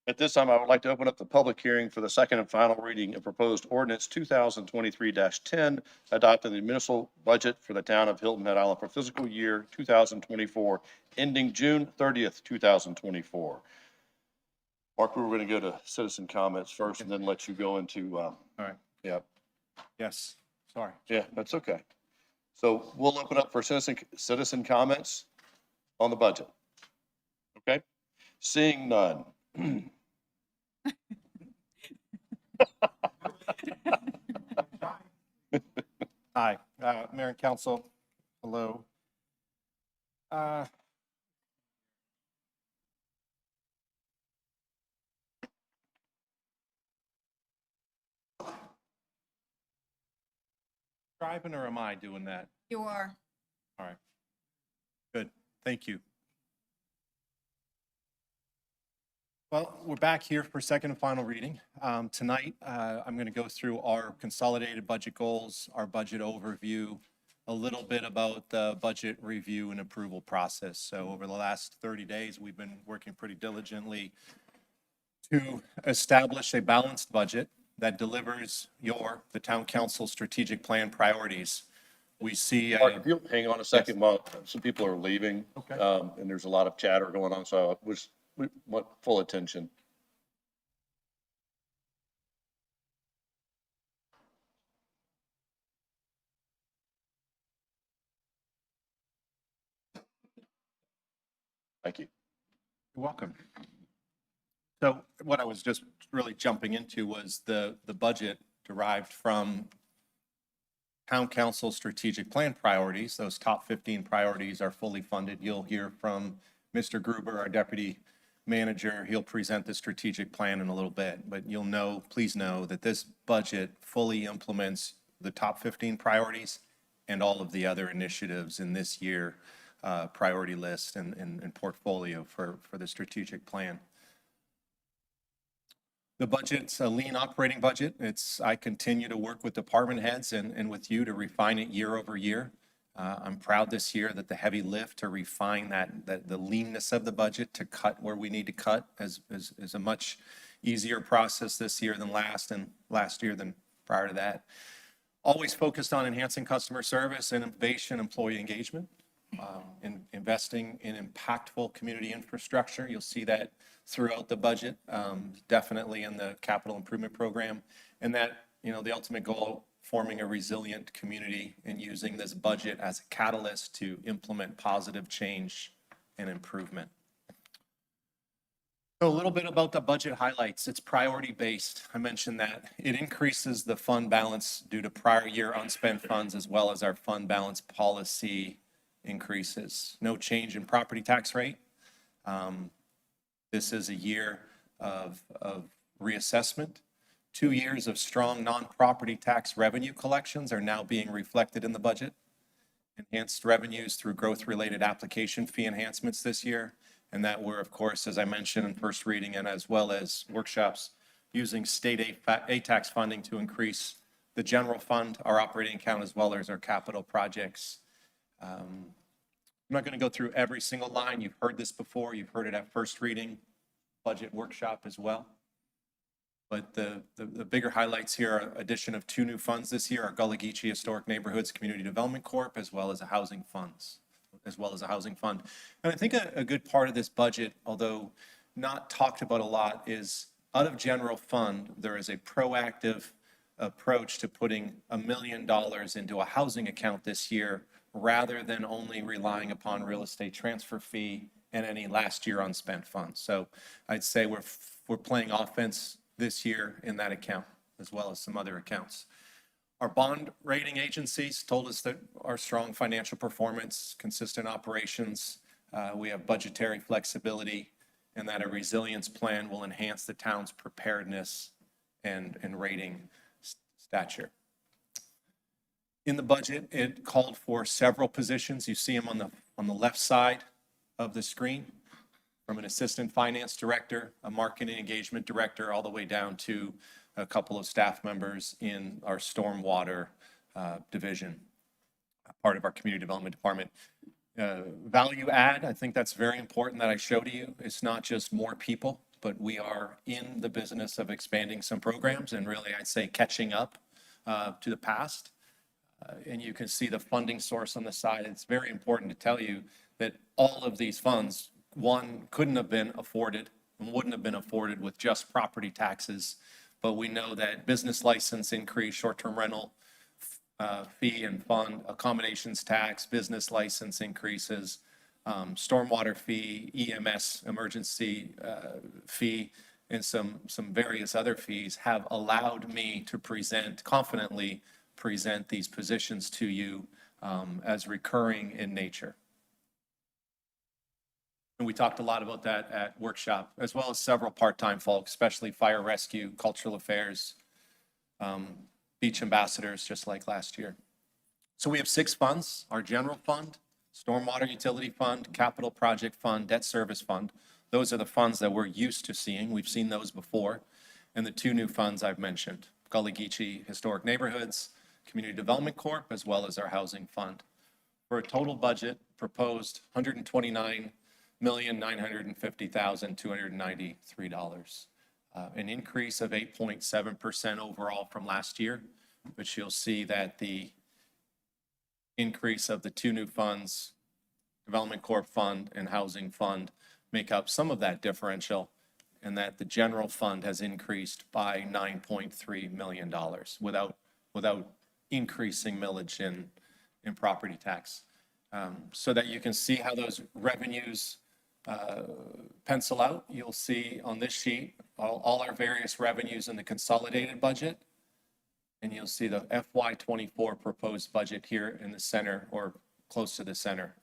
At this time, I would like to open up the public hearing for the second and final reading of proposed ordinance 2023-10, adopting the municipal budget for the town of Hilton Head Island for fiscal year 2024, ending June 30th, 2024. Mark, we were going to go to citizen comments first and then let you go into, All right. yeah. Yes, sorry. Yeah, that's okay. So we'll open up for citizen comments on the budget. Okay? Seeing none. Hi, Mayor and Council. Hello. Driving or am I doing that? You are. All right. Good, thank you. Well, we're back here for second and final reading. Tonight, I'm going to go through our consolidated budget goals, our budget overview, a little bit about the budget review and approval process. So over the last 30 days, we've been working pretty diligently to establish a balanced budget that delivers the town council strategic plan priorities. We see. Mark, if you'll hang on a second, while some people are leaving, Okay. And there's a lot of chatter going on, so we want full attention. Thank you. You're welcome. So what I was just really jumping into was the budget derived from town council strategic plan priorities. Those top 15 priorities are fully funded. You'll hear from Mr. Gruber, our deputy manager. He'll present the strategic plan in a little bit, but please know that this budget fully implements the top 15 priorities and all of the other initiatives in this year priority list and portfolio for the strategic plan. The budget's a lean operating budget. I continue to work with department heads and with you to refine it year over year. I'm proud this year that the heavy lift to refine the leanness of the budget to cut where we need to cut is a much easier process this year than last, and last year than prior to that. Always focused on enhancing customer service and innovation, employee engagement, investing in impactful community infrastructure. You'll see that throughout the budget, definitely in the capital improvement program, and that, the ultimate goal, forming a resilient community and using this budget as a catalyst to implement positive change and improvement. So a little bit about the budget highlights. It's priority based. I mentioned that. It increases the fund balance due to prior year unspent funds, as well as our fund balance policy increases. No change in property tax rate. This is a year of reassessment. 2 years of strong non-property tax revenue collections are now being reflected in the budget. Enhanced revenues through growth-related application fee enhancements this year. And that were, of course, as I mentioned in first reading, and as well as workshops, using state tax funding to increase the general fund, our operating account, as well as our capital projects. I'm not going to go through every single line. You've heard this before. You've heard it at first reading, budget workshop as well. But the bigger highlights here are addition of 2 new funds this year, our Gullah Geechee Historic Neighborhoods Community Development Corp, as well as a housing fund. And I think a good part of this budget, although not talked about a lot, is out of general fund, there is a proactive approach to putting $1 million into a housing account this year, rather than only relying upon real estate transfer fee and any last year unspent funds. So I'd say we're playing offense this year in that account, as well as some other accounts. Our bond rating agencies told us that our strong financial performance, consistent operations, we have budgetary flexibility, and that a resilience plan will enhance the town's preparedness and rating stature. In the budget, it called for several positions. You see them on the left side of the screen, from an assistant finance director, a marketing engagement director, all the way down to a couple of staff members in our stormwater division, part of our community development department. Value add, I think that's very important that I show to you. It's not just more people, but we are in the business of expanding some programs and really, I'd say, catching up to the past. And you can see the funding source on the side. It's very important to tell you that all of these funds, one, couldn't have been afforded and wouldn't have been afforded with just property taxes. But we know that business license increase, short-term rental fee and fund, accommodations tax, business license increases, stormwater fee, EMS emergency fee, and some various other fees have allowed me to confidently present these positions to you as recurring in nature. And we talked a lot about that at workshop, as well as several part-time folks, especially fire rescue, cultural affairs, beach ambassadors, just like last year. So we have 6 funds: our general fund, stormwater utility fund, capital project fund, debt service fund. Those are the funds that we're used to seeing. We've seen those before. And the 2 new funds I've mentioned, Gullah Geechee Historic Neighborhoods, Community Development Corp., as well as our housing fund. For a total budget proposed $129,950,293, an increase of 8.7% overall from last year, which you'll see that the increase of the 2 new funds, Development Corp Fund and Housing Fund, make up some of that differential, and that the general fund has increased by $9.3 million without increasing millage in property tax. So that you can see how those revenues pencil out. You'll see on this sheet all our various revenues in the consolidated budget, and you'll see the FY24 proposed budget here in the center or close to the center.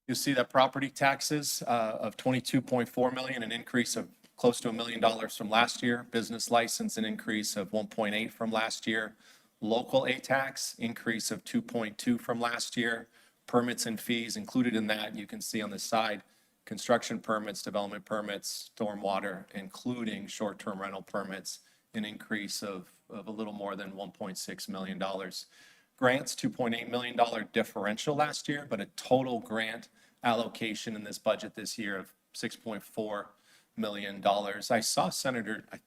You'll see that property taxes of $22.4 million, an increase of close to $1 million from last year. Business license, an increase of 1.8 from last year. Local A-tax, increase of 2.2 from last year. Permits and fees included in that, you can see on the side, construction permits, development permits, stormwater, including short-term rental permits, an increase of a little more than $1.6 million. Grants, $2.8 million differential last year, but a total grant allocation in this budget this year of $6.4 million. I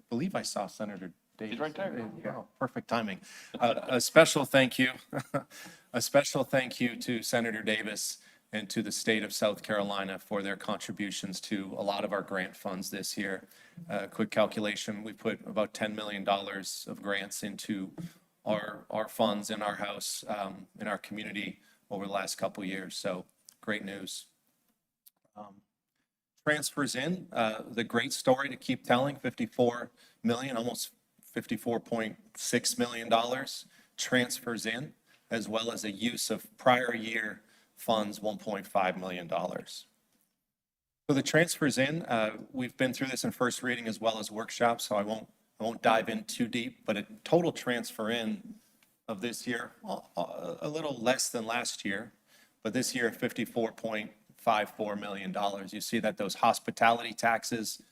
believe I saw Senator Davis. He's right there. Oh, perfect timing. A special thank you to Senator Davis and to the state of South Carolina for their contributions to a lot of our grant funds this year. Quick calculation, we put about $10 million of grants into our funds in our house, in our community over the last couple of years. So great news. Transfers in, the great story to keep telling, 54 million, almost $54.6 million transfers in, as well as a use of prior year funds, $1.5 million. So the transfers in, we've been through this in first reading as well as workshops, so I won't dive in too deep, but a total transfer in of this year, a little less than last year, but this year $54.54 million. You see that those hospitality taxes,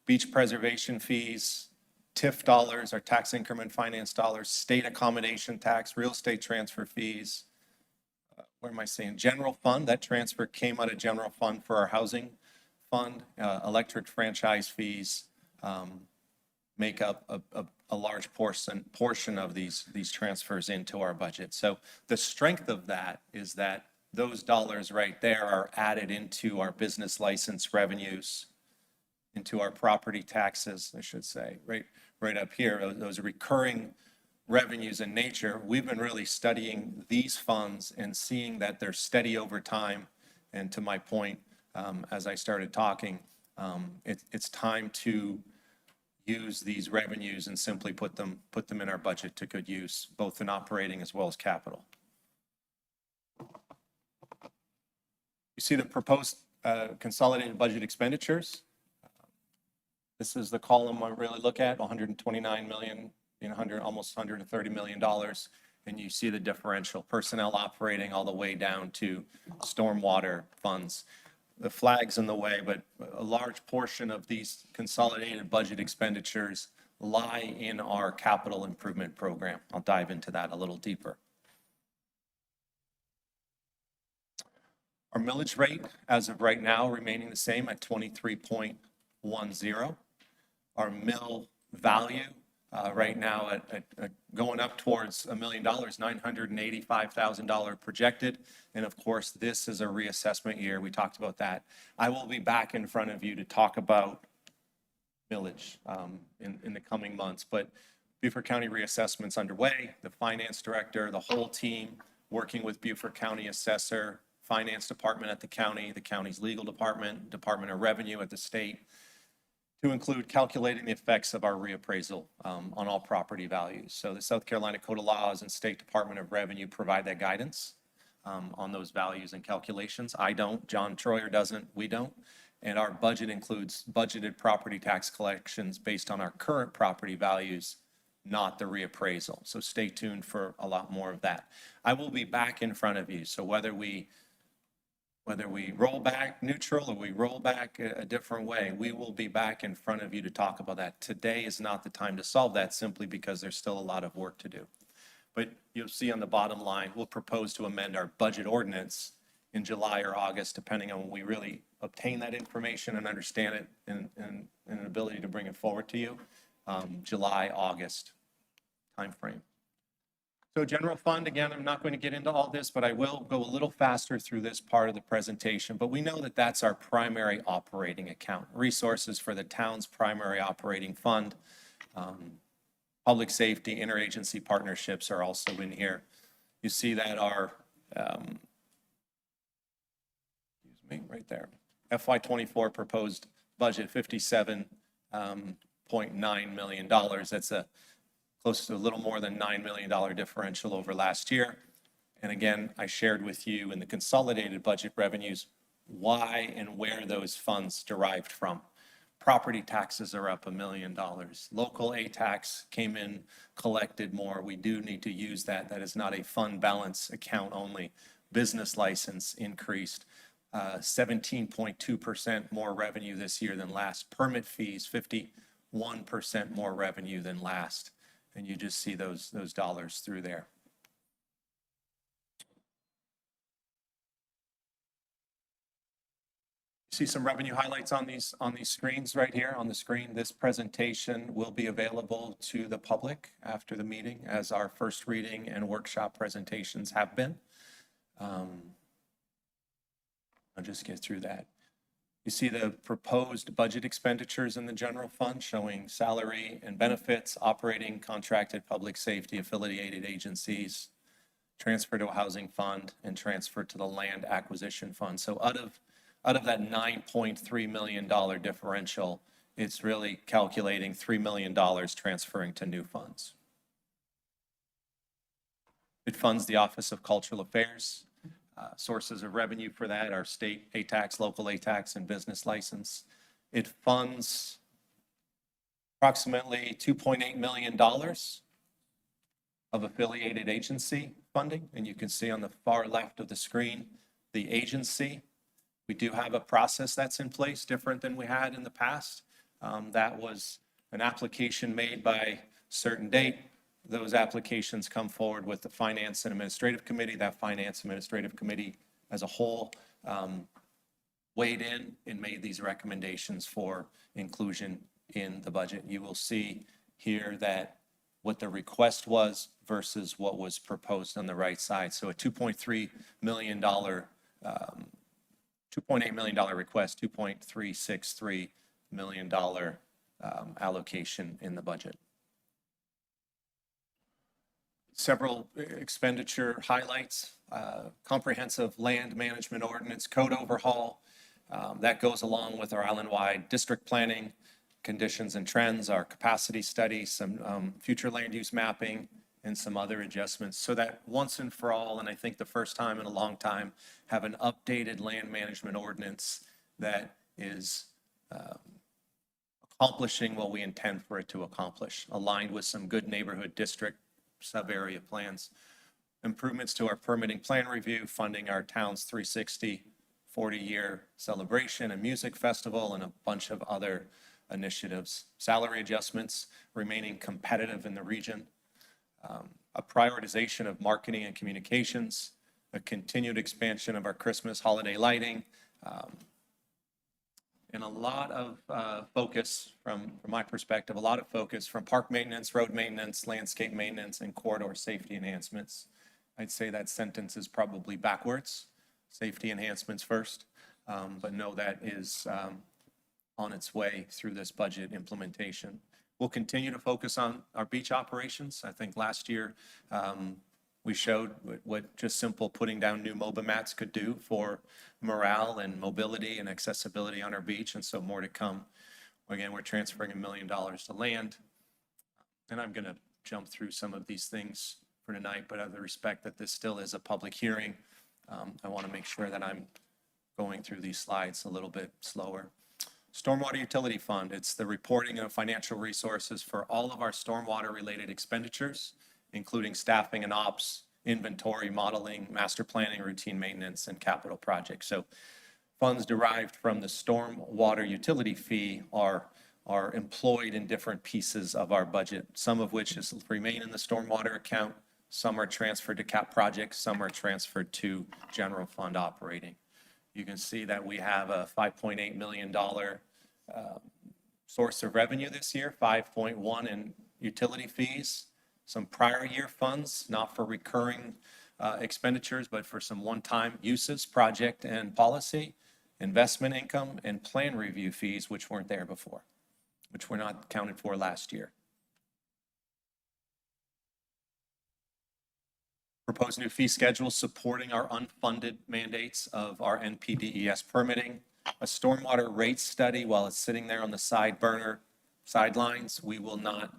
beach preservation fees, TIF dollars, our tax increment finance dollars, state accommodation tax, real estate transfer fees. Where am I saying? General fund, that transfer came out of general fund for our housing fund. Electric franchise fees make up a large portion of these transfers into our budget. So the strength of that is that those dollars right there are added into our business license revenues, into our property taxes, I should say, right up here, those recurring revenues in nature. We've been really studying these funds and seeing that they're steady over time. And to my point, as I started talking, it's time to use these revenues and simply put them in our budget to good use, both in operating as well as capital. You see the proposed consolidated budget expenditures. This is the column I really look at, 129 million, almost $130 million. And you see the differential, personnel operating all the way down to stormwater funds. The flag's in the way, but a large portion of these consolidated budget expenditures lie in our capital improvement program. I'll dive into that a little deeper. Our millage rate, as of right now, remaining the same at 23.10. Our mill value right now at going up towards $1 million, $985,000 projected. And of course, this is a reassessment year. We talked about that. I will be back in front of you to talk about millage in the coming months. But Beaufort County reassessment's underway. The finance director, the whole team, working with Beaufort County assessor, finance department at the county's legal department, Department of Revenue at the state, to include calculating the effects of our reappraisal on all property values. So the South Carolina Code of Laws and State Department of Revenue provide that guidance on those values and calculations. I don't, John Troyer doesn't, we don't. And our budget includes budgeted property tax collections based on our current property values, not the reappraisal. So stay tuned for a lot more of that. I will be back in front of you. So whether we roll back neutral or we roll back a different way, we will be back in front of you to talk about that. Today is not the time to solve that simply because there's still a lot of work to do. But you'll see on the bottom line, we'll propose to amend our budget ordinance in July or August, depending on when we really obtain that information and understand it and an ability to bring it forward to you. July, August timeframe. So general fund, again, I'm not going to get into all this, but I will go a little faster through this part of the presentation. But we know that that's our primary operating account. Resources for the town's primary operating fund. Public safety, interagency partnerships are also in here. You see that our, right there, FY24 proposed budget, $57.9 million. That's close to a little more than $9 million differential over last year. And again, I shared with you in the consolidated budget revenues why and where those funds derived from. Property taxes are up $1 million. Local A-tax came in, collected more. We do need to use that. That is not a fund balance account only. Business license increased 17.2% more revenue this year than last. Permit fees, 51% more revenue than last. And you just see those dollars through there. See some revenue highlights on these screens right here on the screen. This presentation will be available to the public after the meeting, as our first reading and workshop presentations have been. I'll just get through that. You see the proposed budget expenditures in the general fund showing salary and benefits, operating, contracted, public safety, affiliated agencies, transfer to a housing fund, and transfer to the land acquisition fund. So out of that $9.3 million differential, it's really calculating $3 million transferring to new funds. It funds the Office of Cultural Affairs. Sources of revenue for that are state A-tax, local A-tax, and business license. It funds approximately $2.8 million of affiliated agency funding. And you can see on the far left of the screen, the agency. We do have a process that's in place, different than we had in the past. That was an application made by a certain date. Those applications come forward with the Finance and Administrative Committee. That Finance and Administrative Committee as a whole weighed in and made these recommendations for inclusion in the budget. You will see here that what the request was versus what was proposed on the right side. So a $2.3 million, $2.8 million request, $2.363 million allocation in the budget. Several expenditure highlights, comprehensive land management ordinance, code overhaul, That goes along with our island-wide district planning, conditions and trends, our capacity study, some future land use mapping, and some other adjustments, so that once and for all, and I think the first time in a long time, have an updated land management ordinance that is accomplishing what we intend for it to accomplish, aligned with some good neighborhood district sub-area plans. Improvements to our permitting plan review, funding our town's 360 40-year celebration and music festival, and a bunch of other initiatives. Salary adjustments, remaining competitive in the region, a prioritization of marketing and communications, a continued expansion of our Christmas holiday lighting, and a lot of focus from my perspective, a lot of focus from park maintenance, road maintenance, landscape maintenance, and corridor safety enhancements. I'd say that sentence is probably backwards. Safety enhancements first, but no, that is on its way through this budget implementation. We'll continue to focus on our beach operations. I think last year we showed what just simple putting down new MOBA mats could do for morale and mobility and accessibility on our beach, and so more to come. Again, we're transferring $1 million to land, and I'm going to jump through some of these things for tonight, but out of the respect that this still is a public hearing, I want to make sure that I'm going through these slides a little bit slower. Stormwater Utility Fund, it's the reporting of financial resources for all of our stormwater-related expenditures, including staffing and ops, inventory, modeling, master planning, routine maintenance, and capital projects. So funds derived from the stormwater utility fee are employed in different pieces of our budget, some of which remain in the stormwater account, some are transferred to cap projects, some are transferred to general fund operating. You can see that we have a $5.8 million source of revenue this year, 5.1 in utility fees, some prior year funds, not for recurring expenditures, but for some one-time uses, project and policy, investment income, and plan review fees, which weren't there before, which were not accounted for last year. Proposed new fee schedule supporting our unfunded mandates of our NPDES permitting, a stormwater rate study while it's sitting there on the sidelines. We will not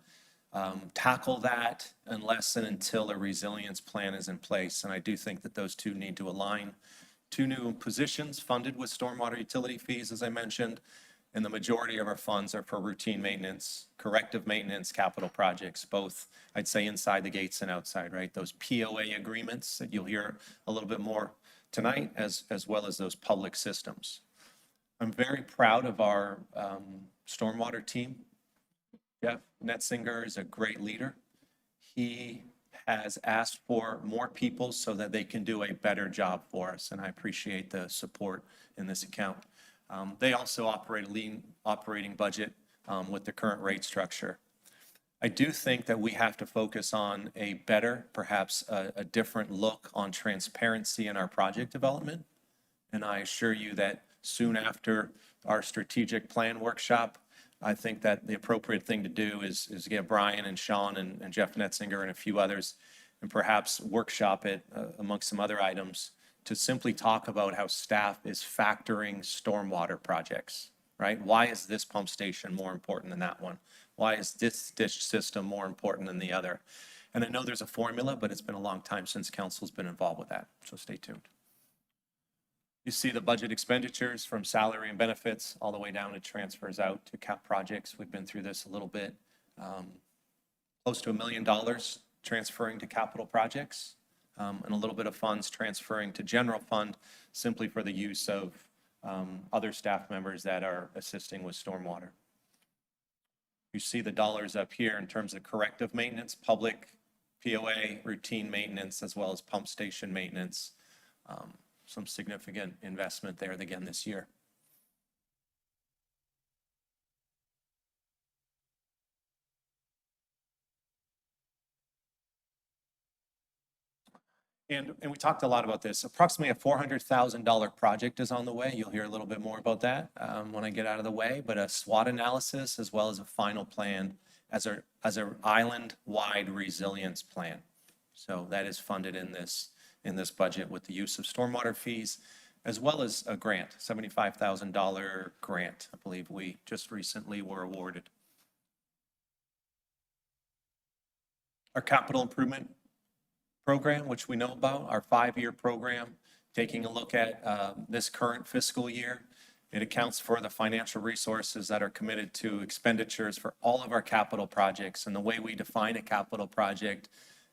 tackle that unless and until a resilience plan is in place. And I do think that those two need to align. 2 new positions funded with stormwater utility fees, as I mentioned, and the majority of our funds are for routine maintenance, corrective maintenance, capital projects, both, I'd say, inside the gates and outside, right? Those POA agreements that you'll hear a little bit more tonight, as well as those public systems. I'm very proud of our stormwater team. Jeff Netzinger is a great leader. He has asked for more people so that they can do a better job for us, and I appreciate the support in this account. They also operate a lean operating budget with the current rate structure. I do think that we have to focus on a better, perhaps a different look on transparency in our project development. And I assure you that soon after our strategic plan workshop, I think that the appropriate thing to do is get Brian and Sean and Jeff Netzinger and a few others, and perhaps workshop it amongst some other items, to simply talk about how staff is factoring stormwater projects, right? Why is this pump station more important than that one? Why is this ditch system more important than the other? And I know there's a formula, but it's been a long time since council's been involved with that, so stay tuned. You see the budget expenditures from salary and benefits all the way down to transfers out to cap projects. We've been through this a little bit. Close to $1 million transferring to capital projects. And a little bit of funds transferring to general fund simply for the use of other staff members that are assisting with stormwater. You see the dollars up here in terms of corrective maintenance, public POA, routine maintenance, as well as pump station maintenance. Some significant investment there again this year. And we talked a lot about this. Approximately a $400,000 project is on the way. You'll hear a little bit more about that when I get out of the way, but a SWOT analysis as well as a final plan as an island-wide resilience plan. So that is funded in this budget with the use of stormwater fees as well as a grant, $75,000 grant, I believe we just recently were awarded. Our capital improvement program, which we know about, our 5-year program, taking a look at this current fiscal year. It accounts for the financial resources that are committed to expenditures for all of our capital projects. And the way we define a capital project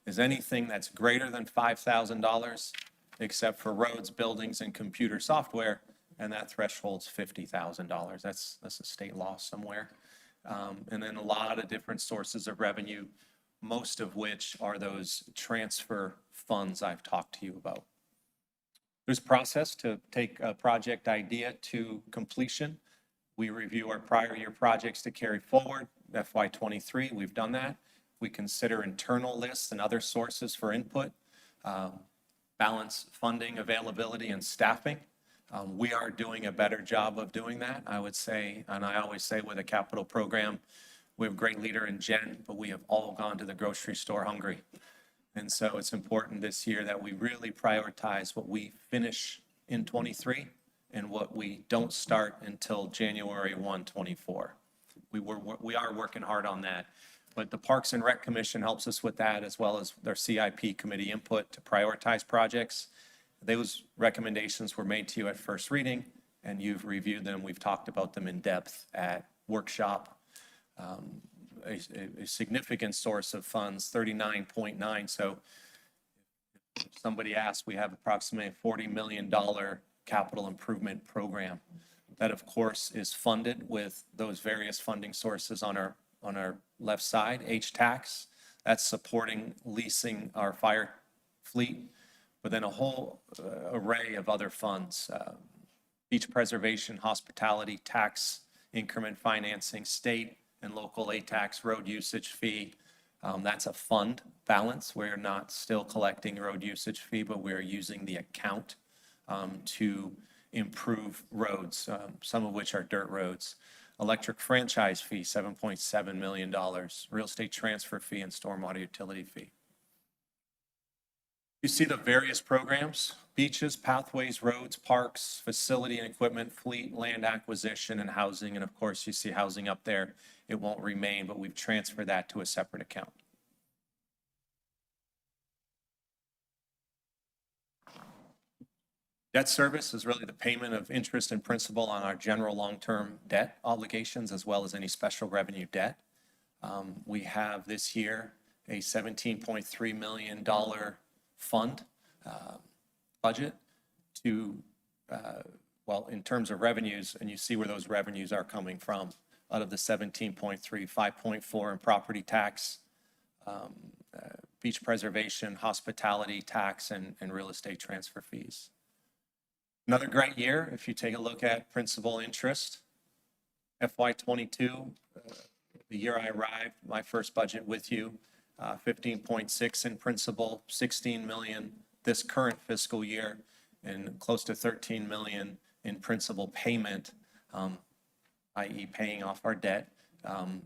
is anything that's greater than $5,000, except for roads, buildings, and computer software, and that threshold's $50,000. That's a state law somewhere. And then a lot of different sources of revenue, most of which are those transfer funds I've talked to you about. There's a process to take a project idea to completion. We review our prior year projects to carry forward. FY23, we've done that. We consider internal lists and other sources for input, balance funding availability and staffing. We are doing a better job of doing that, I would say, and I always say with a capital program, we have a great leader in Jen, but we have all gone to the grocery store hungry. And so it's important this year that we really prioritize what we finish in 23 and what we don't start until January 1, 24. We are working hard on that. But the Parks and Rec Commission helps us with that, as well as their CIP committee input to prioritize projects. Those recommendations were made to you at first reading, and you've reviewed them. We've talked about them in depth at workshop. A significant source of funds, 39.9. So if somebody asked, we have approximately a $40 million capital improvement program that, of course, is funded with those various funding sources on our left side. H-Tax, that's supporting leasing our fire fleet, but then a whole array of other funds, beach preservation, hospitality, tax increment financing, state and local A-tax, road usage fee. That's a fund balance. We're not still collecting road usage fee, but we're using the account to improve roads, some of which are dirt roads. Electric franchise fee, $7.7 million. Real estate transfer fee and stormwater utility fee. You see the various programs: beaches, pathways, roads, parks, facility and equipment, fleet, land acquisition, and housing. And of course, you see housing up there. It won't remain, but we've transferred that to a separate account. Debt service is really the payment of interest and principal on our general long-term debt obligations, as well as any special revenue debt. We have this year a $17.3 million fund budget to, well, in terms of revenues, and you see where those revenues are coming from. Out of the 17.3, 5.4 in property tax, beach preservation, hospitality tax, and real estate transfer fees. Another great year, if you take a look at principal interest, FY22, the year I arrived, my first budget with you, 15.6 in principal, 16 million this current fiscal year, and close to 13 million in principal payment, i.e. paying off our debt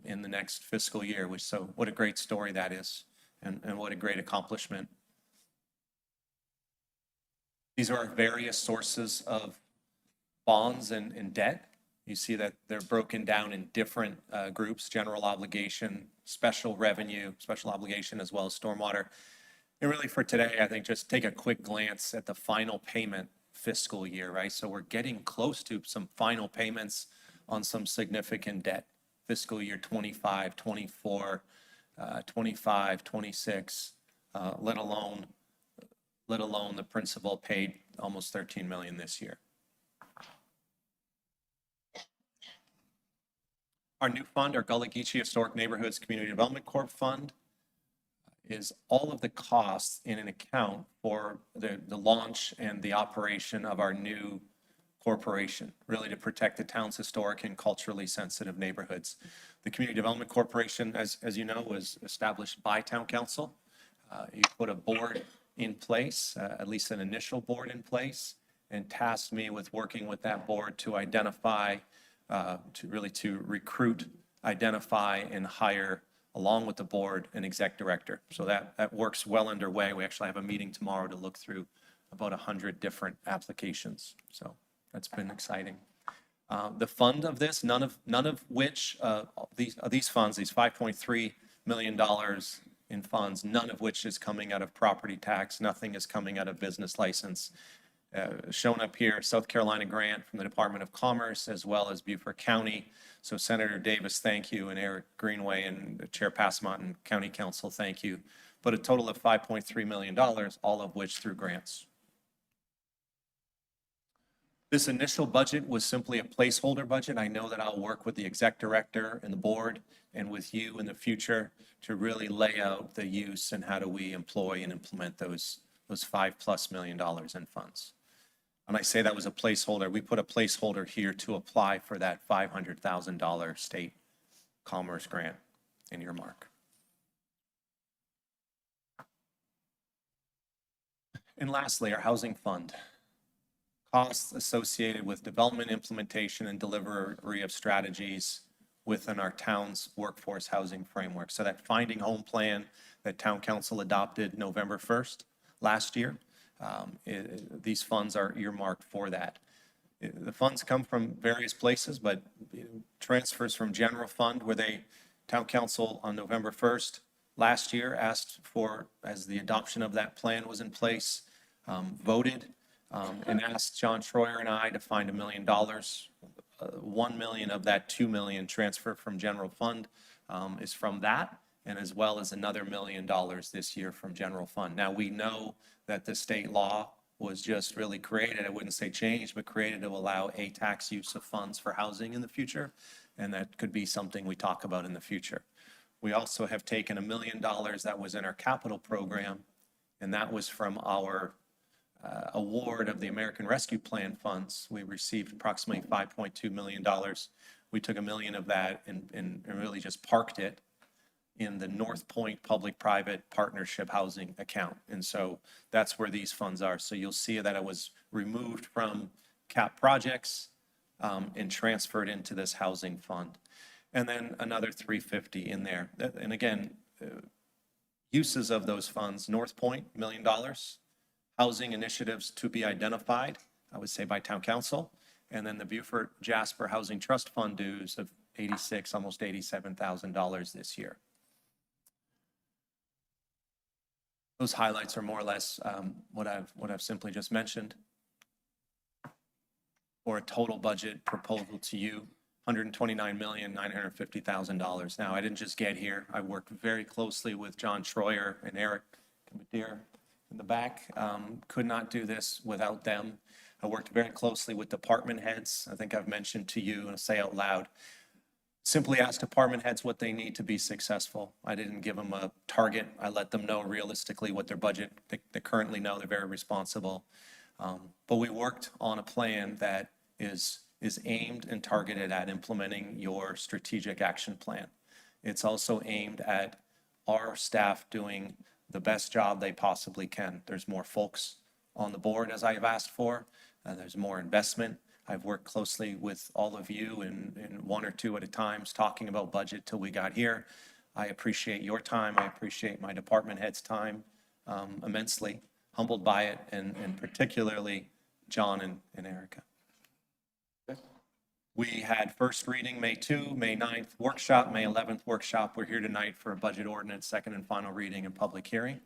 in the next fiscal year, which, so what a great story that is, and what a great accomplishment. These are our various sources of bonds and debt. You see that they're broken down in different groups: general obligation, special revenue, special obligation, as well as stormwater. And really for today, I think just take a quick glance at the final payment fiscal year, right? So we're getting close to some final payments on some significant debt. Fiscal year 25, 24, 25, 26, let alone the principal paid almost 13 million this year. Our new fund, our Gullah Geechee Historic Neighborhoods Community Development Corp Fund, is all of the costs in an account for the launch and the operation of our new corporation, really to protect the town's historic and culturally sensitive neighborhoods. The Community Development Corporation, as you know, was established by Town Council. You put a board in place, at least an initial board in place, and tasked me with working with that board to identify, to recruit, identify, and hire, along with the board, an exec director. So that work's well underway. We actually have a meeting tomorrow to look through about 100 different applications. So that's been exciting. The fund of this, none of which, these funds, these $5.3 million in funds, none of which is coming out of property tax, nothing is coming out of business license. Shown up here, South Carolina grant from the Department of Commerce, as well as Beaufort County. So Senator Davis, thank you, and Eric Greenway and Chair Passmont and County Council, thank you. But a total of $5.3 million, all of which through grants. This initial budget was simply a placeholder budget. I know that I'll work with the exec director and the board and with you in the future to really lay out the use and how do we employ and implement those $5+ million in funds. And I say that was a placeholder. We put a placeholder here to apply for that $500,000 state commerce grant in your mark. And lastly, our housing fund. Costs associated with development, implementation, and delivery of strategies within our town's workforce housing framework. So that finding home plan that town council adopted November 1st last year, these funds are earmarked for that. The funds come from various places, but transfers from general fund where town council on November 1st last year asked for, as the adoption of that plan was in place, voted and asked John Schroyer and I to find $1 million. 1 million of that 2 million transfer from general fund is from that, and as well as another $1 million this year from general fund. Now, we know that the state law was just really created, I wouldn't say changed, but created to allow a tax use of funds for housing in the future, and that could be something we talk about in the future. We also have taken $1 million that was in our capital program, and that was from our award of the American Rescue Plan funds. We received approximately $5.2 million. We took $1 million of that and really just parked it in the North Point Public-Private Partnership Housing account. And so that's where these funds are. So you'll see that it was removed from cap projects and transferred into this housing fund. And then another 350 in there. And again, uses of those funds, North Point, $1 million. Housing initiatives to be identified, I would say by town council, and then the Beaufort Jasper Housing Trust Fund dues of $86,000, almost $87,000 this year. Those highlights are more or less what I've simply just mentioned. For a total budget proposal to you, $129,950,000. Now, I didn't just get here. I worked very closely with John Schroyer and Eric Deer in the back. Could not do this without them. I worked very closely with department heads. I think I've mentioned to you, and I'll say out loud, simply ask department heads what they need to be successful. I didn't give them a target. I let them know realistically what their budget, they currently know they're very responsible. But we worked on a plan that is aimed and targeted at implementing your strategic action plan. It's also aimed at our staff doing the best job they possibly can. There's more folks on the board as I've asked for. There's more investment. I've worked closely with all of you in one or two at a time talking about budget till we got here. I appreciate your time. I appreciate my department head's time immensely. Humbled by it, and particularly John and Erica. We had first reading May 2, May 9th workshop, May 11th workshop. We're here tonight for a budget ordinance, second and final reading and public hearing.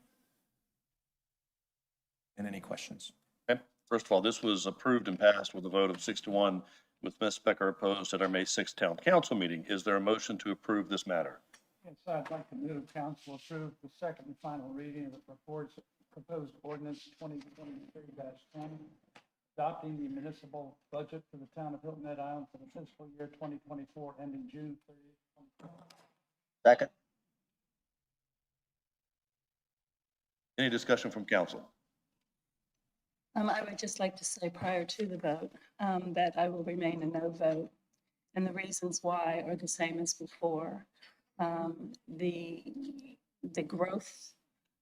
And any questions? Okay. First of all, this was approved and passed with a vote of 6-1 with Ms. Becker opposed at our May 6th town council meeting. Is there a motion to approve this matter? Yes, I'd like to move council approve the second and final reading of the proposed ordinance 2023-10, adopting the municipal budget for the town of Hilton Head Island for the fiscal year 2024 ending June 30th. Second. Any discussion from council? I would just like to say prior to the vote that I will remain a no vote. And the reasons why are the same as before. The growth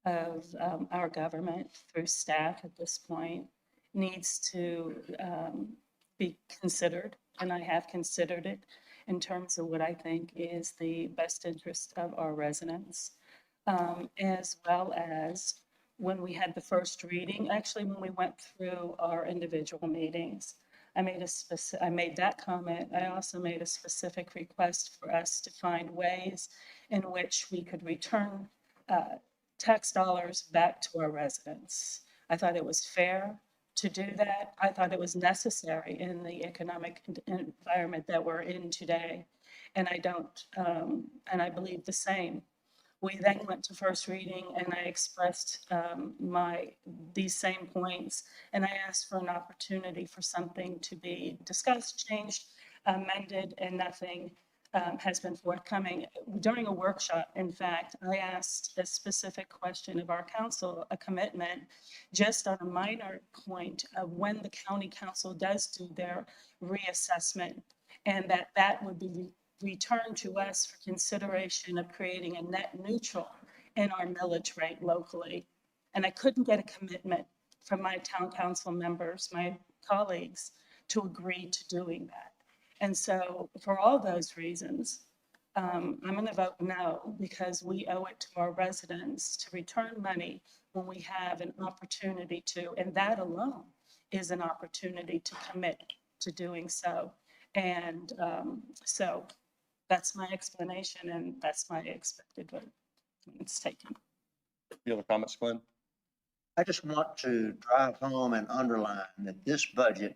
of our government through staff at this point needs to be considered, and I have considered it in terms of what I think is the best interest of our residents, as well as when we had the first reading, actually, when we went through our individual meetings. I made that comment. I also made a specific request for us to find ways in which we could return tax dollars back to our residents. I thought it was fair to do that. I thought it was necessary in the economic environment that we're in today. And I believe the same. We then went to first reading and I expressed these same points, and I asked for an opportunity for something to be discussed, changed, amended, and nothing has been forthcoming. During a workshop, in fact, I asked a specific question of our council, a commitment, just on a minor point of when the county council does do their reassessment, and that would be returned to us for consideration of creating a net neutral in our millage rate locally. And I couldn't get a commitment from my town council members, my colleagues, to agree to doing that. And so for all those reasons, I'm going to vote no, because we owe it to our residents to return money when we have an opportunity to, and that alone is an opportunity to commit to doing so. And so that's my explanation, and that's my expected vote. It's taken. Any other comments, Glenn? I just want to drive home and underline that this budget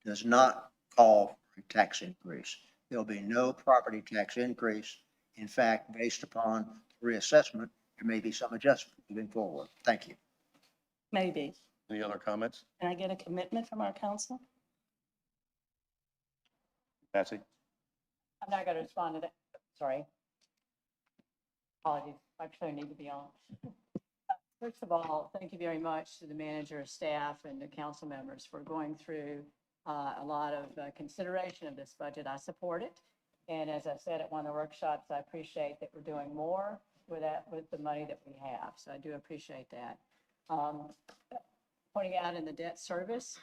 does not call for a tax increase. There'll be no property tax increase. In fact, based upon reassessment, there may be some adjustment moving forward. Thank you. Maybe. Any other comments? Can I get a commitment from our council? Patsy? I'm not going to respond to that. Sorry. Apologies. I actually need to be on. First of all, thank you very much to the manager, staff, and the council members for going through a lot of consideration of this budget. I support it. And as I said at one of the workshops, I appreciate that we're doing more with the money that we have. So I do appreciate that. Pointing out in the debt service,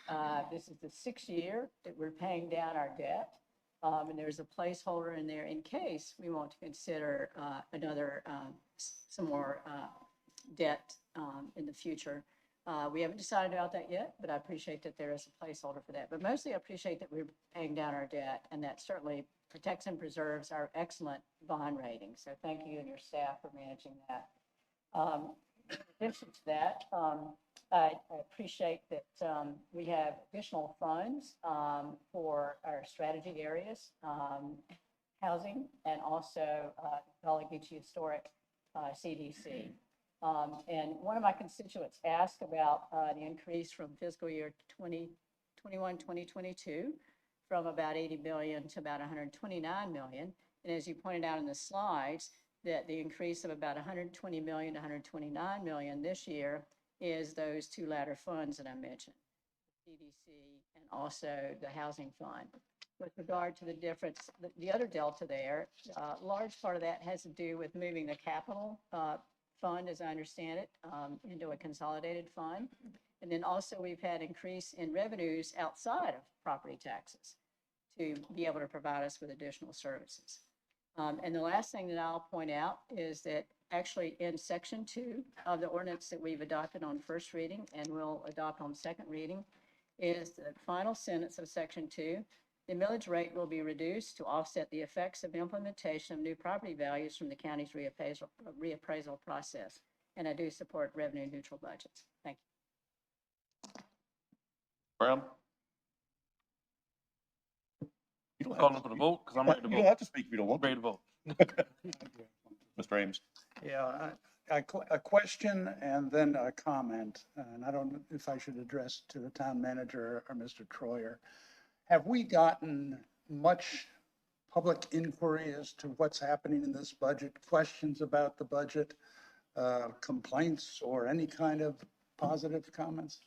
this is the 6th year that we're paying down our debt. And there's a placeholder in there in case we want to consider some more debt in the future. We haven't decided about that yet, but I appreciate that there is a placeholder for that. But mostly I appreciate that we're paying down our debt, and that certainly protects and preserves our excellent bond rating. So thank you and your staff for managing that. In addition to that, I appreciate that we have additional funds for our strategy areas, housing, and also Valley Beach Historic CDC. And one of my constituents asked about the increase from fiscal year 2021-2022 from about 80 million to about 129 million. And as you pointed out in the slides, that the increase of about 120 million to 129 million this year is those two latter funds that I mentioned, CDC and also the housing fund. With regard to the difference, the other delta there, a large part of that has to do with moving the capital fund, as I understand it, into a consolidated fund. And then also we've had increase in revenues outside of property taxes to be able to provide us with additional services. And the last thing that I'll point out is that actually in section 2 of the ordinance that we've adopted on first reading and will adopt on second reading is the final sentence of section 2. The millage rate will be reduced to offset the effects of implementation of new property values from the county's reappraisal process. And I do support revenue neutral budgets. Thank you. Brown? You don't call for the vote because I'm ready to vote. You don't have to speak if you don't want to. Ready to vote. Mr. Ames? Yeah, a question and then a comment, and I don't know if I should address to the town manager or Mr. Troyer. Have we gotten much public inquiry as to what's happening in this budget, questions about the budget, complaints, or any kind of positive comments?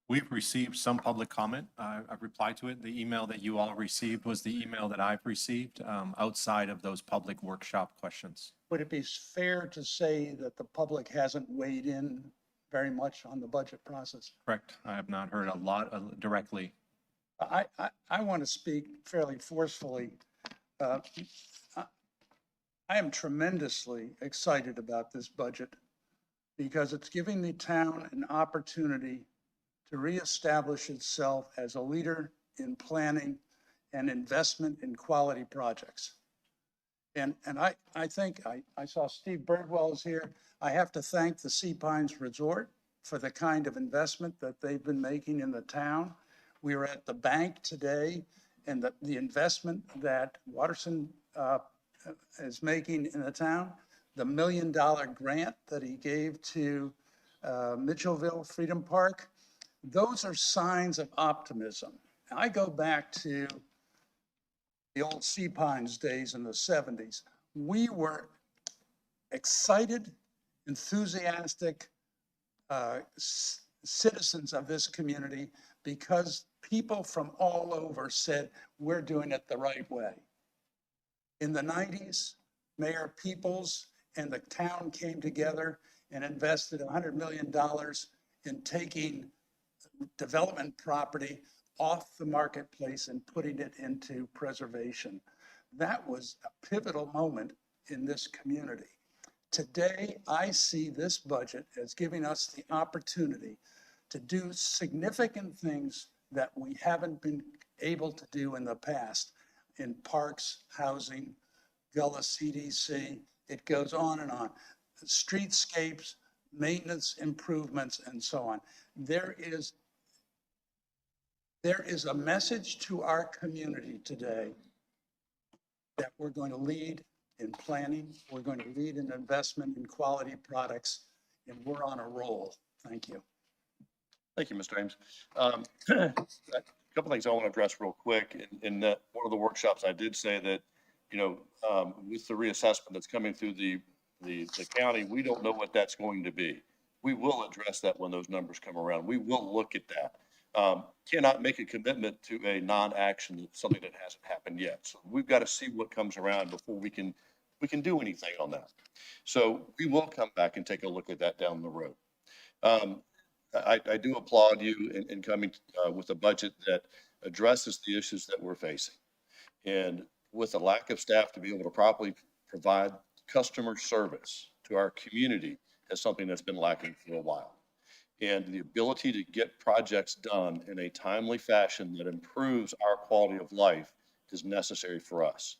We've received some public comment. I've replied to it. The email that you all received was the email that I've received outside of those public workshop questions. Would it be fair to say that the public hasn't weighed in very much on the budget process? Correct. I have not heard a lot directly. I want to speak fairly forcefully. I am tremendously excited about this budget because it's giving the town an opportunity to reestablish itself as a leader in planning and investment in quality projects. And I think, I saw Steve Birdwell is here. I have to thank the Sea Pines Resort for the kind of investment that they've been making in the town. We were at the bank today, and the investment that Watterson is making in the town, the $1 million grant that he gave to Mitchellville Freedom Park, those are signs of optimism. And I go back to the old Sea Pines days in the 70s. We were excited, enthusiastic citizens of this community because people from all over said, we're doing it the right way. In the 90s, Mayor Peoples and the town came together and invested $100 million in taking development property off the marketplace and putting it into preservation. That was a pivotal moment in this community. Today, I see this budget as giving us the opportunity to do significant things that we haven't been able to do in the past in parks, housing, Gullah CDC, it goes on and on. Streetscapes, maintenance improvements, and so on. There is a message to our community today that we're going to lead in planning, we're going to lead in investment in quality products, and we're on a roll. Thank you. Thank you, Mr. Ames. A couple things I want to address real quick. In that one of the workshops, I did say that, with the reassessment that's coming through the county, we don't know what that's going to be. We will address that when those numbers come around. We will look at that. Cannot make a commitment to a non-action that's something that hasn't happened yet. So we've got to see what comes around before we can do anything on that. So we will come back and take a look at that down the road. I do applaud you in coming with a budget that addresses the issues that we're facing. And with a lack of staff to be able to properly provide customer service to our community is something that's been lacking for a while. And the ability to get projects done in a timely fashion that improves our quality of life is necessary for us.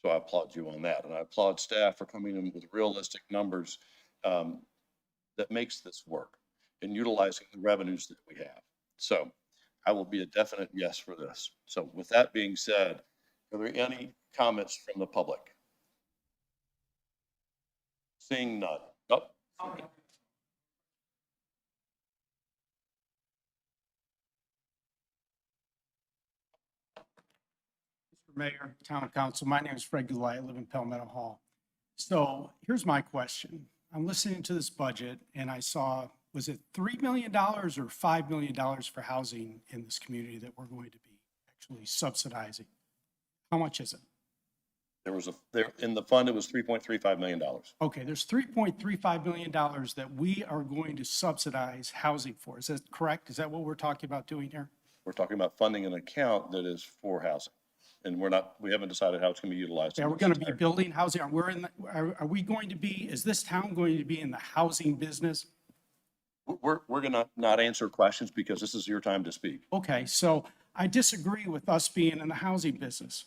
So I applaud you on that. And I applaud staff for coming in with realistic numbers that makes this work and utilizing the revenues that we have. So I will be a definite yes for this. So with that being said, are there any comments from the public? Seeing none. Nope. Mayor, Town Council, my name is Fred Goulet. I live in Palmetto Hall. So here's my question. I'm listening to this budget and I saw, was it $3 million or $5 million for housing in this community that we're going to be actually subsidizing? How much is it? There in the fund, it was $3.35 million. Okay, there's $3.35 million that we are going to subsidize housing for. Is that correct? Is that what we're talking about doing here? We're talking about funding an account that is for housing. And we haven't decided how it's going to be utilized. Yeah, we're going to be building housing. Are we going to be, is this town going to be in the housing business? We're going to not answer questions because this is your time to speak. Okay, so I disagree with us being in the housing business.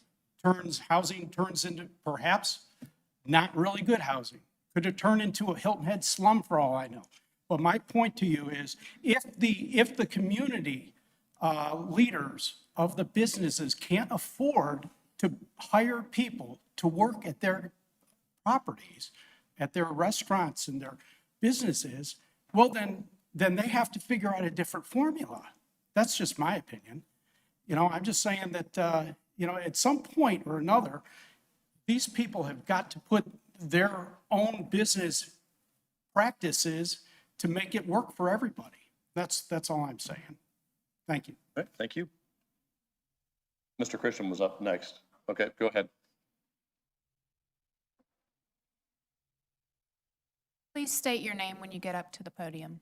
Housing turns into perhaps not really good housing. Could it turn into a Hilton Head slum for all I know? But my point to you is if the community leaders of the businesses can't afford to hire people to work at their properties, at their restaurants and their businesses, well, then they have to figure out a different formula. That's just my opinion. I'm just saying that, at some point or another, these people have got to put their own business practices to make it work for everybody. That's all I'm saying. Thank you. All right, thank you. Mr. Christian was up next. Okay, go ahead. Please state your name when you get up to the podium.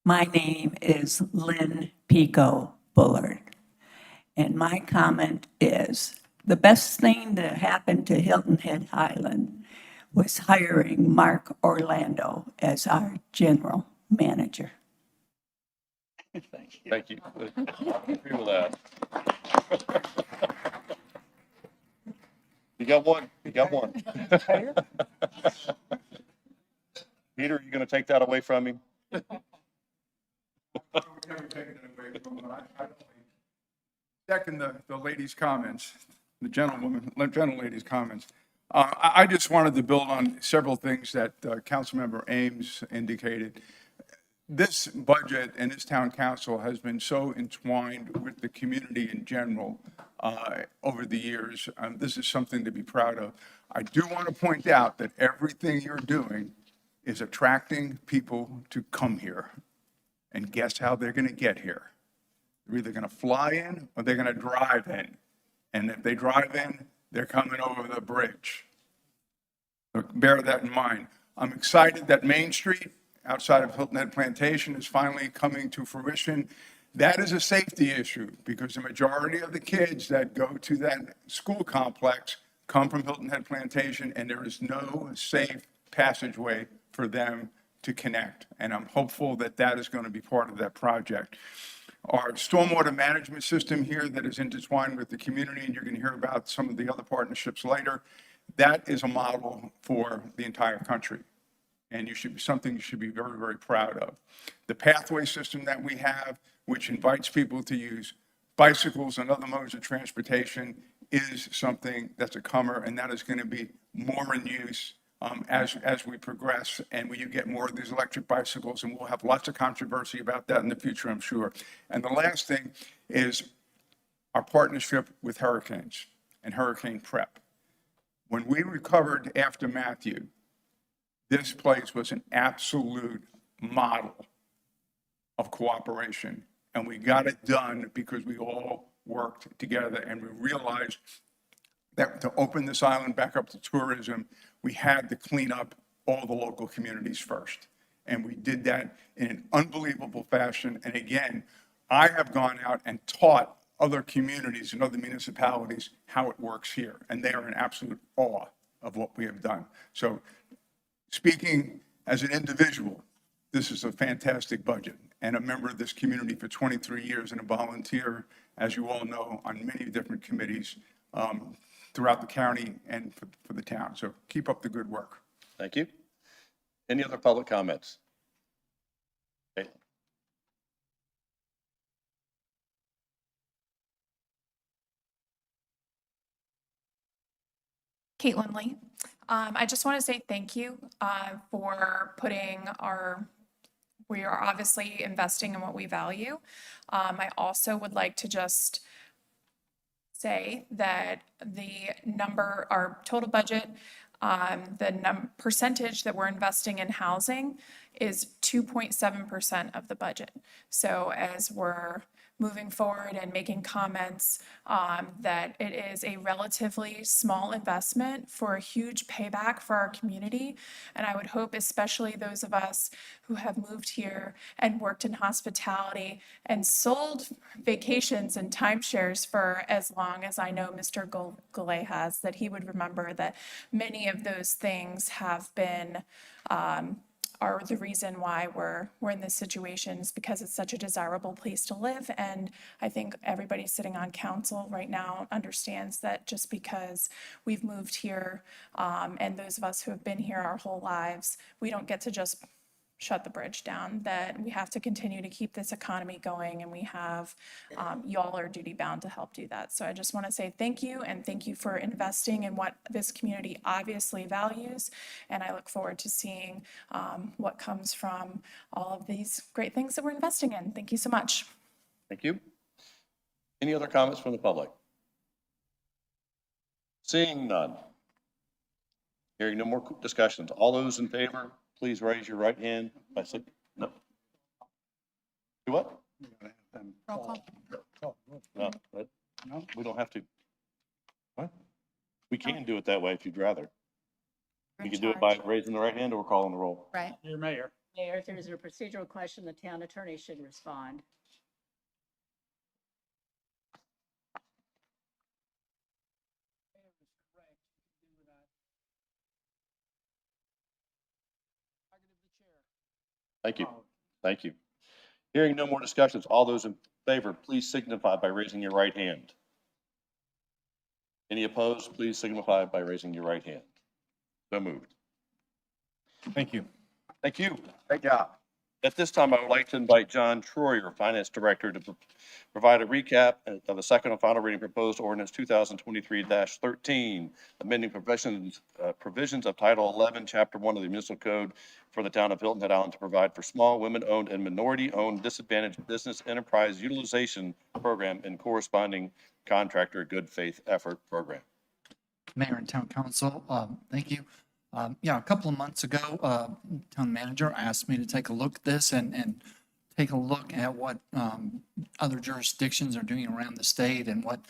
My name is Lynn Pico Bullard, and my comment is the best thing that happened to Hilton Head Island was hiring Mark Orlando as our general manager. Thank you. I agree with that. You got one. You got one. Peter, you gonna take that away from him? Second, the lady's comments, the gentle lady's comments. I just wanted to build on several things that Councilmember Ames indicated. This budget and this town council has been so entwined with the community in general over the years. This is something to be proud of. I do want to point out that everything you're doing is attracting people to come here. And guess how they're going to get here? They're either going to fly in or they're going to drive in. And if they drive in, they're coming over the bridge. So bear that in mind. I'm excited that Main Street outside of Hilton Head Plantation is finally coming to fruition. That is a safety issue because the majority of the kids that go to that school complex come from Hilton Head Plantation, and there is no safe passageway for them to connect. And I'm hopeful that that is going to be part of that project. Our stormwater management system here that is intertwined with the community, and you're going to hear about some of the other partnerships later, that is a model for the entire country. And something you should be very, very proud of. The pathway system that we have, which invites people to use bicycles and other modes of transportation, is something that's a comer, and that is going to be more in use as we progress and when you get more of these electric bicycles, and we'll have lots of controversy about that in the future, I'm sure. And the last thing is our partnership with hurricanes and hurricane prep. When we recovered after Matthew, this place was an absolute model of cooperation, and we got it done because we all worked together, and we realized that to open this island back up to tourism, we had to clean up all the local communities first. And we did that in an unbelievable fashion. And again, I have gone out and taught other communities and other municipalities how it works here. And they are in absolute awe of what we have done. So speaking as an individual, this is a fantastic budget. And a member of this community for 23 years and a volunteer, as you all know, on many different committees throughout the county and for the town. So keep up the good work. Thank you. Any other public comments? Okay. Caitlin Lee. I just want to say thank you for we are obviously investing in what we value. I also would like to just say that our total budget, the percentage that we're investing in housing is 2.7% of the budget. So as we're moving forward and making comments, that it is a relatively small investment for a huge payback for our community. And I would hope, especially those of us who have moved here and worked in hospitality and sold vacations and timeshares for as long as I know Mr. Goulet has, that he would remember that many of those things have been are the reason why we're in this situation, is because it's such a desirable place to live. And I think everybody sitting on council right now understands that just because we've moved here, and those of us who have been here our whole lives, we don't get to just shut the bridge down, that we have to continue to keep this economy going, and we have, y'all are duty bound to help do that. So I just want to say thank you, and thank you for investing in what this community obviously values. And I look forward to seeing what comes from all of these great things that we're investing in. Thank you so much. Thank you. Any other comments from the public? Seeing none. Hearing no more discussions. All those in favor, please raise your right hand. No. Do what? Roll call. No, we don't have to. What? We can do it that way if you'd rather. We can do it by raising the right hand or calling the roll. Right. Your mayor. Mayor, if there's a procedural question, the town attorney should respond. Thank you. Thank you. Hearing no more discussions, all those in favor, please signify by raising your right hand. Any opposed, please signify by raising your right hand. So moved. Thank you. Thank you. Great job. At this time, I would like to invite John Troyer, Finance Director, to provide a recap of the second and final reading proposed ordinance 2023-13, amending provisions of Title 11, Chapter 1 of the Municipal Code for the town of Hilton Head Island to provide for small, women-owned, and minority-owned disadvantaged business enterprise utilization program and corresponding contractor good faith effort program. Mayor and Town Council, thank you. Yeah, a couple of months ago, Town Manager asked me to take a look at this and take a look at what other jurisdictions are doing around the state and what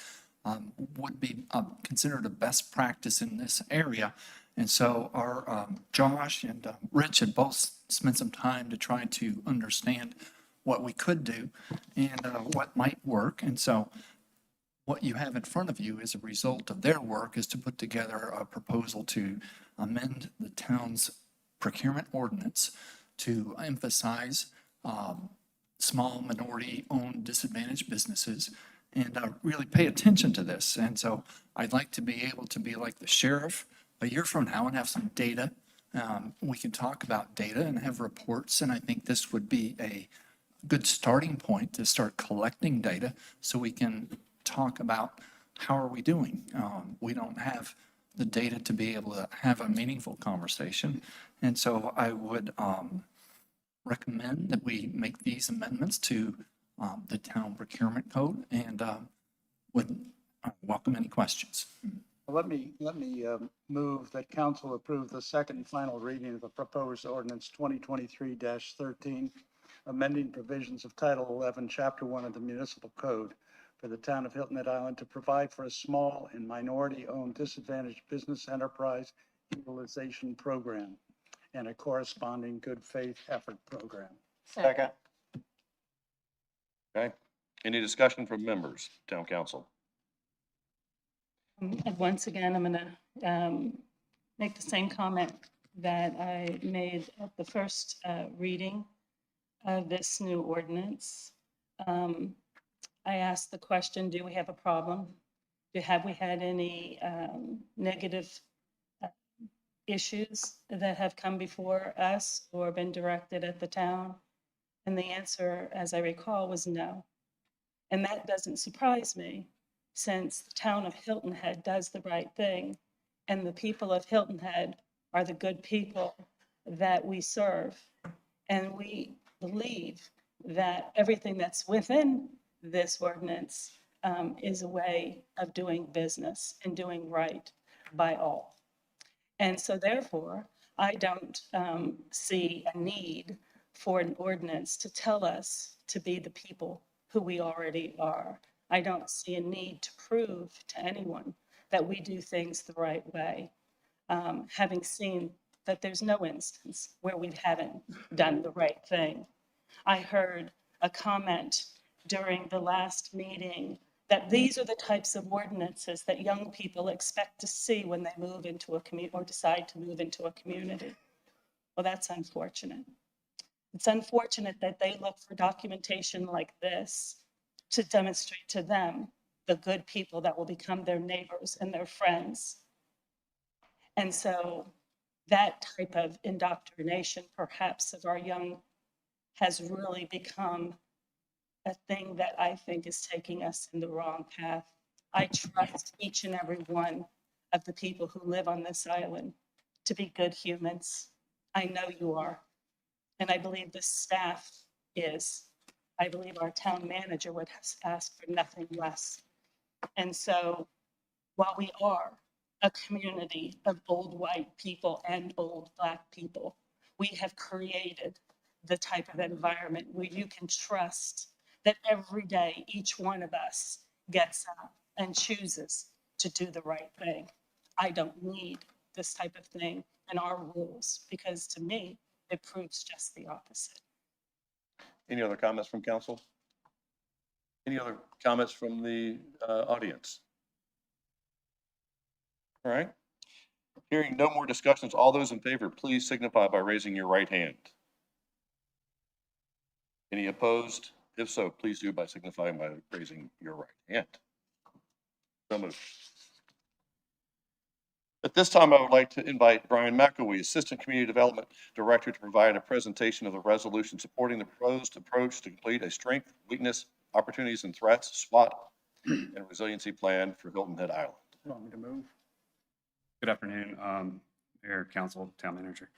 would be considered a best practice in this area. And so our Josh and Rich had both spent some time to try to understand what we could do and what might work. And so what you have in front of you as a result of their work is to put together a proposal to amend the town's procurement ordinance to emphasize small minority-owned disadvantaged businesses and really pay attention to this. And so I'd like to be able to be like the sheriff a year from now and have some data. We can talk about data and have reports, and I think this would be a good starting point to start collecting data so we can talk about how are we doing. We don't have the data to be able to have a meaningful conversation. And so I would recommend that we make these amendments to the town procurement code and would welcome any questions. Let me move that council approve the second and final reading of the proposed ordinance 2023-13, amending provisions of Title 11, Chapter 1 of the Municipal Code for the town of Hilton Head Island to provide for a small and minority-owned disadvantaged business enterprise utilization program and a corresponding good faith effort program. Second. Okay. Any discussion from members, Town Council? And once again, I'm going to make the same comment that I made at the first reading of this new ordinance. I asked the question, do we have a problem? Have we had any negative issues that have come before us or been directed at the town? And the answer, as I recall, was no. And that doesn't surprise me, since the town of Hilton Head does the right thing, and the people of Hilton Head are the good people that we serve. And we believe that everything that's within this ordinance is a way of doing business and doing right by all. And so therefore, I don't see a need for an ordinance to tell us to be the people who we already are. I don't see a need to prove to anyone that we do things the right way, having seen that there's no instance where we haven't done the right thing. I heard a comment during the last meeting that these are the types of ordinances that young people expect to see when they move into a community or decide to move into a community. Well, that's unfortunate. It's unfortunate that they look for documentation like this to demonstrate to them the good people that will become their neighbors and their friends. And so that type of indoctrination, perhaps, of our young has really become a thing that I think is taking us in the wrong path. I trust each and every one of the people who live on this island to be good humans. I know you are. And I believe the staff is. I believe our town manager would ask for nothing less. And so while we are a community of old white people and old Black people, we have created the type of environment where you can trust that every day each one of us gets up and chooses to do the right thing. I don't need this type of thing in our rules, because to me, it proves just the opposite. Any other comments from council? Any other comments from the audience? All right. Hearing no more discussions, all those in favor, please signify by raising your right hand. Any opposed? If so, please do by signifying by raising your right hand. So moved. At this time, I would like to invite Brian McAwee, Assistant Community Development Director, to provide a presentation of the resolution supporting the proposed approach to complete a strength, weakness, opportunities, and threats SWOT and resiliency plan for Hilton Head Island. You want me to move? Good afternoon, Mayor, Council, Town Manager.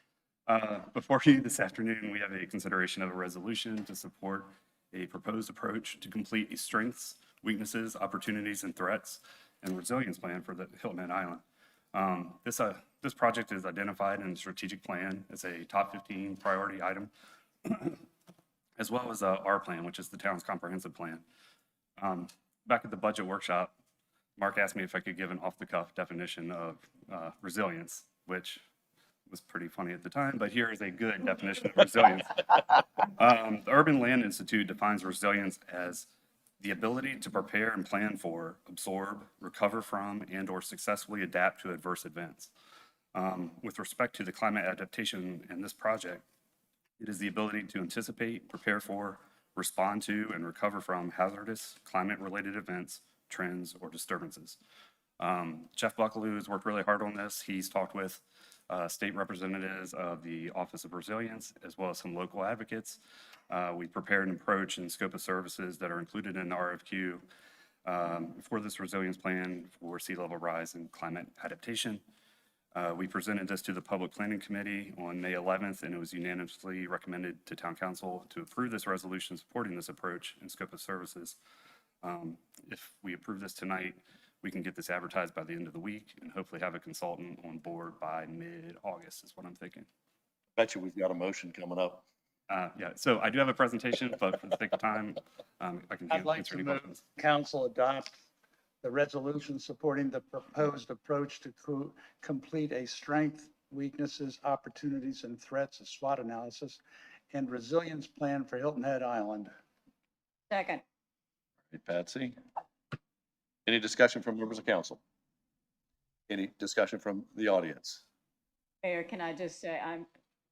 Before you this afternoon, we have a consideration of a resolution to support a proposed approach to complete a strengths, weaknesses, opportunities, and threats and resilience plan for the Hilton Head Island. This project is identified in the strategic plan as a top 15 priority item, as well as our plan, which is the town's comprehensive plan. Back at the budget workshop, Mark asked me if I could give an off-the-cuff definition of resilience, which was pretty funny at the time, but here is a good definition of resilience. The Urban Land Institute defines resilience as the ability to prepare and plan for, absorb, recover from, and/or successfully adapt to adverse events. With respect to the climate adaptation in this project, it is the ability to anticipate, prepare for, respond to, and recover from hazardous climate-related events, trends, or disturbances. Jeff Buckaloo has worked really hard on this. He's talked with state representatives of the Office of Resilience, as well as some local advocates. We prepared an approach and scope of services that are included in the RFQ for this resilience plan for sea level rise and climate adaptation. We presented this to the Public Planning Committee on May 11th, and it was unanimously recommended to Town Council to approve this resolution supporting this approach and scope of services. If we approve this tonight, we can get this advertised by the end of the week and hopefully have a consultant on board by mid-August is what I'm thinking. Bet you we've got a motion coming up. Yeah, so I do have a presentation, but for the sake of time, I can I'd like answer to any move questions. council adopt the resolution supporting the proposed approach to complete a strength, weaknesses, opportunities, and threats, a SWOT analysis, and resilience plan for Hilton Head Island. Second. Hey, Patsy. Any discussion from members of council? Any discussion from the audience? Mayor, can I just say,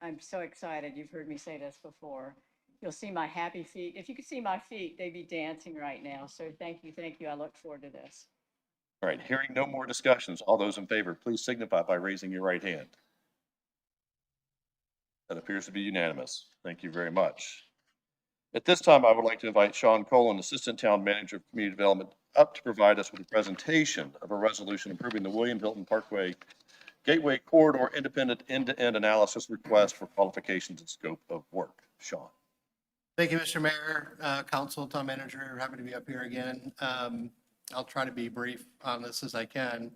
I'm so excited. You've heard me say this before. You'll see my happy feet. If you could see my feet, they'd be dancing right now. So thank you, thank you. I look forward to this. All right, hearing no more discussions, all those in favor, please signify by raising your right hand. That appears to be unanimous. Thank you very much. At this time, I would like to invite Sean Colon, Assistant Town Manager of Community Development, up to provide us with a presentation of a resolution approving the William Hilton Parkway Gateway Corridor Independent End-to-End Analysis Request for qualifications and scope of work. Sean. Thank you, Mr. Mayor, Council, Town Manager. Happy to be up here again. I'll try to be brief on this as I can.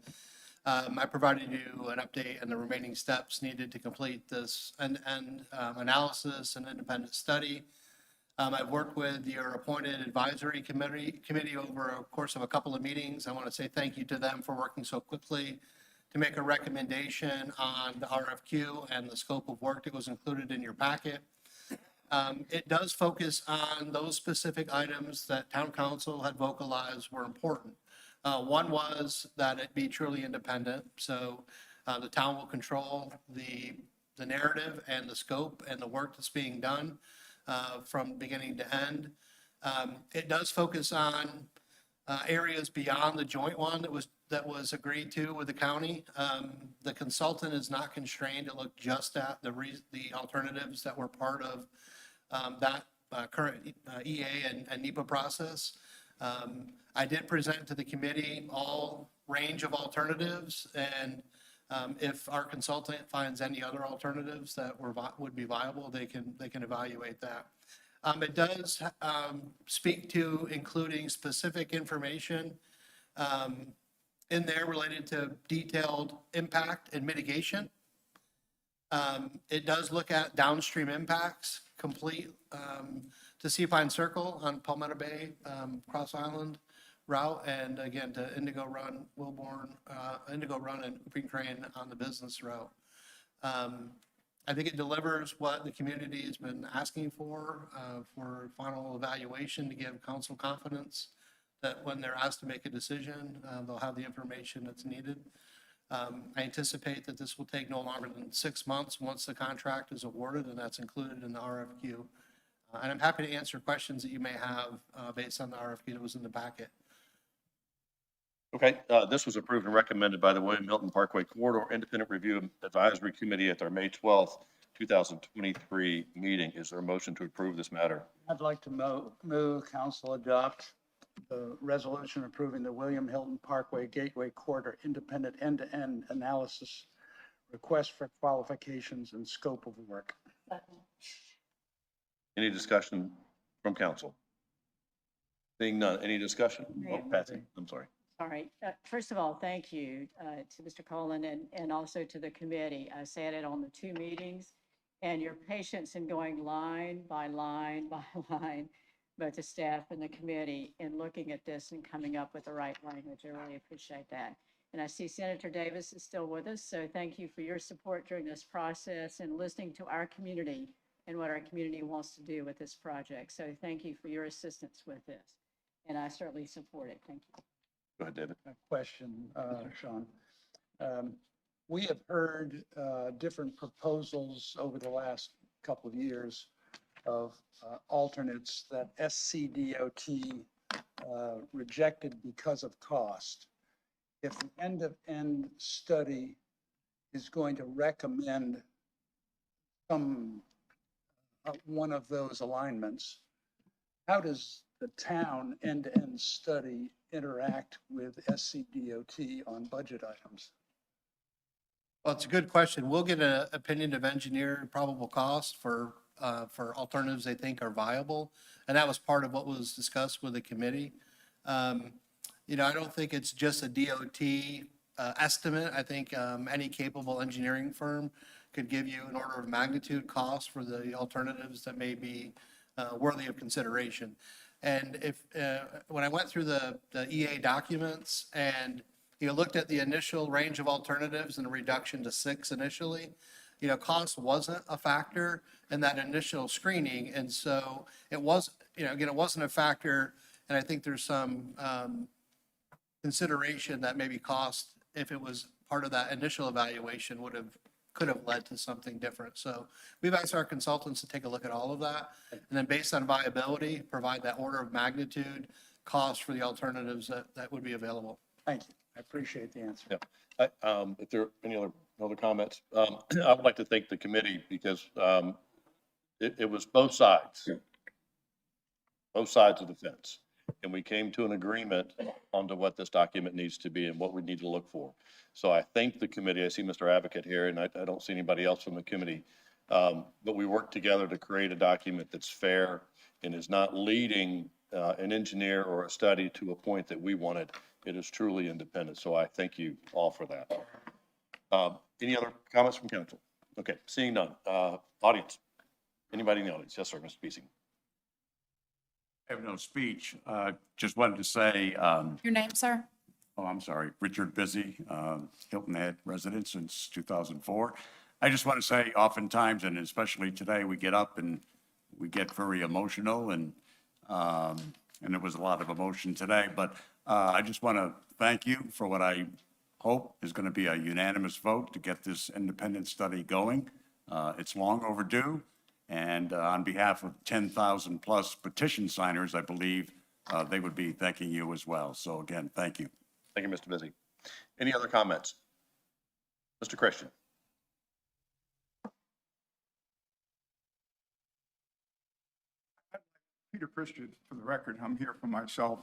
I provided you an update on the remaining steps needed to complete this end-to-end analysis and independent study. I've worked with your appointed advisory committee over a course of a couple of meetings. I want to say thank you to them for working so quickly to make a recommendation on the RFQ and the scope of work that was included in your packet. It does focus on those specific items that Town Council had vocalized were important. One was that it be truly independent, so the town will control the narrative and the scope and the work that's being done from beginning to end. It does focus on areas beyond the joint one that was agreed to with the county. The consultant is not constrained to look just at the alternatives that were part of that current EA and NEPA process. I did present to the committee all range of alternatives, and if our consultant finds any other alternatives that would be viable, they can evaluate that. It does speak to including specific information in there related to detailed impact and mitigation. It does look at downstream impacts, complete to Seapine Circle on Palmetto Bay, Cross Island route, and again to Indigo Run, Wilborn, Indigo Run and Ooping Crane on the business route. I think it delivers what the community has been asking for final evaluation to give council confidence that when they're asked to make a decision, they'll have the information that's needed. I anticipate that this will take no longer than 6 months once the contract is awarded, and that's included in the RFQ. And I'm happy to answer questions that you may have based on the RFP that was in the packet. Okay, this was approved and recommended by the William Hilton Parkway Corridor Independent Review Advisory Committee at their May 12th, 2023 meeting. Is there a motion to approve this matter? I'd like to move council adopt the resolution approving the William Hilton Parkway Gateway Corridor Independent End-to-End Analysis Request for Qualifications and Scope of Work. Any discussion from council? Seeing none, any discussion? Oh, Patsy, I'm sorry. Sorry. First of all, thank you to Mr. Colin and also to the committee. I sat in on the 2 meetings, and your patience in going line by line by line, both the staff and the committee, in looking at this and coming up with the right language. I really appreciate that. And I see Senator Davis is still with us, so thank you for your support during this process and listening to our community and what our community wants to do with this project. So thank you for your assistance with this, and I certainly support it. Thank you. Go ahead, David. A question, Sean. We have heard different proposals over the last couple of years of alternates that SCDOT rejected because of cost. If the end-of-end study is going to recommend some one of those alignments, how does the town end-to-end study interact with SCDOT on budget items? Well, it's a good question. We'll get an opinion of engineer probable cost for alternatives they think are viable. And that was part of what was discussed with the committee. You know, I don't think it's just a DOT estimate. I think any capable engineering firm could give you an order of magnitude cost for the alternatives that may be worthy of consideration. And if when I went through the EA documents and looked at the initial range of alternatives and a reduction to 6 initially, cost wasn't a factor in that initial screening. And so it was, again, it wasn't a factor. And I think there's some consideration that maybe cost, if it was part of that initial evaluation, could have led to something different. So we've asked our consultants to take a look at all of that. And then based on viability, provide that order of magnitude cost for the alternatives that would be available. Thank you. I appreciate the answer. Yeah. If there are any other comments, I would like to thank the committee because it was both sides of the fence. And we came to an agreement onto what this document needs to be and what we need to look for. So I thank the committee. I see Mr. Advocate here, and I don't see anybody else from the committee. But we worked together to create a document that's fair and is not leading an engineer or a study to a point that we wanted. It is truly independent. So I thank you all for that. Any other comments from council? Okay, seeing none. Audience, anybody in the audience? Yes, sir, Mr. Beesing. I have no speech. Just wanted to say, Your name, sir? oh, I'm sorry, Richard Busy, Hilton Head resident since 2004. I just want to say oftentimes, and especially today, we get up and we get very emotional and there was a lot of emotion today, but I just want to thank you for what I hope is going to be a unanimous vote to get this independent study going. It's long overdue. And on behalf of 10,000 plus petition signers, I believe they would be thanking you as well. So again, thank you. Thank you, Mr. Busy. Any other comments? Mr. Christian. Peter Christian, for the record, I'm here for myself.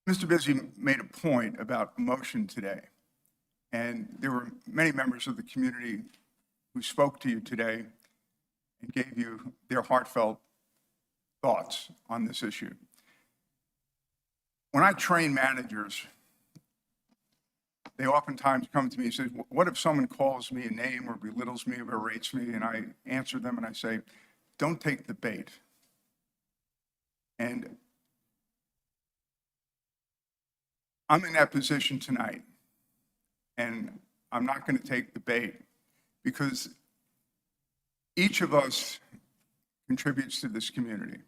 Mr. Busy made a point about emotion today. And there were many members of the community who spoke to you today and gave you their heartfelt thoughts on this issue. When I train managers, they oftentimes come to me and say, what if someone calls me a name or belittles me or berates me? And I answer them and I say, don't take the bait. And I'm in that position tonight. And I'm not going to take the bait because each of us contributes to this community.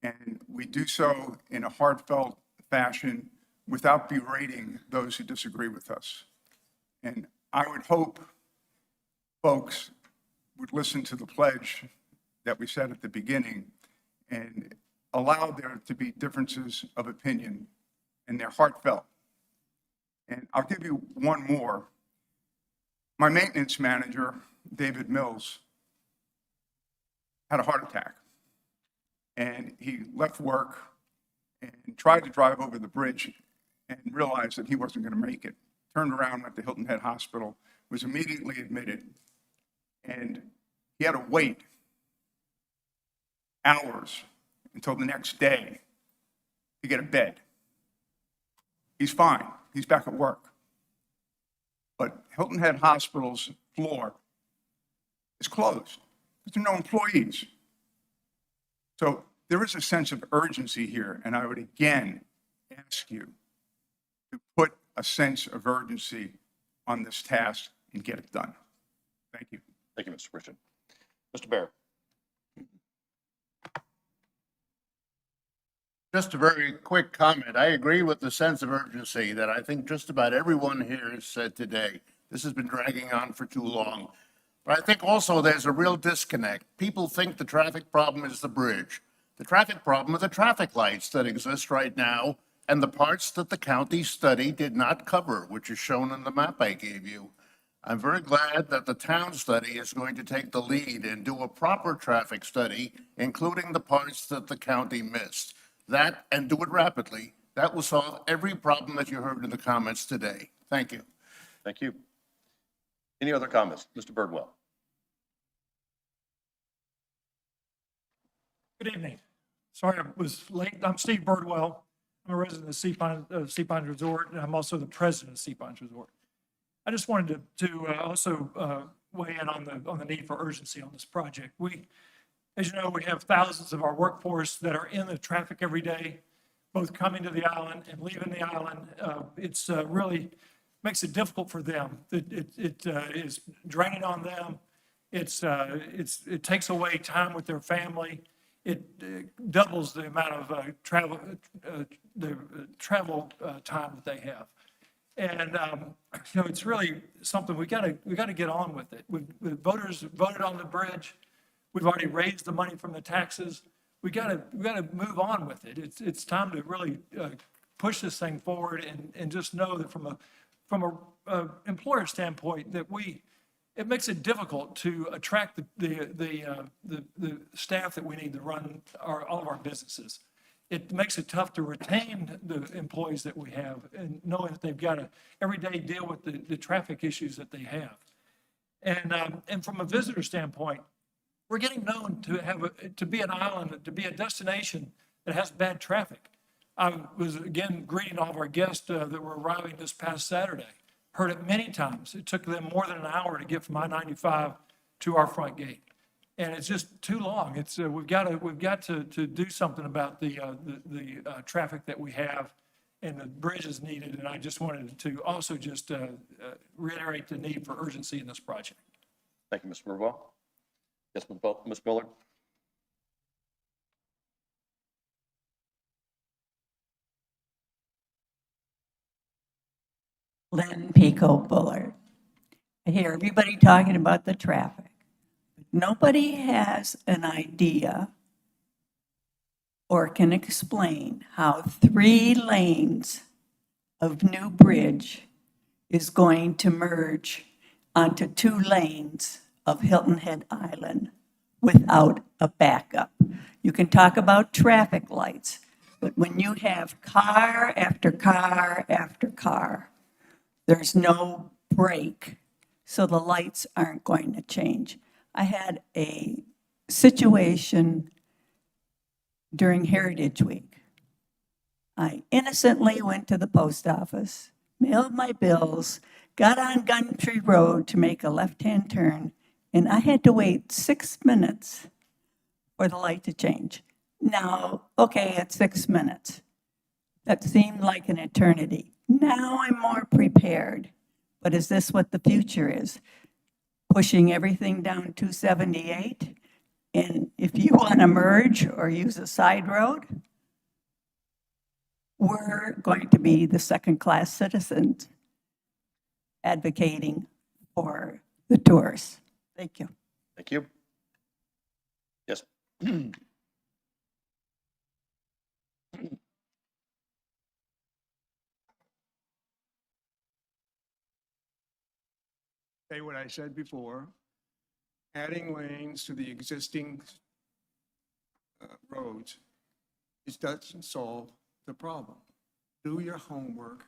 And we do so in a heartfelt fashion without berating those who disagree with us. And I would hope, folks, would listen to the pledge that we said at the beginning and allow there to be differences of opinion, and they're heartfelt. And I'll give you one more. My maintenance manager, David Mills, had a heart attack. And he left work and tried to drive over the bridge and realized that he wasn't going to make it. Turned around at the Hilton Head Hospital, was immediately admitted, and he had to wait hours until the next day to get a bed. He's fine. He's back at work. But Hilton Head Hospital's floor is closed. There's no employees. So there is a sense of urgency here, and I would again ask you to put a sense of urgency on this task and get it done. Thank you. Thank you, Mr. Pritchett. Mr. Bear. Just a very quick comment. I agree with the sense of urgency that I think just about everyone here has said today. This has been dragging on for too long. But I think also there's a real disconnect. People think the traffic problem is the bridge. The traffic problem are the traffic lights that exist right now and the parts that the county study did not cover, which is shown in the map I gave you. I'm very glad that the town study is going to take the lead and do a proper traffic study, including the parts that the county missed. That, and do it rapidly, that will solve every problem that you heard in the comments today. Thank you. Thank you. Any other comments? Mr. Birdwell. Good evening. Sorry I was late. I'm Steve Birdwell. I'm a resident of Sea Pines Resort, and I'm also the president of Sea Pines Resort. I just wanted to also weigh in on the need for urgency on this project. As you know, we have thousands of our workforce that are in the traffic every day, both coming to the island and leaving the island. It's really makes it difficult for them. It is draining on them. It takes away time with their family. It doubles the amount of travel time that they have. And it's really something we got to get on with it. The voters voted on the bridge. We've already raised the money from the taxes. We got to move on with it. It's time to really push this thing forward and just know that from a employer standpoint that it makes it difficult to attract the staff that we need to run all of our businesses. It makes it tough to retain the employees that we have, and knowing that they've got to every day deal with the traffic issues that they have. And from a visitor standpoint, we're getting known to be an island, to be a destination that has bad traffic. I was again greeting all of our guests that were arriving this past Saturday. Heard it many times. It took them more than an hour to get from I-95 to our front gate, and it's just too long. We've got to do something about the traffic that we have, and the bridge is needed. And I just wanted to also just reiterate the need for urgency in this project. Thank you, Mr. Birdwell. Yes, Ms. Miller. Lynn Pico Bullard. I hear everybody talking about the traffic. Nobody has an idea or can explain how 3 lanes of new bridge is going to merge onto 2 lanes of Hilton Head Island without a backup. You can talk about traffic lights, but when you have car after car after car, there's no break, so the lights aren't going to change. I had a situation during Heritage Week. I innocently went to the post office, mailed my bills, got on Gumtree Road to make a left-hand turn, and I had to wait 6 minutes for the light to change. Now, okay, it's 6 minutes. That seemed like an eternity. Now I'm more prepared. But is this what the future is? Pushing everything down 278? And if you want to merge or use a side road, we're going to be the second-class citizens advocating for the tourists. Thank you. Thank you. Yes. Say what I said before, adding lanes to the existing roads, it doesn't solve the problem. Do your homework,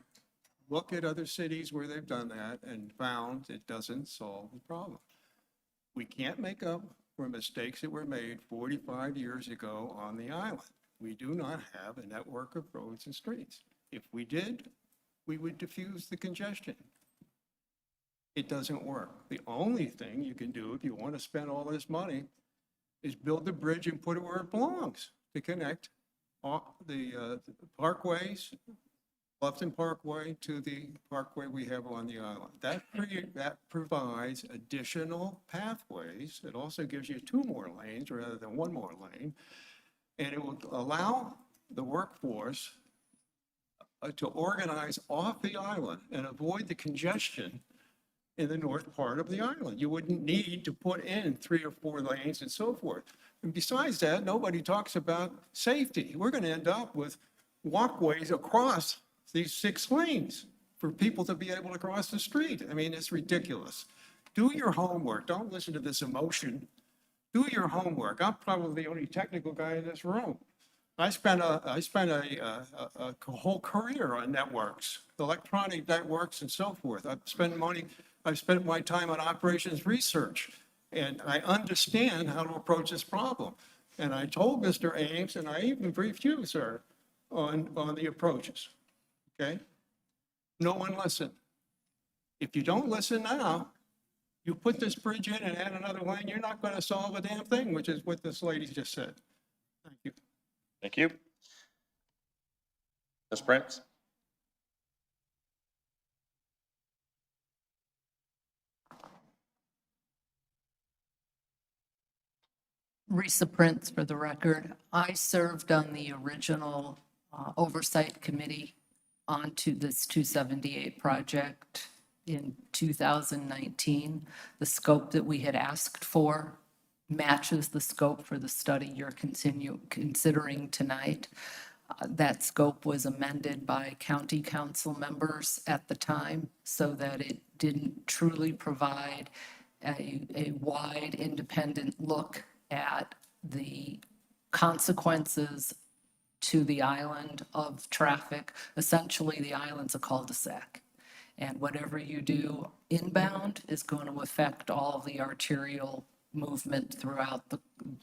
look at other cities where they've done that and found it doesn't solve the problem. We can't make up for mistakes that were made 45 years ago on the island. We do not have a network of roads and streets. If we did, we would diffuse the congestion. It doesn't work. The only thing you can do if you want to spend all this money is build the bridge and put it where it belongs to connect all the parkways, Bluffton Parkway to the parkway we have on the island. That provides additional pathways. It also gives you 2 more lanes rather than 1 more lane. And it will allow the workforce to organize off the island and avoid the congestion in the north part of the island. You wouldn't need to put in 3 or 4 lanes and so forth. And besides that, nobody talks about safety. We're going to end up with walkways across these 6 lanes for people to be able to cross the street. I mean, it's ridiculous. Do your homework. Don't listen to this emotion. Do your homework. I'm probably the only technical guy in this room. I spent a whole career on networks, electronic networks and so forth. I've spent my time on operations research, and I understand how to approach this problem. And I told Mr. Ames, and I even briefed you, sir, on the approaches, okay? No one listened. If you don't listen now, you put this bridge in and add another lane, you're not going to solve a damn thing, which is what this lady just said. Thank you. Thank you. Ms. Prince? Risa Prince, for the record. I served on the original oversight committee onto this 278 project in 2019. The scope that we had asked for matches the scope for the study you're considering tonight. That scope was amended by county council members at the time so that it didn't truly provide a wide independent look at the consequences to the island of traffic. Essentially, the island's a cul-de-sac. And whatever you do inbound is going to affect all of the arterial movement throughout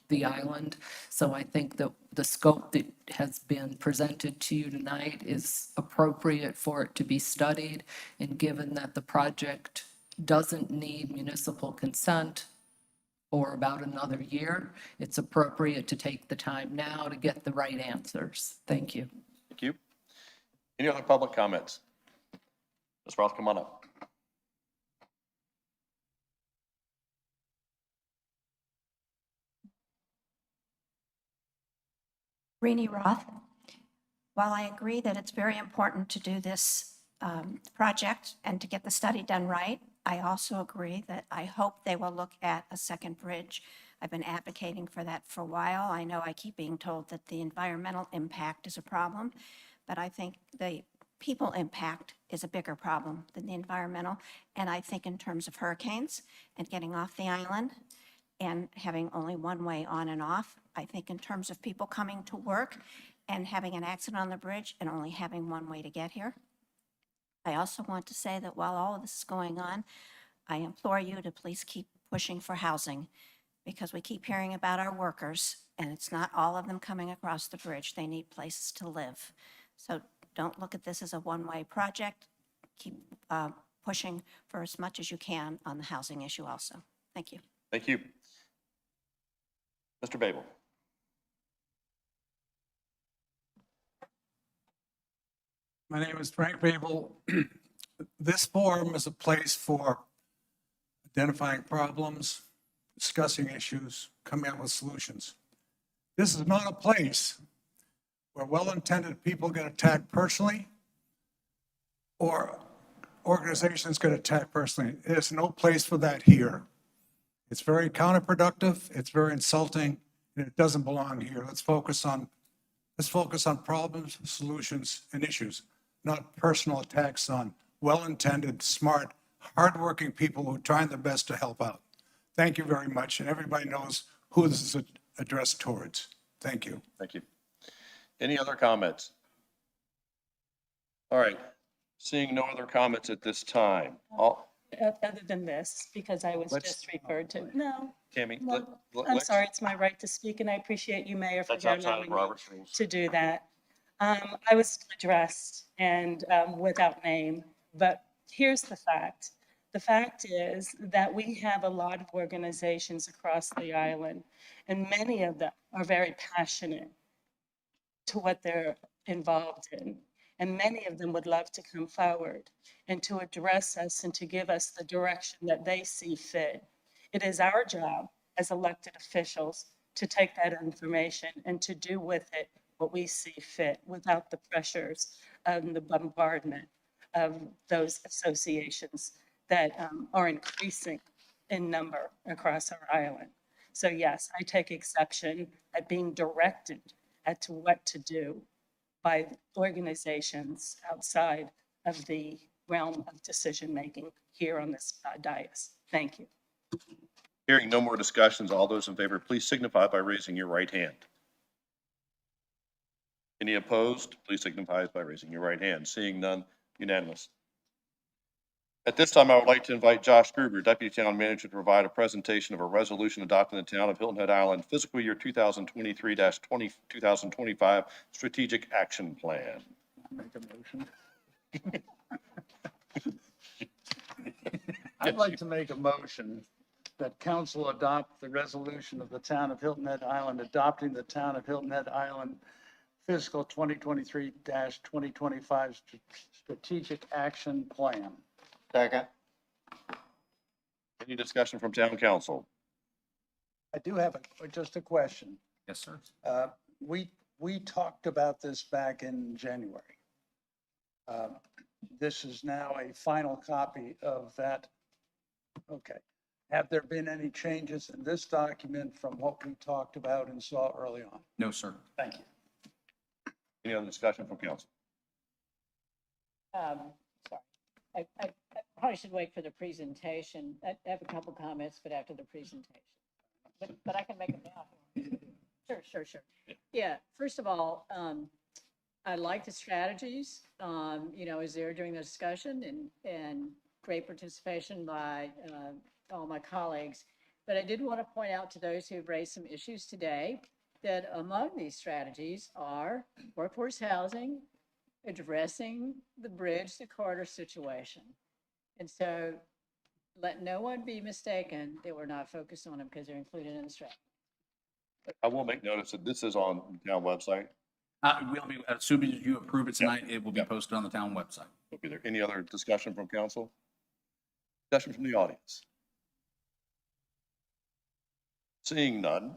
the island. So I think that the scope that has been presented to you tonight is appropriate for it to be studied. And given that the project doesn't need municipal consent for about another year, it's appropriate to take the time now to get the right answers. Thank you. Thank you. Any other public comments? Ms. Roth, come on up. Rini Roth. While I agree that it's very important to do this project and to get the study done right, I also agree that I hope they will look at a second bridge. I've been advocating for that for a while. I know I keep being told that the environmental impact is a problem, but I think the people impact is a bigger problem than the environmental. And I think in terms of hurricanes and getting off the island and having only one way on and off, I think in terms of people coming to work and having an accident on the bridge and only having one way to get here. I also want to say that while all of this is going on, I implore you to please keep pushing for housing, because we keep hearing about our workers and it's not all of them coming across the bridge. They need places to live. So don't look at this as a one-way project. Keep pushing for as much as you can on the housing issue also. Thank you. Thank you. Mr. Babel. My name is Frank Babel. This forum is a place for identifying problems, discussing issues, coming up with solutions. This is not a place where well-intended people get attacked personally or organizations get attacked personally. There's no place for that here. It's very counterproductive, it's very insulting, and it doesn't belong here. Let's focus on problems, solutions, and issues, not personal attacks on well-intended, smart, hardworking people who are trying their best to help out. Thank you very much, and everybody knows who this is addressed towards. Thank you. Thank you. Any other comments? All right, seeing no other comments at this time, Other than this, because I was Let's- just referred to. No, Tammy, no, I'm sorry, it's my right to speak, and I appreciate you, Mayor, for That's outside of allowing me Robert's rules. to do that. I was addressed and without name, but here's the fact. The fact is that we have a lot of organizations across the island, and many of them are very passionate to what they're involved in. And many of them would love to come forward and to address us and to give us the direction that they see fit. It is our job as elected officials to take that information and to do with it what we see fit without the pressures and the bombardment of those associations that are increasing in number across our island. So yes, I take exception at being directed as to what to do by organizations outside of the realm of decision-making here on this dais. Thank you. Hearing no more discussions, all those in favor, please signify by raising your right hand. Any opposed, please signify by raising your right hand. Seeing none, unanimous. At this time, I would like to invite Josh Gruber, Deputy Town Manager, to provide a presentation of a resolution adopting the Town of Hilton Head Island fiscal year 2023-2025 Strategic Action Plan. Make a motion. I'd like to make a motion that council adopt the resolution of the Town of Hilton Head Island adopting the Town of Hilton Head Island fiscal 2023-2025 Strategic Action Plan. Second. Any discussion from Town Council? I do have just a question. Yes, sir. We talked about this back in January. This is now a final copy of that. Okay. Have there been any changes in this document from what we talked about and saw early on? No, sir. Thank you. Any other discussion from council? Sorry, I probably should wait for the presentation. I have a couple comments, but after the presentation. But I can make them now. Sure. Yeah, first of all, I like the strategies, as there during the discussion and great participation by all my colleagues. But I did want to point out to those who've raised some issues today that among these strategies are workforce housing, addressing the bridge to corridor situation. And so let no one be mistaken that we're not focused on them because they're included in the strategy. I will make notice that this is on the town website. We'll be, as soon as you approve it tonight, it will be posted on the town website. Okay, there any other discussion from council? Discussion from the audience? Seeing none,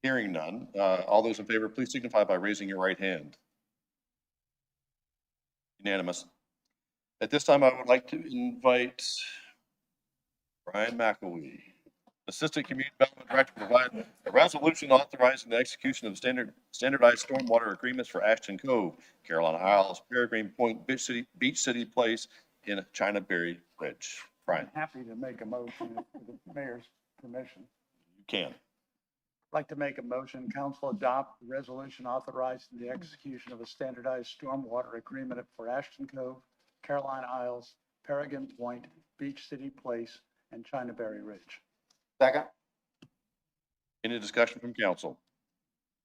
hearing none, all those in favor, please signify by raising your right hand. Unanimous. At this time, I would like to invite Brian McElwee, Assistant Community Development Director, to provide a resolution authorizing the execution of standardized stormwater agreements for Ashton Cove, Carolina Isles, Peregrine Point, Beach City Place, in China Berry Ridge. Brian, I'm happy to make a motion with the mayor's permission. you can. I'd like to make a motion, council adopt the resolution authorizing the execution of a standardized stormwater agreement for Ashton Cove, Carolina Isles, Peregrine Point, Beach City Place, and China Berry Ridge. Second. Any discussion from council?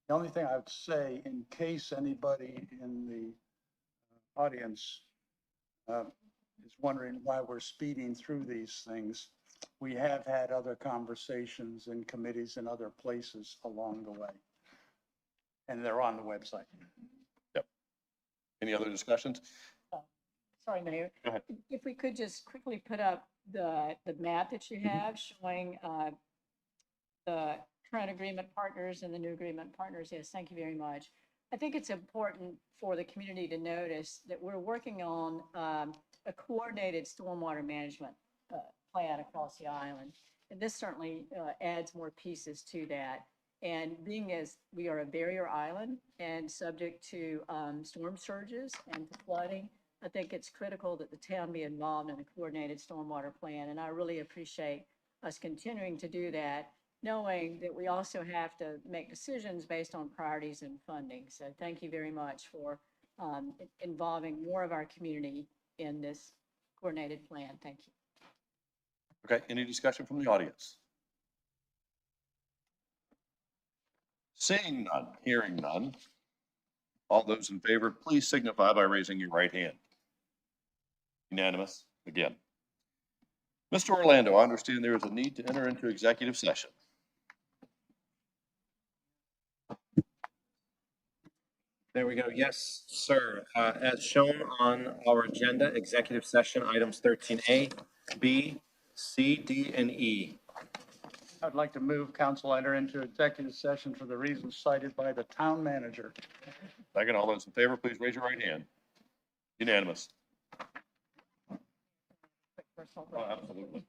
The only thing I would say, in case anybody in the audience is wondering why we're speeding through these things, we have had other conversations in committees and other places along the way. And they're on the website. Yep. Any other discussions? Sorry, Mayor. Go ahead. If we could just quickly put up the map that you have showing the current agreement partners and the new agreement partners. Yes, thank you very much. I think it's important for the community to notice that we're working on a coordinated stormwater management plan across the island. And this certainly adds more pieces to that. And being as we are a barrier island and subject to storm surges and flooding, I think it's critical that the town be involved in a coordinated stormwater plan. And I really appreciate us continuing to do that, knowing that we also have to make decisions based on priorities and funding. So thank you very much for involving more of our community in this coordinated plan. Thank you. Okay, any discussion from the audience? Seeing none, hearing none. All those in favor, please signify by raising your right hand. Unanimous, again. Mr. Orlando, I understand there is a need to enter into executive session. There we go. Yes, sir. As shown on our agenda, executive session items 13A, B, C, D, and E. I'd like to move council enter into executive session for the reasons cited by the town manager. Second, all those in favor, please raise your right hand. Unanimous. Oh, absolutely.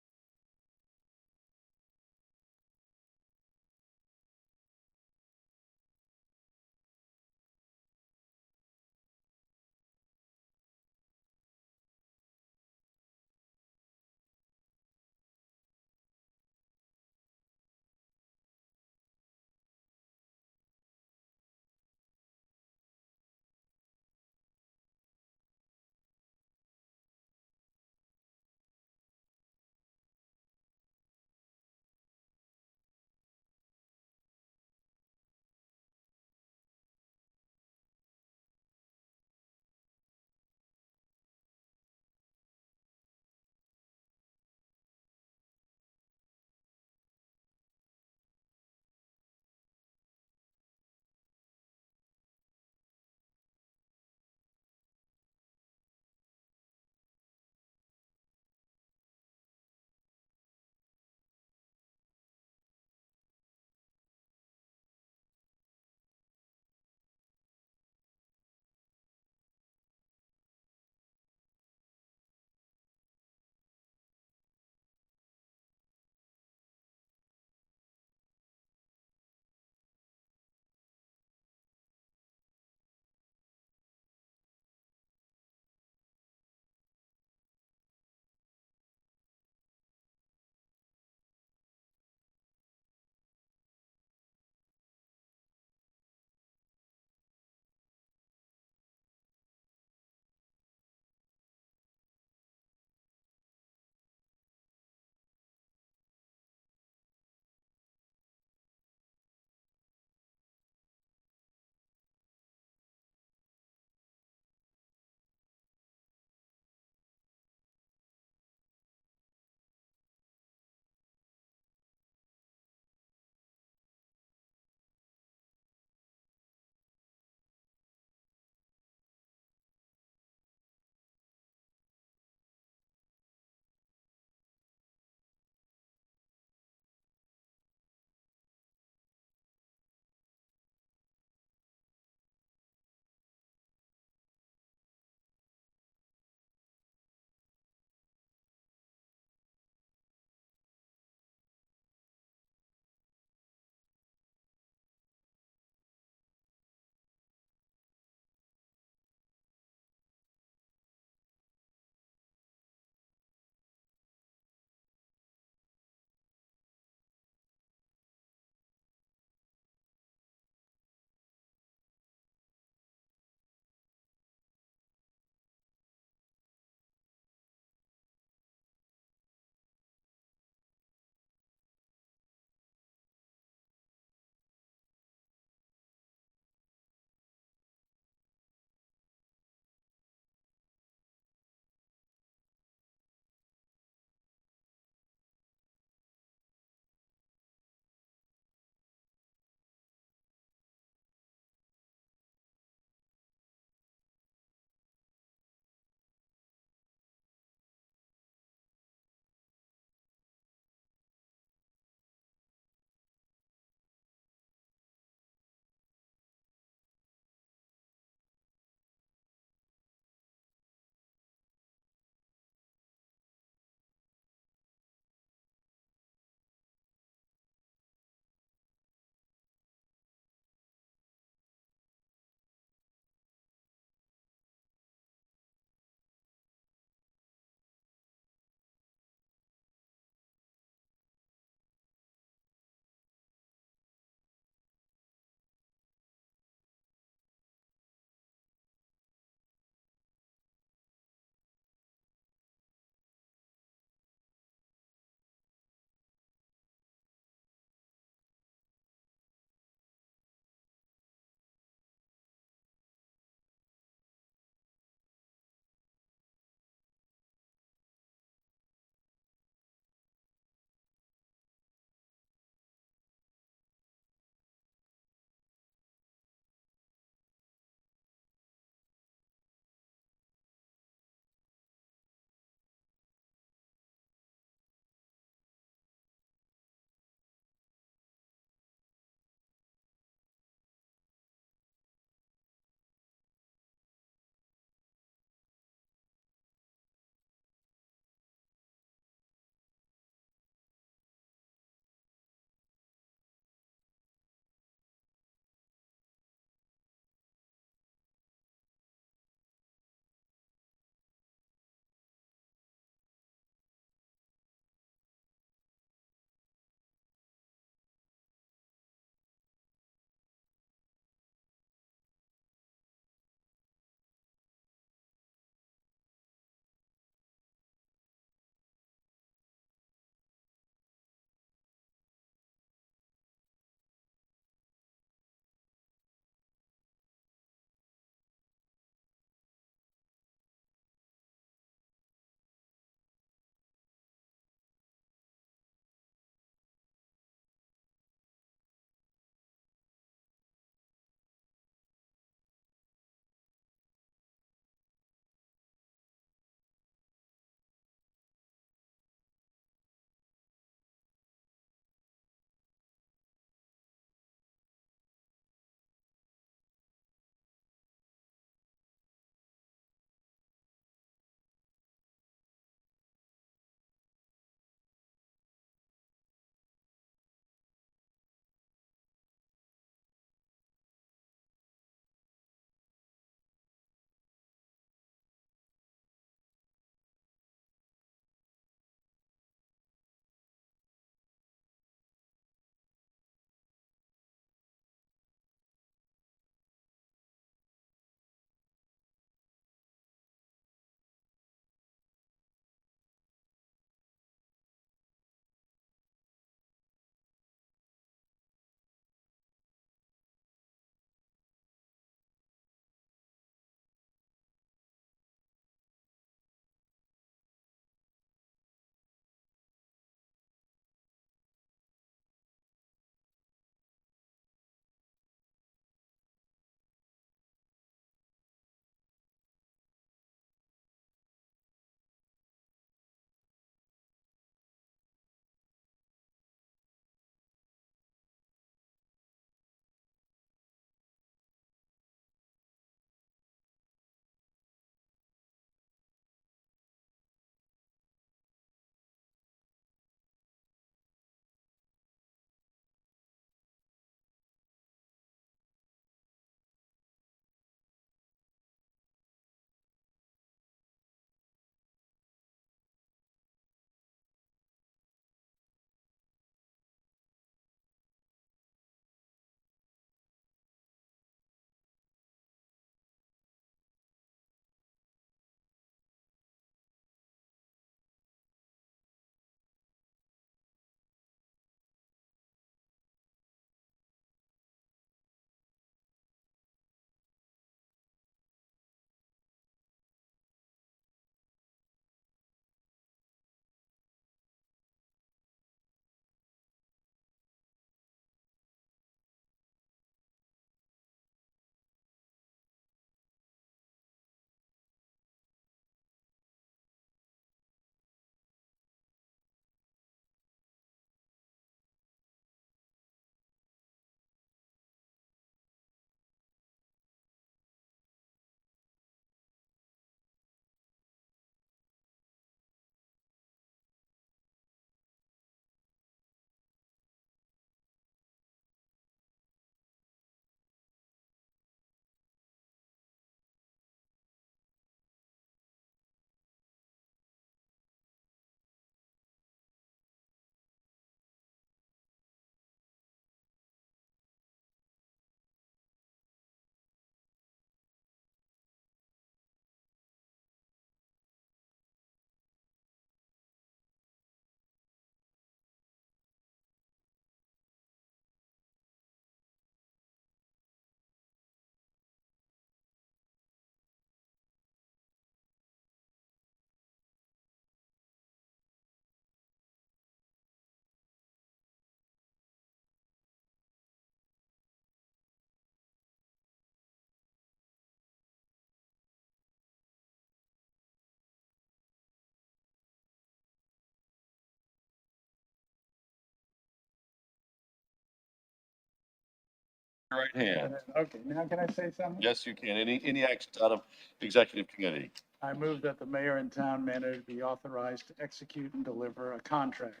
Your right hand. Okay, now can I say something? Yes, you can. Any actions out of executive committee? I move that the mayor and town manager be authorized to execute and deliver a contract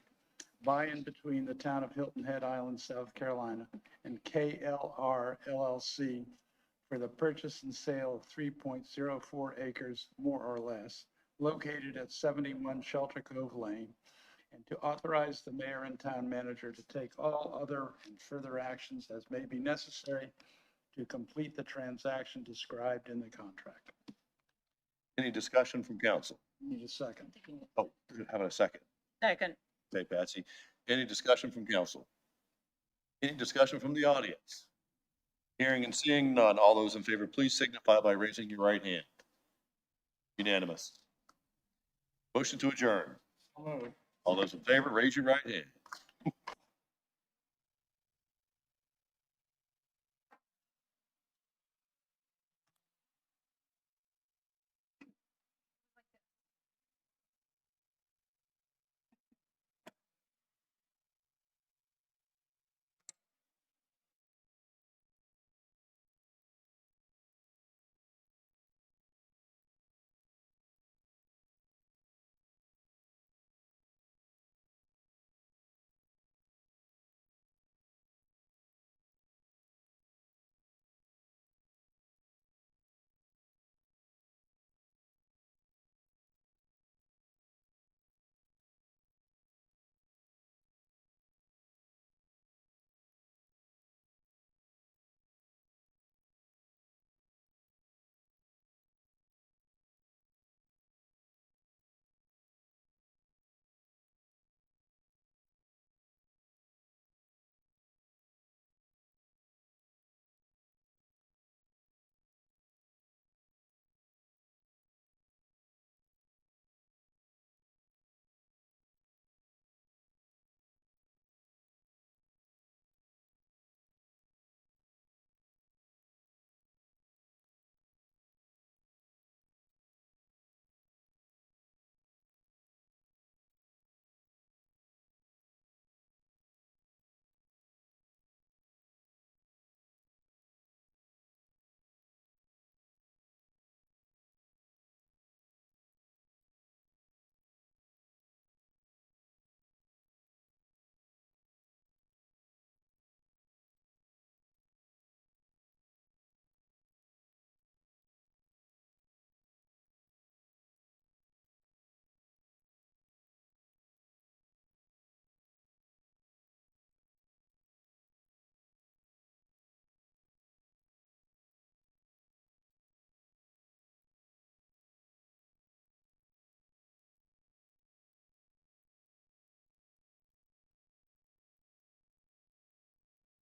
by and between the town of Hilton Head Island, South Carolina, and KLR LLC for the purchase and sale of 3.04 acres, more or less, located at 71 Shelter Cove Lane, and to authorize the mayor and town manager to take all other and further actions as may be necessary to complete the transaction described in the contract. Any discussion from council? Need a second. Oh, having a second. Second. Okay, Patsy. Any discussion from council? Any discussion from the audience? Hearing and seeing none, all those in favor, please signify by raising your right hand. Unanimous. Motion to adjourn. All those in favor, raise your right hand.